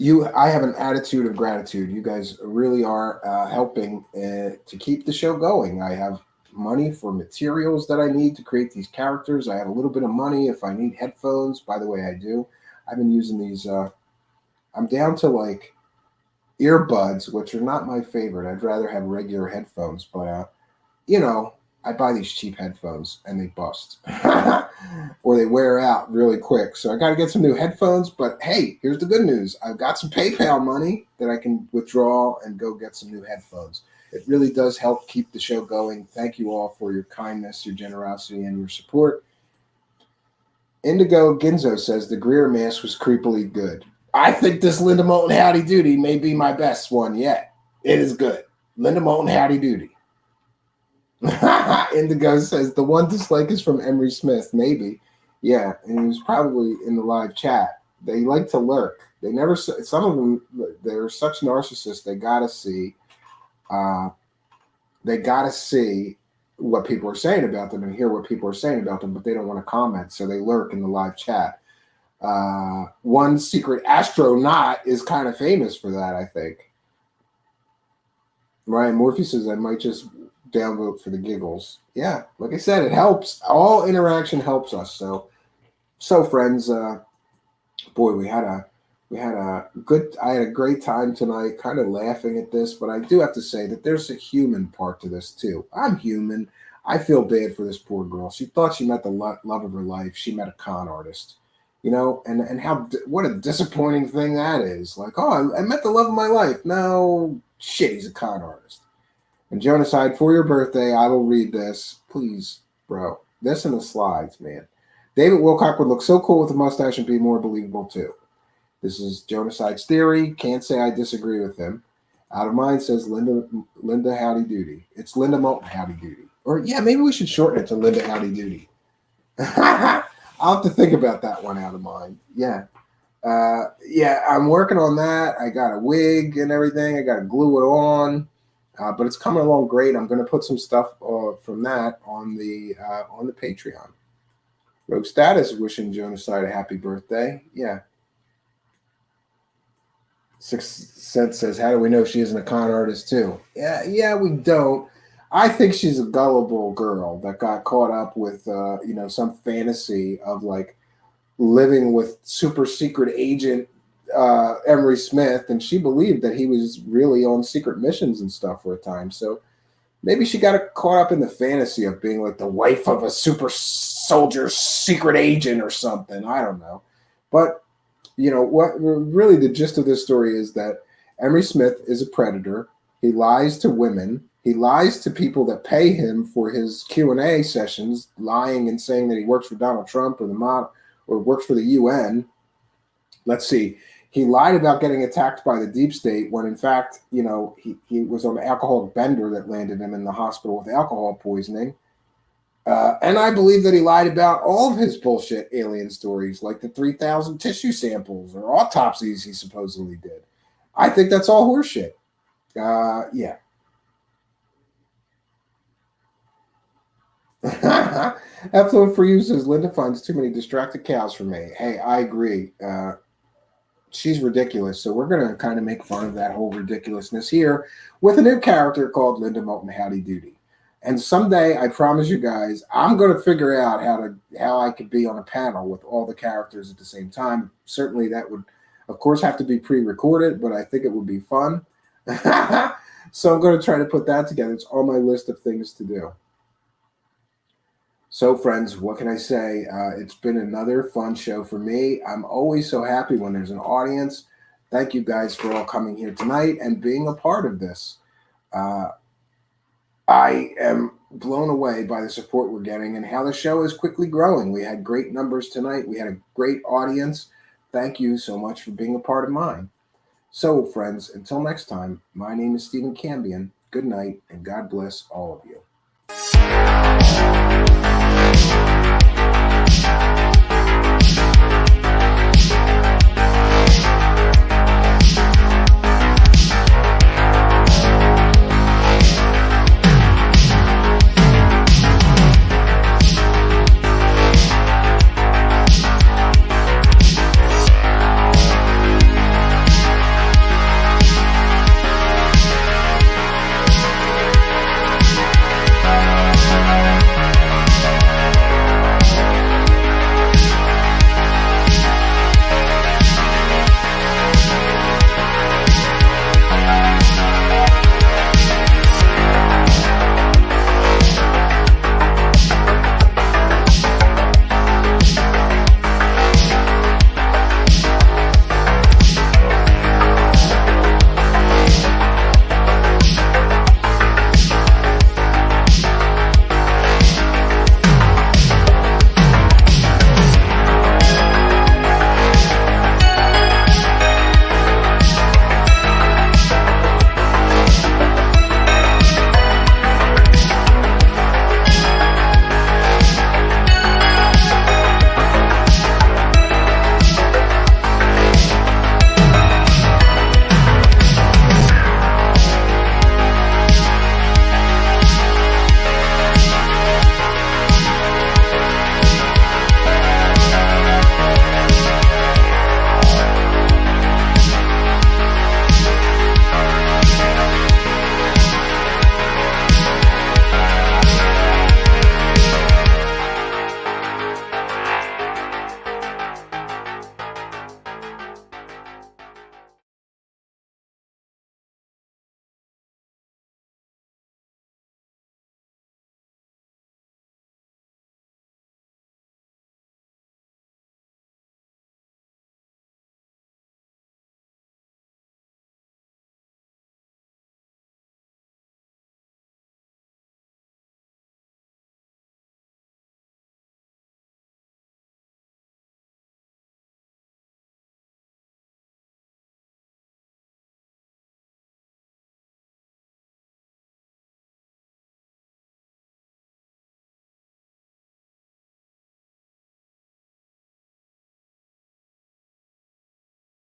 have an attitude of gratitude. You guys really are helping to keep the show going. I have money for materials that I need to create these characters. I have a little bit of money if I need headphones. By the way, I do. I've been using these... I'm down to like earbuds, which are not my favorite. I'd rather have regular headphones, but I buy these cheap headphones and they bust or they wear out really quick. So I got to get some new headphones, but hey, here's the good news. I've got some PayPal money that I can withdraw and go get some new headphones. It really does help keep the show going. Thank you all for your kindness, your generosity, and your support. Indigo Ginzo says the Greer mask was creepily good. I think this Linda Moulton Howdy Doody may be my best one yet. It is good. Linda Moulton Howdy Doody. Indigo says the one dislike is from Emery Smith. Maybe. Yeah, and he was probably in the live chat. They like to lurk. They never. Some of them, they're such narcissists. They gotta see. They gotta see what people are saying about them and hear what people are saying about them, but they don't want to comment, so they lurk in the live chat. One secret astronaut is kind of famous for that, I think. Ryan Murphy says I might just downvote for the giggles. Yeah, like I said, it helps. All interaction helps us. So friends, boy, I had a great time tonight, kind of laughing at this, but I do have to say that there's a human part to this too. I'm human. I feel bad for this poor girl. She thought she met the love of her life. She met a con artist. And what a disappointing thing that is. Like, oh, I met the love of my life. No, shit, he's a con artist. And Jonaside, for your birthday, I will read this. Please, bro. This in the slides, man. David Wilcock would look so cool with a mustache and be more believable, too. This is Jonaside's theory. Can't say I disagree with him. Out of Mind says Linda Howdy Doody. It's Linda Moulton Howdy Doody. Or, yeah, maybe we should shorten it to Linda Howdy Doody. I'll have to think about that one. Out of Mind. Yeah. I'm working on that. I got a wig and everything. I got to glue it on. But it's coming along great. I'm going to put some stuff from that on the Patreon. Rogue Status wishing Jonaside a happy birthday. Yeah. 6 Cent says, how do we know she isn't a con artist too? Yeah, we don't. I think she's a gullible girl that got caught up with, some fantasy of like living with super secret agent Emery Smith, and she believed that he was really on secret missions and stuff for a time. So maybe she got caught up in the fantasy of being like the wife of a super soldier secret agent or something. I don't know. But, what really the gist of this story is that Emery Smith is a predator. He lies to women. He lies to people that pay him for his Q&A sessions, lying and saying that he works for Donald Trump or works for the UN. Let's see. He lied about getting attacked by the deep state when, in fact, he was on an alcoholic bender that landed him in the hospital with alcohol poisoning. And I believe that he lied about all of his bullshit alien stories, like the 3,000 tissue samples or autopsies he supposedly did. I think that's all horseshit. Yeah. Affluent for you says Linda finds too many distracted cows for me. Hey, I agree. She's ridiculous. So we're going to kind of make fun of that whole ridiculousness here with a new character called Linda Moulton Howdy Doody. And someday, I promise you guys, I'm going to figure out how I could be on a panel with all the characters at the same time. Certainly, that would, of course, have to be pre-recorded, but I think it would be fun. So I'm going to try to put that together. It's on my list of things to do. So, friends, what can I say? It's been another fun show for me. I'm always so happy when there's an audience. Thank you guys for all coming here tonight and being a part of this. I am blown away by the support we're getting and how the show is quickly growing. We had great numbers tonight. We had a great audience. Thank you so much for being a part of mine. So, friends, until next time, my name is Stephen Cambion. Good night, and God bless all of you.